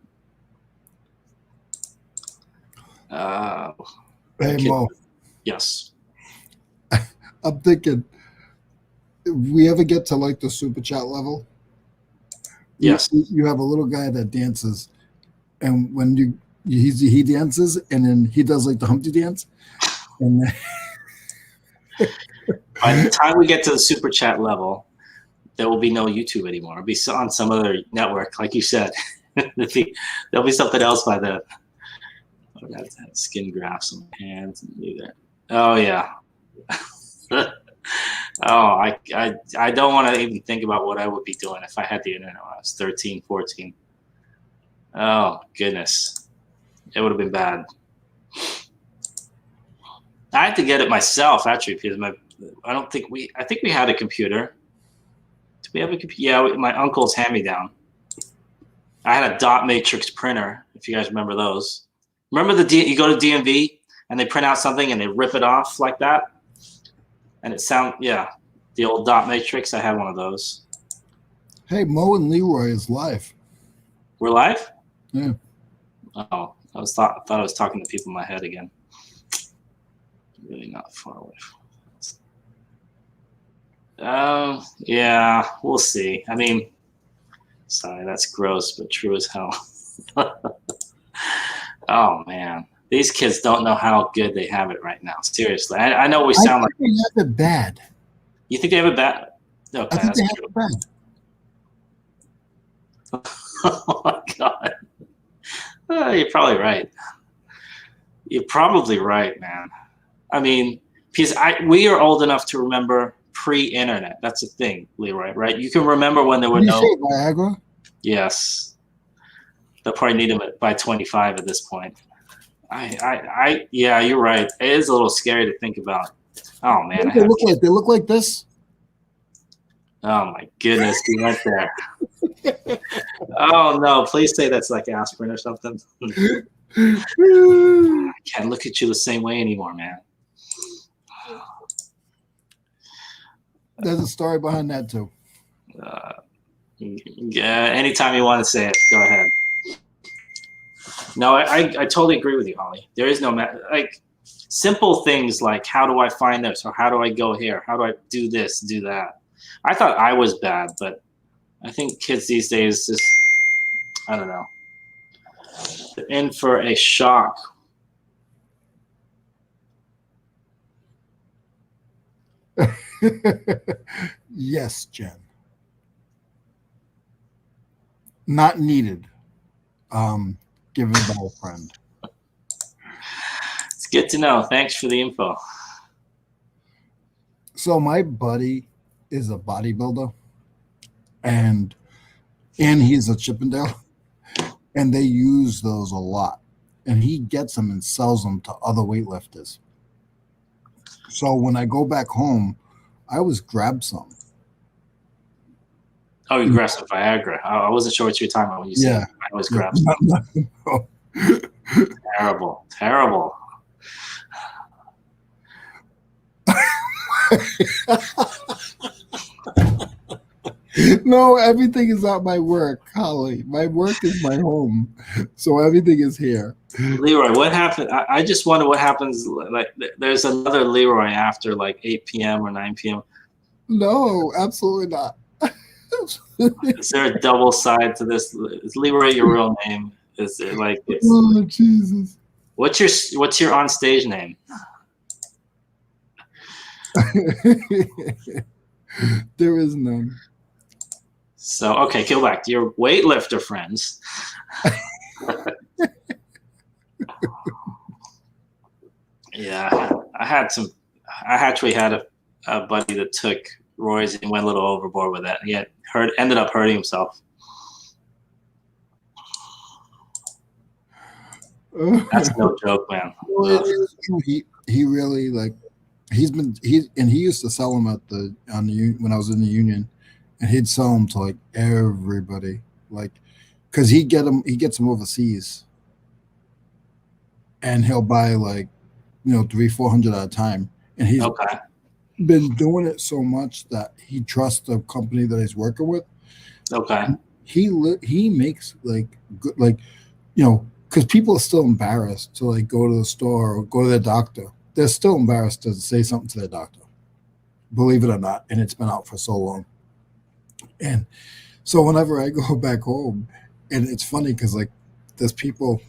Hey, Mo. Yes. I'm thinking, if we ever get to like the super chat level, Yes. you have a little guy that dances, and when he dances, and then he does like the Humpty dance, and by the time we get to the super chat level, there will be no YouTube anymore. It'll be on some other network, like you said. There'll be something else by then. I got to have skin grafts on my hands and do that. Oh yeah. Oh, I don't want to even think about what I would be doing if I had the internet when I was 13, 14. Oh goodness, it would have been bad. I had to get it myself actually because I think we had a computer. Did we have a computer? Yeah, my uncle's hand-me-down. I had a dot matrix printer. If you guys remember those. Remember you go to DMV and they print out something and they rip it off like that, and it the old dot matrix. I had one of those. hey, Mo and Leroy is live. We're live? Yeah. Oh, I thought I was talking to people in my head again. Really not far away from yeah, we'll see. I mean, sorry, that's gross, but true as hell. Oh man, these kids don't know how good they have it right now. Seriously, I know we sound like they have it bad. You think they have it bad? Okay, I think that's they true. have it bad. Oh my god, you're probably right. You're probably right, man. I mean, because we are old enough to remember pre-internet. That's the thing, Leroy, right? You can remember when there were Did you no. say Viagra? Yes, they'll probably need them by 25 at this point. Yeah, you're right. It is a little scary to think about. Oh man, They look like this. Oh my goodness, you went there. Oh no, please say that's like aspirin or something. I can't look at you the same way anymore, man. There's a story behind that too. Yeah, anytime you want to say it, go ahead. No, I totally agree with you, Holly. There is no like simple things like how do I find this or how do I go here? How do I do this, do that? I thought I was bad, but I think kids these days just, I don't know. They're in for a shock. Yes, Jen. Not needed. Given by a friend. It's good to know. Thanks for the info. So my buddy is a bodybuilder, and he's a Chippendale, and they use those a lot. And he gets them and sells them to other weightlifters. So when I go back home, I always grab some. Oh, you grabbed some Viagra. I wasn't sure what you were talking about when you said I always grab some. Terrible. Terrible. No, everything is at my work, Holly. My work is my home, so everything is here. Leroy, what happened? I just wonder what happens. Like, there's another Leroy after like 8 p.m. or 9 p.m. No, absolutely not. Is there a double side to this? Is Leroy your real name? Is it like? Oh Jesus! What's your on stage name? There is none. So okay, go back to your weightlifter friends. Yeah, I actually had a buddy that took Roy's and went a little overboard with it. He ended up hurting himself. That's no joke, man. Well, it is true. He really like he used to sell them when I was in the union, and he'd sell them to like everybody, like because he gets them overseas, and he'll buy like 300-400 at a time, and he's been doing it so much that he trusts the company that he's working with. Okay. He makes like good, like because people are still embarrassed to like go to the store or go to their doctor. They're still embarrassed to say something to their doctor, believe it or not, and it's been out for so long. And so whenever I go back home, and it's funny because like there's people,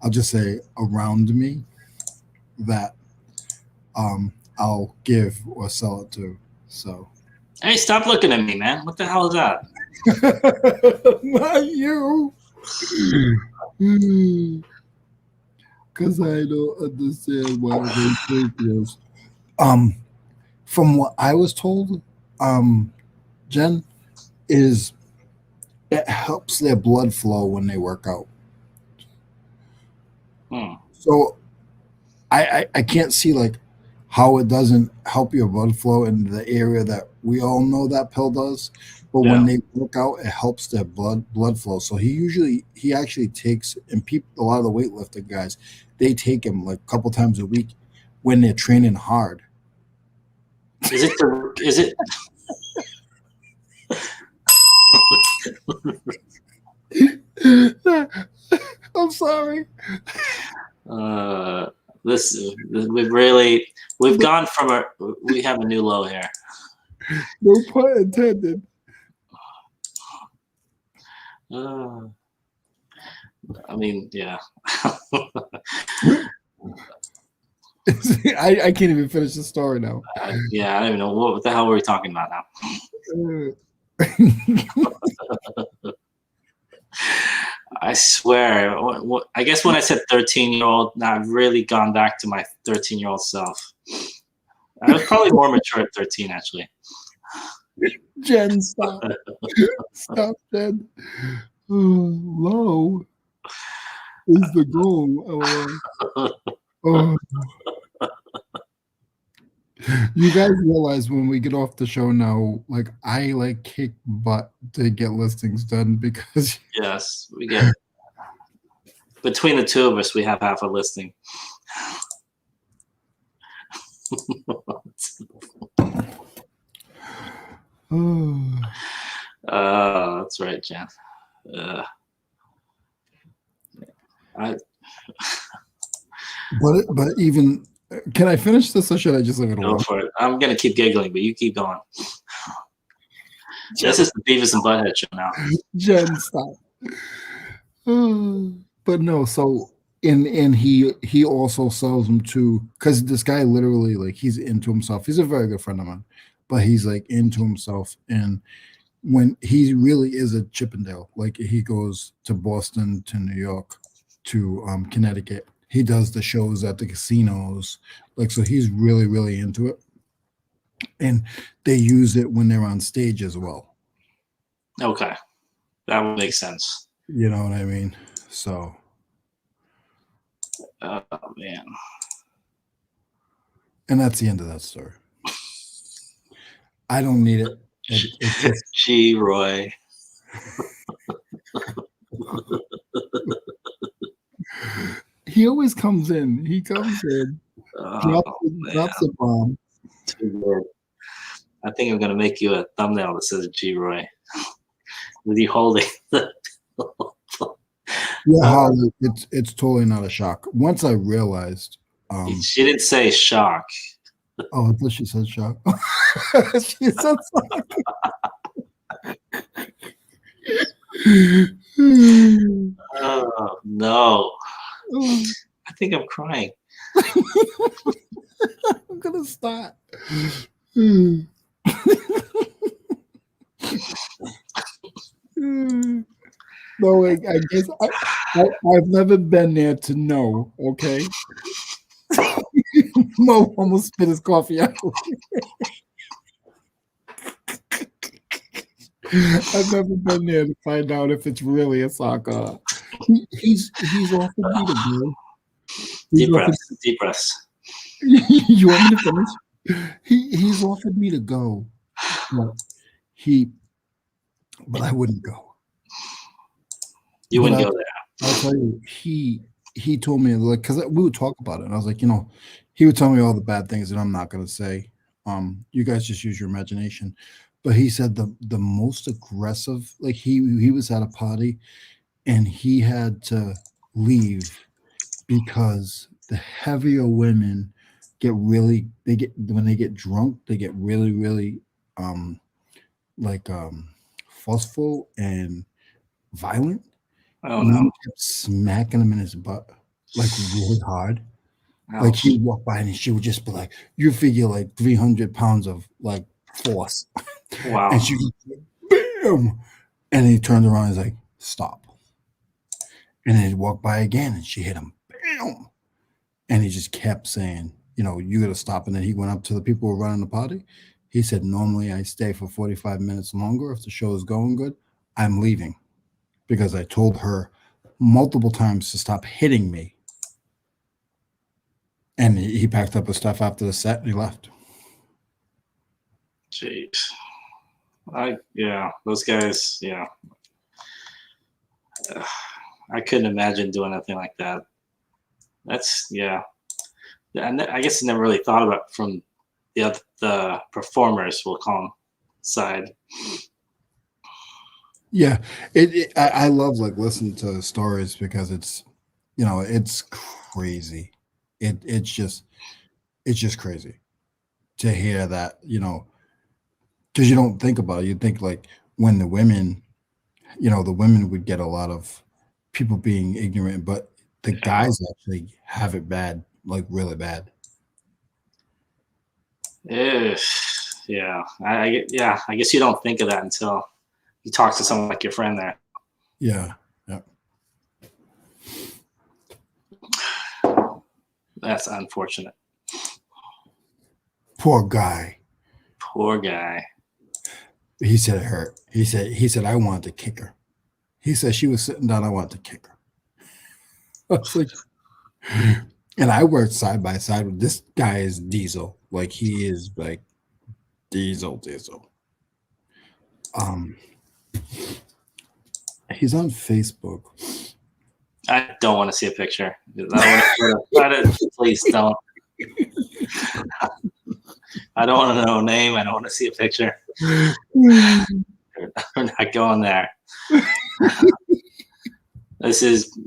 I'll just say around me that I'll give or sell it to. So hey, stop looking at me, man. What the hell is that? Not you. Because I don't understand why they think this. From what I was told, Jen, is it helps their blood flow when they work out. So I can't see like how it doesn't help your blood flow in the area that we all know that pill does. But when they work out, it helps their blood flow. So he actually takes, and a lot of the weightlifting guys, they take him like a couple times a week when they're training hard. Is it? I'm sorry. We've gone from we have a new low here. No pun intended. I mean, yeah. I can't even finish the story now. Yeah, I don't even know what the hell were we talking about now. I swear. I guess when I said 13-year-old, now I've really gone back to my 13-year-old self. I was probably more mature at 13, actually. Jen, stop. Stop, Jen. Low is the goal. Oh. You guys realize when we get off the show now, like I like kick butt to get listings done because Yes, we get between the two of us, we have half a listing. That's right, Jen. But even can I finish this or should I just leave it Go alone? for it. I'm gonna keep giggling, but you keep going. This is the Beavis and Butthead show now. Jen, stop. But no, so and he also sells them too, because this guy literally like he's into himself. He's a very good friend of mine, but he's like into himself, and when he really is a Chippendale, like he goes to Boston, to New York, to Connecticut. He does the shows at the casinos, like so he's really, really into it. And they use it when they're on stage as well. Okay. That would make sense. You know what I mean? So oh man. And that's the end of that story. I don't need it. It's just Gee, Roy. he always comes in. He comes in, drops a bomb. I think I'm gonna make you a thumbnail that says G Roy with you holding the Yeah, Holly, it's totally not a shock. Once I realized she didn't say shock. Oh, I thought she said shock. She said Oh no. I think I'm crying. I'm gonna stop. No, I guess I've never been there to know. Okay, Mo almost spit his coffee out. I've never been there to find out if it's really a soccer. He's offered me to go. Deep breaths. You want me to finish? He's offered me to go, but I wouldn't go. You wouldn't go there. I'll tell you, he told me, like, because we would talk about it, and I was like, he would tell me all the bad things that I'm not going to say. You guys just use your imagination. But he said the most aggressive, like he was at a party, and he had to leave because the heavier women when they get drunk, they get really, really forceful and violent. Oh no! Kept smacking him in his butt like really hard. Ouch. Like he'd walk by and she would just be like, "You figure like 300 pounds of like force." Wow! And she was like, "Bam!" And he turned around and was like, "Stop!" And then he'd walk by again and she hit him, bam! And he just kept saying, "You got to stop." And then he went up to the people who were running the party. He said, "Normally I stay for 45 minutes longer if the show is going good. I'm leaving." Because I told her multiple times to stop hitting me. And he packed up his stuff after the set and he left. Jeez. Those guys, yeah. I couldn't imagine doing anything like that. That's, yeah. And I guess I never really thought about it from the performers, we'll call them, side. Yeah, I love like listening to stories because it's, it's crazy. It's just crazy to hear that, because you don't think about it. You think like when the women would get a lot of people being ignorant, but the guys actually have it bad, like really bad. Yeah, I guess you don't think of that until you talk to someone like your friend there. Yeah. That's unfortunate. Poor guy. Poor guy. He said it hurt. He said I wanted to kick her. He said she was sitting down. I wanted to kick her. I was like, and I worked side by side with this guy is Diesel. Like he is like Diesel. He's on Facebook. I don't want to see a picture. Please don't. I don't want to know a name. I don't want to see a picture. We're not going there.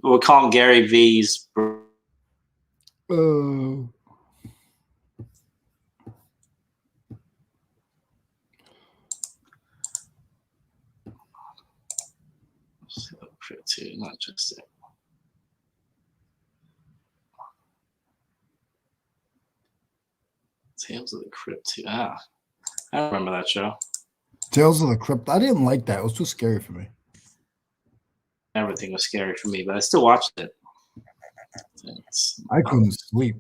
We'll call him Gary V's. Not just it. Tales of the Crypt 2. I remember that show. Tales of the Crypt. I didn't like that. It was too scary for me. Everything was scary for me, but I still watched it. I couldn't sleep.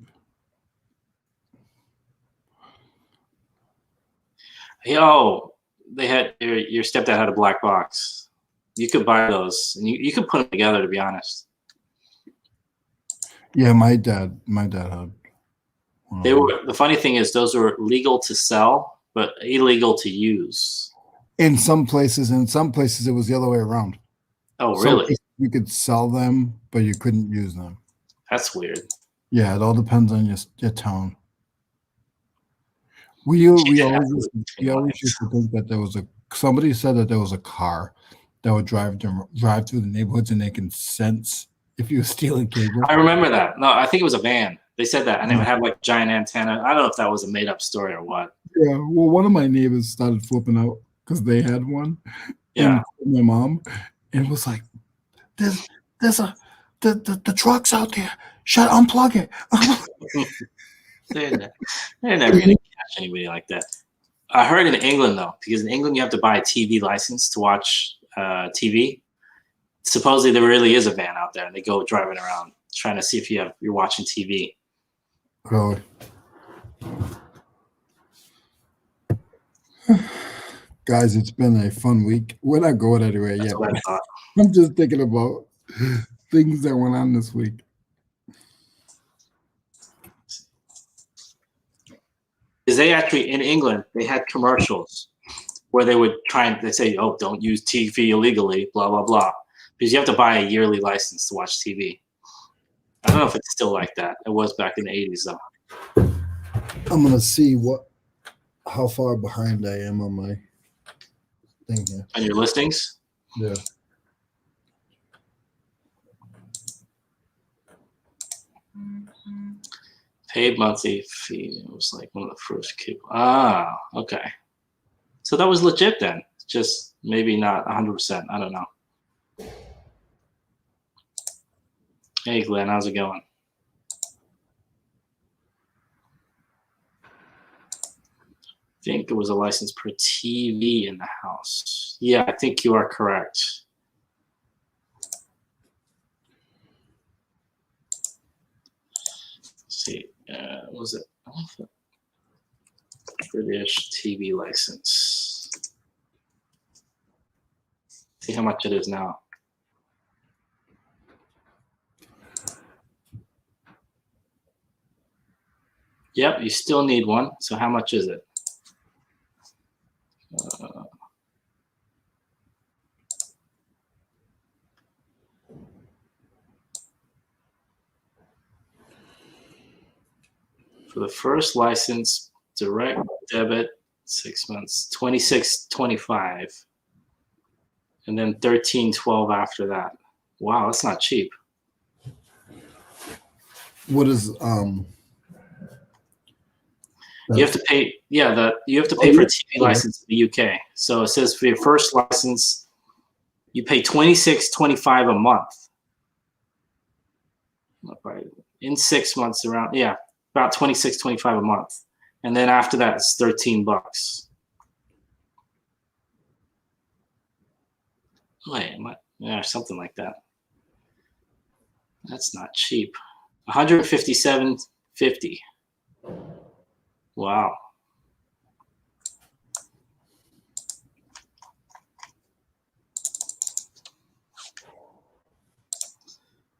Yo, they had your stepdad had a black box. You could buy those, and you could put them together. To be honest, yeah, my dad had. They were. The funny thing is, those were legal to sell, but illegal to use. In some places it was the other way around. Oh, really? You could sell them, but you couldn't use them. That's weird. Yeah, it all depends on your town. We always used to think that somebody said that there was a car that would drive through the neighborhoods and they can sense if you were stealing cable. I remember that. No, I think it was a van. They said that, and it would have like giant antenna. I don't know if that was a made up story or what. Yeah, well, one of my neighbors started flipping out because they had one. Yeah, and my mom, and it was like, "There's the truck's out there. Unplug it." They're never gonna catch anybody like that. I heard in England though, because in England you have to buy a TV license to watch TV. Supposedly there really is a van out there, and they go driving around trying to see if you're watching TV. Really? Guys, it's been a fun week. We're not going anywhere yet. I'm just thinking about things that went on this week. Because they actually, in England, they had commercials where they would they say, oh, don't use TV illegally, blah, blah, blah. Because you have to buy a yearly license to watch TV. I don't know if it's still like that. It was back in the 80s, though. I'm going to see how far behind I am on my thing here. On your listings? Yeah. Paid monthly fee. It was like one of the first cable. Okay. So that was legit then. Just maybe not 100%. I don't know. Hey, Glenn, how's it going? I think it was a license per TV in the house. Yeah, I think you are correct. Let's see, was it British TV license? See how much it is now. Yep, you still need one. So how much is it? For the first license, direct debit, 6 months, $26.25, and then $13.12 after that. Wow, that's not cheap. What is You have to pay, you have to pay for a TV license in the UK. So it says for your first license, you pay $26.25 a month. In 6 months, about $26.25 a month, and then after that, it's $13. Wait, something like that. That's not cheap. $157 50. Wow.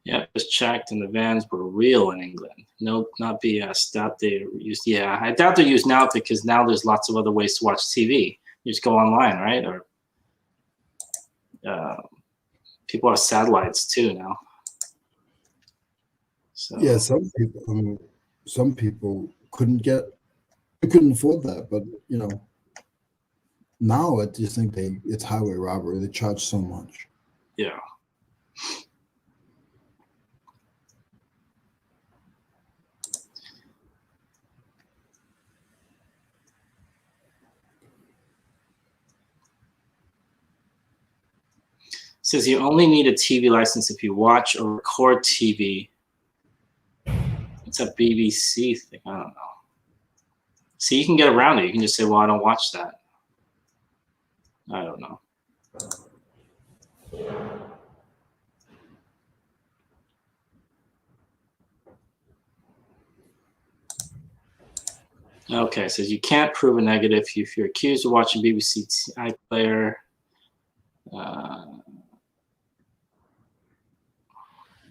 Yep, just checked, and the vans were real in England. Nope, not BS. Doubt they used. Yeah, I doubt they use now because now there's lots of other ways to watch TV. You just go online, right? Or people have satellites too now. So Yeah, some people. I mean, some people couldn't afford that, but you know, now I just think it's highway robbery. They charge so much. yeah. Says you only need a TV license if you watch or record TV. It's a BBC thing. I don't know. So you can get around it. You can just say, well, I don't watch that. I don't know. Okay, it says you can't prove a negative if you're accused of watching BBC iPlayer.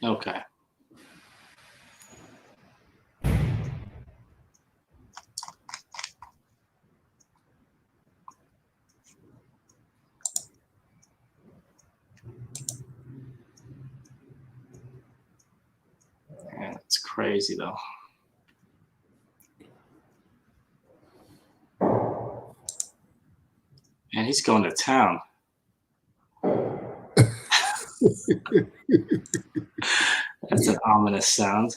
Okay. Yeah, it's crazy though. Man, he's going to town. That's an ominous sound.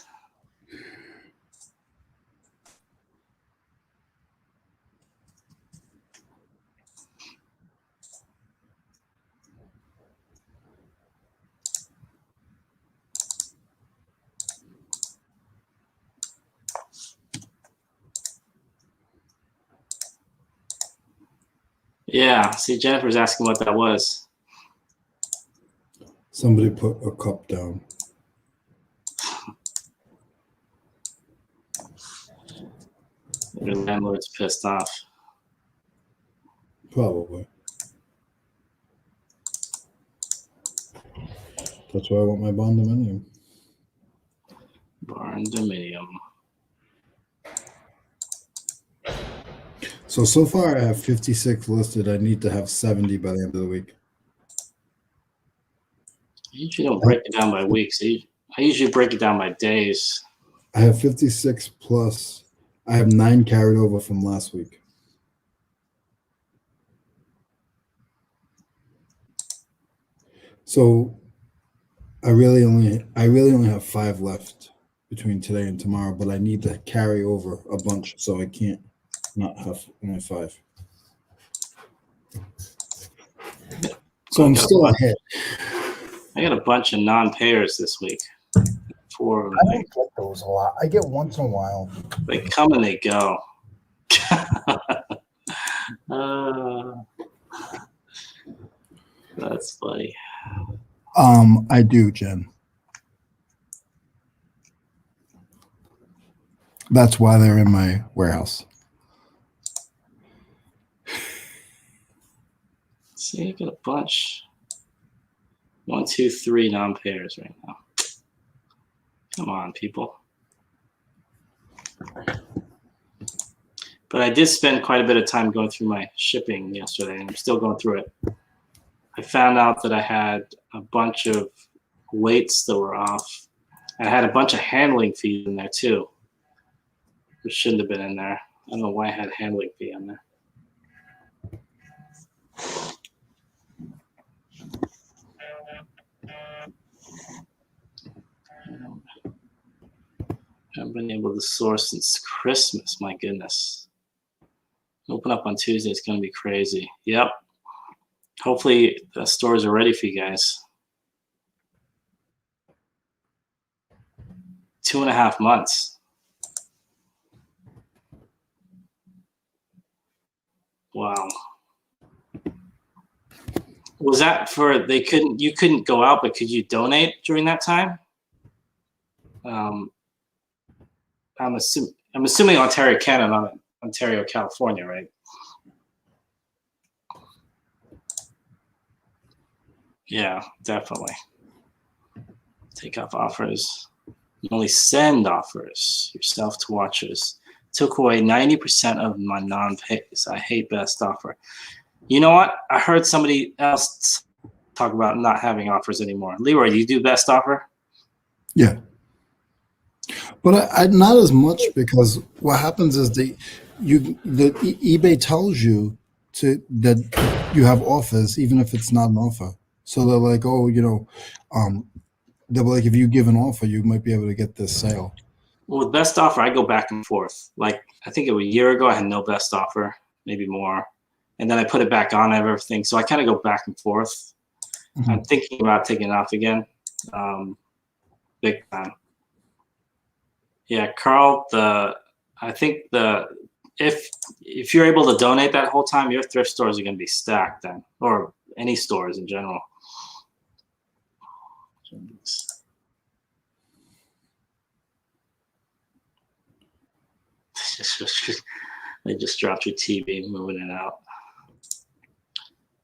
Yeah, see, Jennifer's asking what that was. Somebody put a cup down. Your landlord's pissed off. Probably. That's why I want my condominium. Barndominium. So far I have 56 listed. I need to have 70 by the end of the week. I usually don't break it down by weeks. I usually break it down by days. I have 56 plus. I have 9 carried over from last week. So I really only have 5 left between today and tomorrow, but I need to carry over a bunch, so I can't not have only 5. So I'm still ahead. I got a bunch of non-payers this week. 4 of them. I don't get those a lot. I get once in a while. They come and they go. That's funny. I do, Jen. That's why they're in my warehouse. See, I got a bunch. 1, 2, 3 non-payers right now. Come on, people. But I did spend quite a bit of time going through my shipping yesterday, and I'm still going through it. I found out that I had a bunch of weights that were off. I had a bunch of handling fees in there too, which shouldn't have been in there. I don't know why I had handling fee in there. I haven't been able to source since Christmas. My goodness. Open up on Tuesday. It's going to be crazy. Yep. Hopefully the stores are ready for you guys. 2.5 months. Wow. Was that for you couldn't go out, but could you donate during that time? I'm assuming Ontario, Canada, not Ontario, California, right? Yeah, definitely. Take off offers. You only send offers yourself to watchers. Took away 90% of my non-pays. I hate best offer. You know what? I heard somebody else talk about not having offers anymore. Leroy, do you do best offer? Yeah. But I not as much, because what happens is eBay tells you that you have offers even if it's not an offer. So they're like, oh, they're like, if you give an offer, you might be able to get this sale. Well, with best offer, I go back and forth. Like, I think it was a year ago, I had no best offer, maybe more. And then I put it back on everything. So I kind of go back and forth. Mm-hmm. I'm thinking about taking it off again. Big time. Yeah, Carl, I think if you're able to donate that whole time, your thrift stores are going to be stacked then, or any stores in general. They just dropped your TV, moving it out.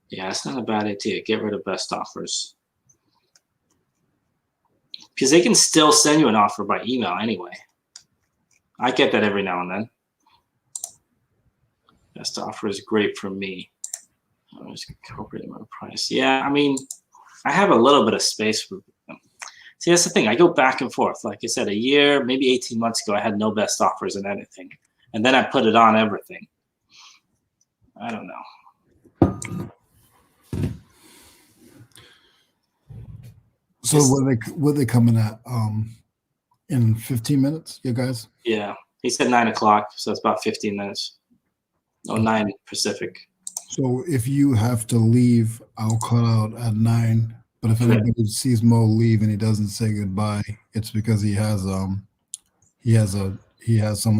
Yeah, it's not a bad idea. Get rid of best offers. Because they can still send you an offer by email anyway. I get that every now and then. Best offer is great for me. I was incorporating my price. Yeah, I mean, I have a little bit of space for them. See, that's the thing. I go back and forth. Like I said, a year, maybe 18 months ago, I had no best offers in anything. And then I put it on everything. I don't know. So what are they coming at in 15 minutes, you guys? Yeah. He said 9 o'clock, so it's about 15 minutes. Oh, 9 Pacific. So if you have to leave, I'll cut out at 9. But if anybody sees Mo leave and he doesn't say goodbye, it's because he has someone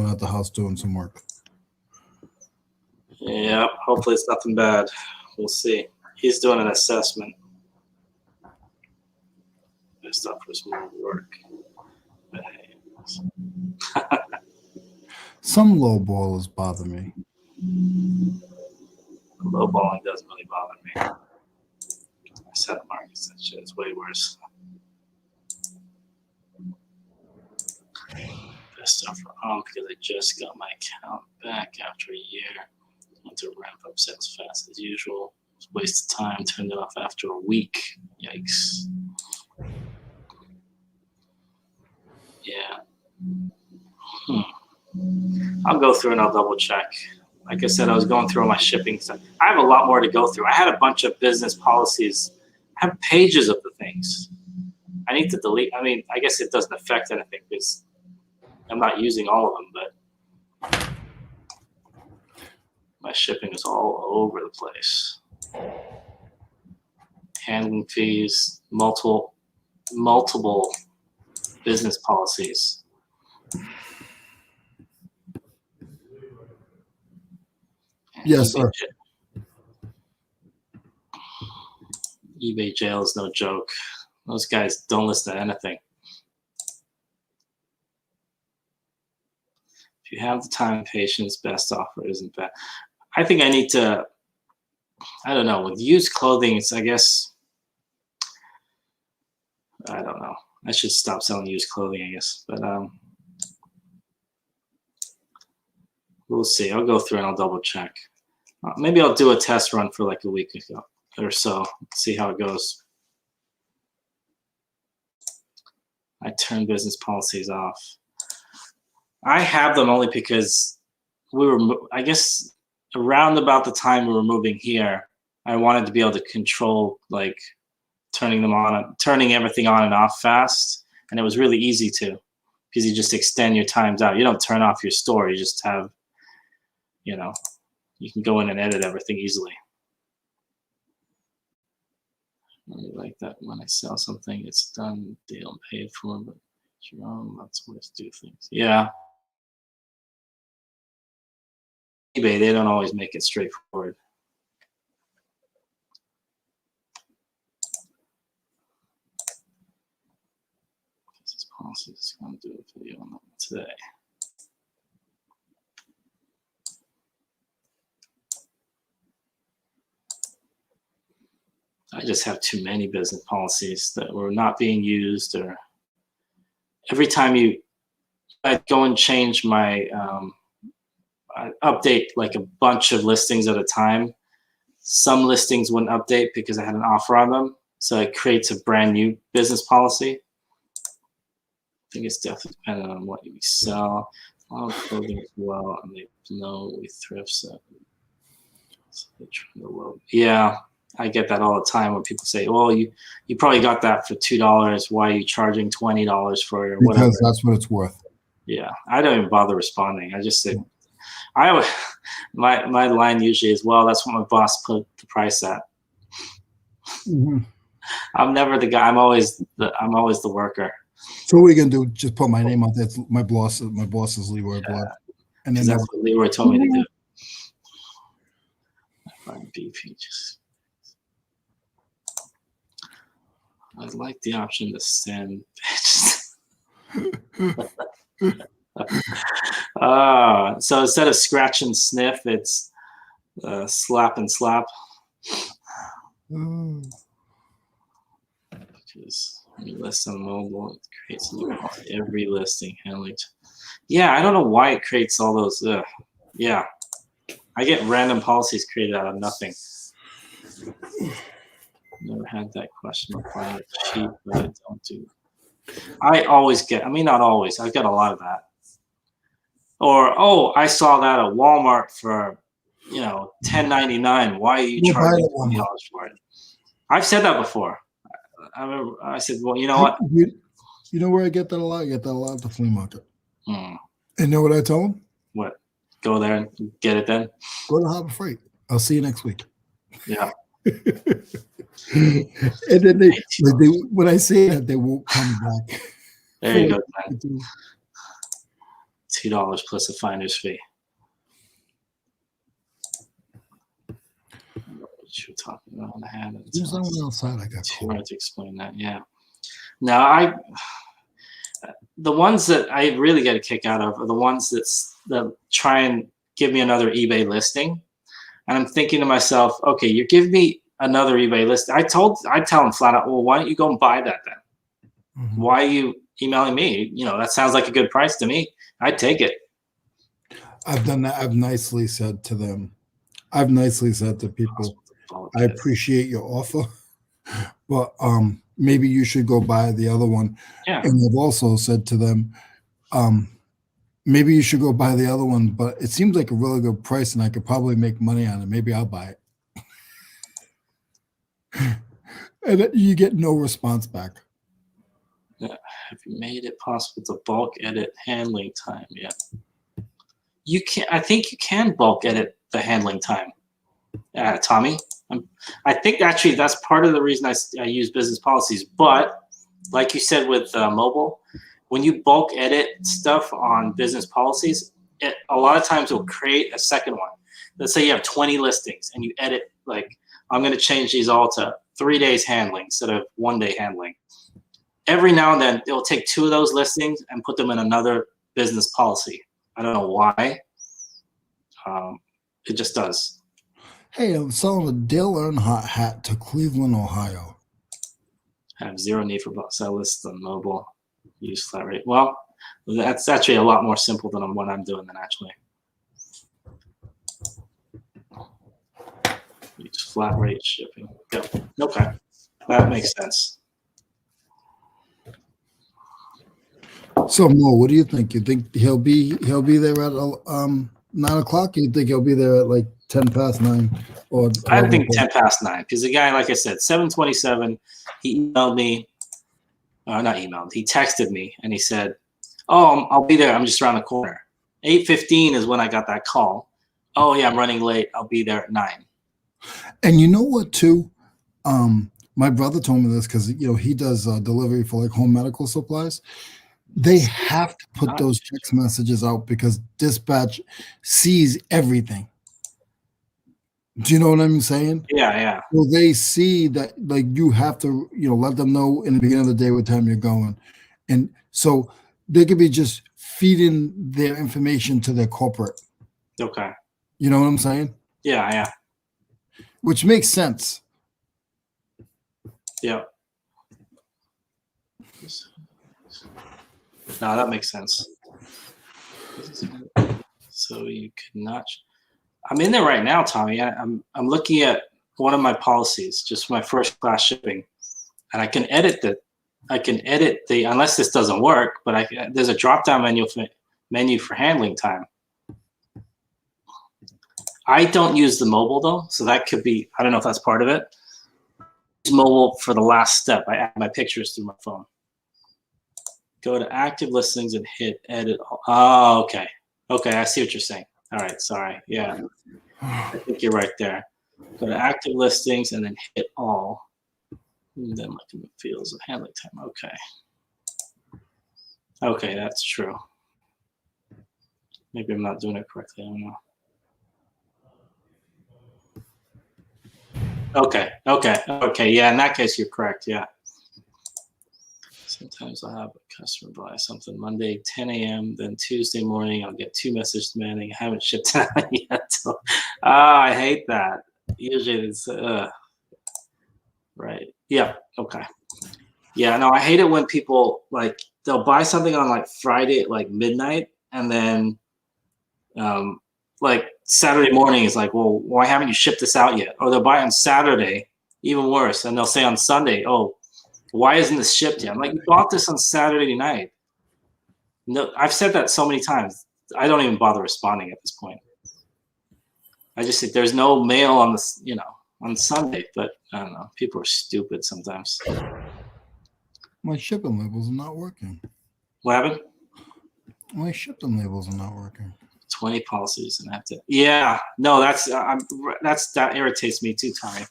at the house doing some work. Yeah, hopefully it's nothing bad. We'll see. He's doing an assessment. Best offers more work. But hey. Some low ballers bother me. Low balling doesn't really bother me. I set markets, that shit is way worse. Best offer on because I just got my account back after a year. I want to ramp up sales fast as usual. It was a waste of time. Turned it off after a week. Yikes. Yeah. I'll go through and I'll double check. Like I said, I was going through all my shipping stuff. I have a lot more to go through. I had a bunch of business policies. I have pages of the things. I need to delete. I mean, I guess it doesn't affect anything because I'm not using all of them, but my shipping is all over the place. Handling fees, multiple business policies. Yes, sir. eBay jail is no joke. Those guys don't listen to anything. If you have the time and patience, best offer isn't bad. I think I need to, I don't know, with used clothing, it's, I guess, I don't know. I should stop selling used clothing, I guess. But we'll see. I'll go through and I'll double check. Maybe I'll do a test run for like a week or so, see how it goes. I turn business policies off. I have them only because we were, I guess, around about the time we were moving here, I wanted to be able to control like turning everything on and off fast. And it was really easy to, because you just extend your times out. You don't turn off your store. You just have, you know, you can go in and edit everything easily. I really like that when I sell something, it's done, deal, and paid for, but it's wrong. Lots of ways to do things. Yeah. eBay, they don't always make it straightforward. This policy is going to do a video on that today. just have too many business policies that were not being used, or every time I go and change my, I update like a bunch of listings at a time. Some listings wouldn't update because I had an offer on them. So it creates a brand new business policy. I think it's definitely dependent on what you sell. All clothing as well, and they know we thrift. So they're trying to load. Yeah, I get that all the time when people say, "Well, you probably got that for $2. Why are you charging $20 for it?" Or whatever. Because that's what it's worth. Yeah, I don't even bother responding. I just say, my line usually is, "Well, that's what my boss put the price at." Mm-hmm. I'm never the guy. I'm always the worker. So what are you gonna do? Just put my name out there. My boss is Leroy Blood, and then That's what Leroy told me to do. I find BP just. I like the option to send. So instead of scratch and sniff, it's slap and slap. Because when you list on mobile, it creates every listing handling. Yeah, I don't know why it creates all those. Yeah, I get random policies created out of nothing. Never had that question. Apply it cheap, but I don't do. I always get. I mean, not always. I've got a lot of that. Or I saw that at Walmart for, $10.99. Why are you charging $20 for it? I've said that before. I remember I said, well, you know what? You know where I get that a lot? I get that a lot at the flea market. And you know what I tell them? What? Go there and get it then? Go to Harbor Freight. I'll see you next week. Yeah. And then when I say that, they won't come back. There you go. $2 plus a finder's fee. What you're talking about on the hand. There's someone outside. I got too hard to explain that. Yeah. Now the ones that I really get a kick out of are the ones that try and give me another eBay listing, and I'm thinking to myself, okay, you give me another eBay listing. I tell them flat out, well, why don't you go and buy that then? Mm-hmm. Why are you emailing me? That sounds like a good price to me. I'd take it. I've done that. I've nicely said to them. I've nicely said to people, I appreciate your offer, but maybe you should go buy the other one. Yeah. And I've also said to them, maybe you should go buy the other one, but it seems like a really good price and I could probably make money on it. Maybe I'll buy it. And you get no response back. Yeah. Have you made it possible to bulk edit handling time? Yeah. You can. I think you can bulk edit the handling time, Tommy. I think actually that's part of the reason I use business policies. But like you said with mobile, when you bulk edit stuff on business policies, a lot of times will create a second one. Let's say you have 20 listings and you edit, like, I'm going to change these all to 3 days handling instead of 1 day handling. Every now and then, it'll take 2 of those listings and put them in another business policy. I don't know why. It just does. Hey, I'm selling a Dale Earnhardt hat to Cleveland, Ohio. I have zero need for sell lists on mobile. Use flat rate. Well, that's actually a lot more simple than what I'm doing than actually. Use flat rate shipping. Yep. Okay, that makes sense. So Mo, what do you think? You think he'll be there at 9 o'clock? You think he'll be there at like 9:10? Or I think 9:10 because the guy, like I said, 7:27. He emailed me. Not emailed. He texted me and he said, "Oh, I'll be there. I'm just around the corner." 8:15 is when I got that call. Oh yeah, I'm running late. I'll be there at 9. And you know what, too? My brother told me this because he does delivery for like home medical supplies. They have to put those text messages out because dispatch sees everything. Do you know what I'm saying? Yeah. So they see that, like, you have to, let them know in the beginning of the day what time you're going. And so they could be just feeding their information to their corporate. Okay. You know what I'm saying? Yeah. Which makes sense. Yeah. No, that makes sense. So you could not. I'm in there right now, Tommy. I'm looking at one of my policies, just my first class shipping, and I can edit the unless this doesn't work, but there's a drop down menu for handling time. I don't use the mobile though, so that could be, I don't know if that's part of it. Use mobile for the last step. I add my pictures through my phone. Go to active listings and hit edit. Oh, okay. Okay, I see what you're saying. All right, sorry. Yeah, I think you're right there. Go to active listings and then hit all. And then look in the fields of handling time. Okay. Okay, that's true. Maybe I'm not doing it correctly. I don't know. Okay. Yeah, in that case, you're correct. Yeah. Sometimes I'll have a customer buy something Monday, 10 a.m. Then Tuesday morning, I'll get 2 messages demanding I haven't shipped it out yet. So, I hate that. Usually it's, right. Yeah. Okay. Yeah, no, I hate it when people, like, they'll buy something on, like, Friday at, like, midnight, and then, like, Saturday morning is like, well, why haven't you shipped this out yet? Or they'll buy on Saturday, even worse, and they'll say on Sunday, oh, why isn't this shipped yet? I'm like, you bought this on Saturday night. No, I've said that so many times. I don't even bother responding at this point. I just think there's no mail on this, on Sunday, but I don't know. People are stupid sometimes. My shipping labels are not working. What happened? My shipping labels are not working. 20 policies and I have to. Yeah, no, that irritates me too, Tommy.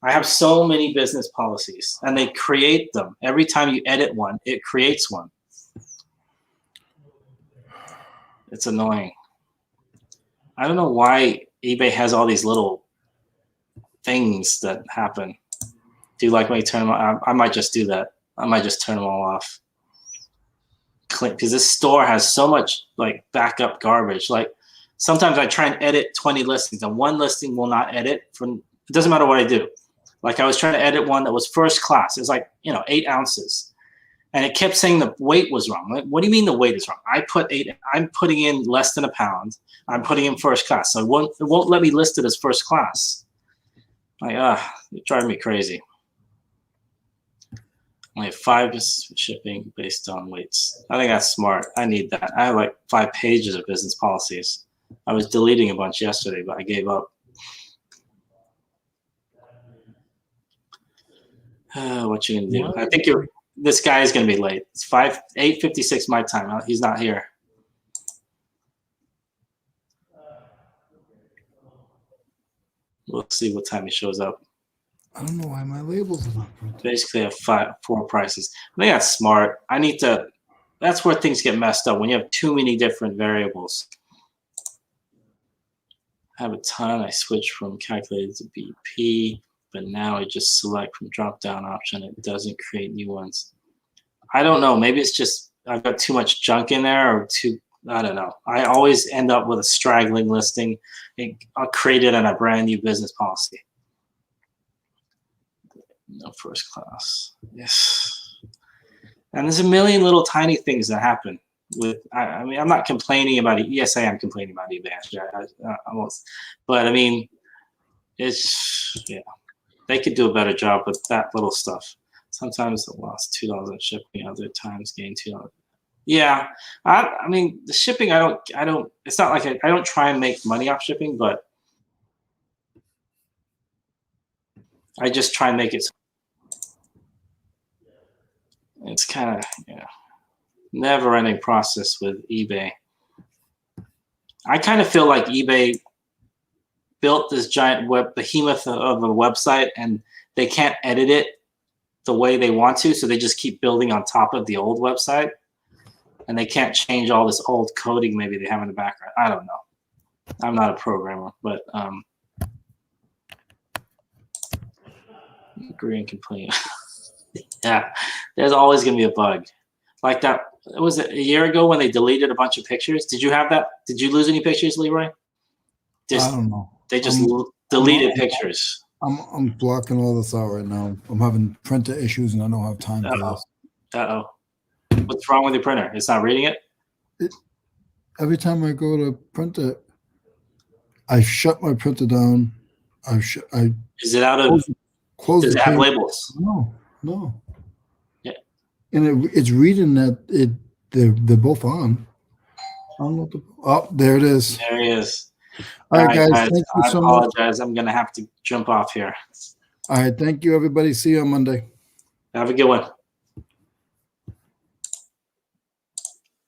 I have so many business policies, and they create them. Every time you edit one, it creates one. It's annoying. I don't know why eBay has all these little things that happen. Do you like when you turn them on? I might just do that. I might just turn them all off. Because this store has so much like backup garbage. Like sometimes I try and edit 20 listings, and one listing will not edit. It doesn't matter what I do. Like I was trying to edit one that was first class. It was like 8 ounces, and it kept saying the weight was wrong. Like, what do you mean the weight is wrong? I put 8. I'm putting in less than a pound. I'm putting in first class, so it won't let me list it as first class. Like it drives me crazy. Only 5 shipping based on weights. I think that's smart. I need that. I have like 5 pages of business policies. I was deleting a bunch yesterday, but I gave up. What you gonna do? I think this guy is gonna be late. It's 8:56 my time. He's not here. We'll see what time he shows up. I don't know why my labels are not printed. Basically, I have 4 prices. I think that's smart. That's where things get messed up when you have too many different variables. I have a ton. I switch from calculated to BP, but now I just select from drop-down option. It doesn't create new ones. I don't know. Maybe it's just I've got too much junk in there, or I don't know. I always end up with a straggling listing. I'll create it in a brand new business policy. No first class. Yes. And there's a million little tiny things that happen with. I mean, I'm not complaining about it. Yes, I am complaining about eBay. I won't. But I mean, it's they could do a better job with that little stuff. Sometimes I lost $2 on shipping. Other times gained $2. Yeah, I mean the shipping. I don't. It's not like I don't try and make money off shipping, but I just try and make it. It's kind of never-ending process with eBay. I kind of feel like eBay built this giant behemoth of a website, and they can't edit it the way they want to, so they just keep building on top of the old website, and they can't change all this old coding maybe they have in the background. I don't know. I'm not a programmer, but agree and complain. Yeah, there's always going to be a bug. Like that, was it a year ago when they deleted a bunch of pictures? Did you have that? Did you lose any pictures, Leroy? I don't know. They just deleted pictures. I'm blocking all this out right now. I'm having printer issues and I don't have time for this. Uh-oh. What's wrong with your printer? It's not reading it? Every time I go to print it, I shut my printer down. Is it out of? Close Does the it have page. labels? No. Yeah. And it's reading that they're both on. I don't know there it is. There he is. All right, guys. Thank you I so much. apologize. I'm gonna have to jump off here. All right. Thank you, everybody. See you on Monday. Have a good one.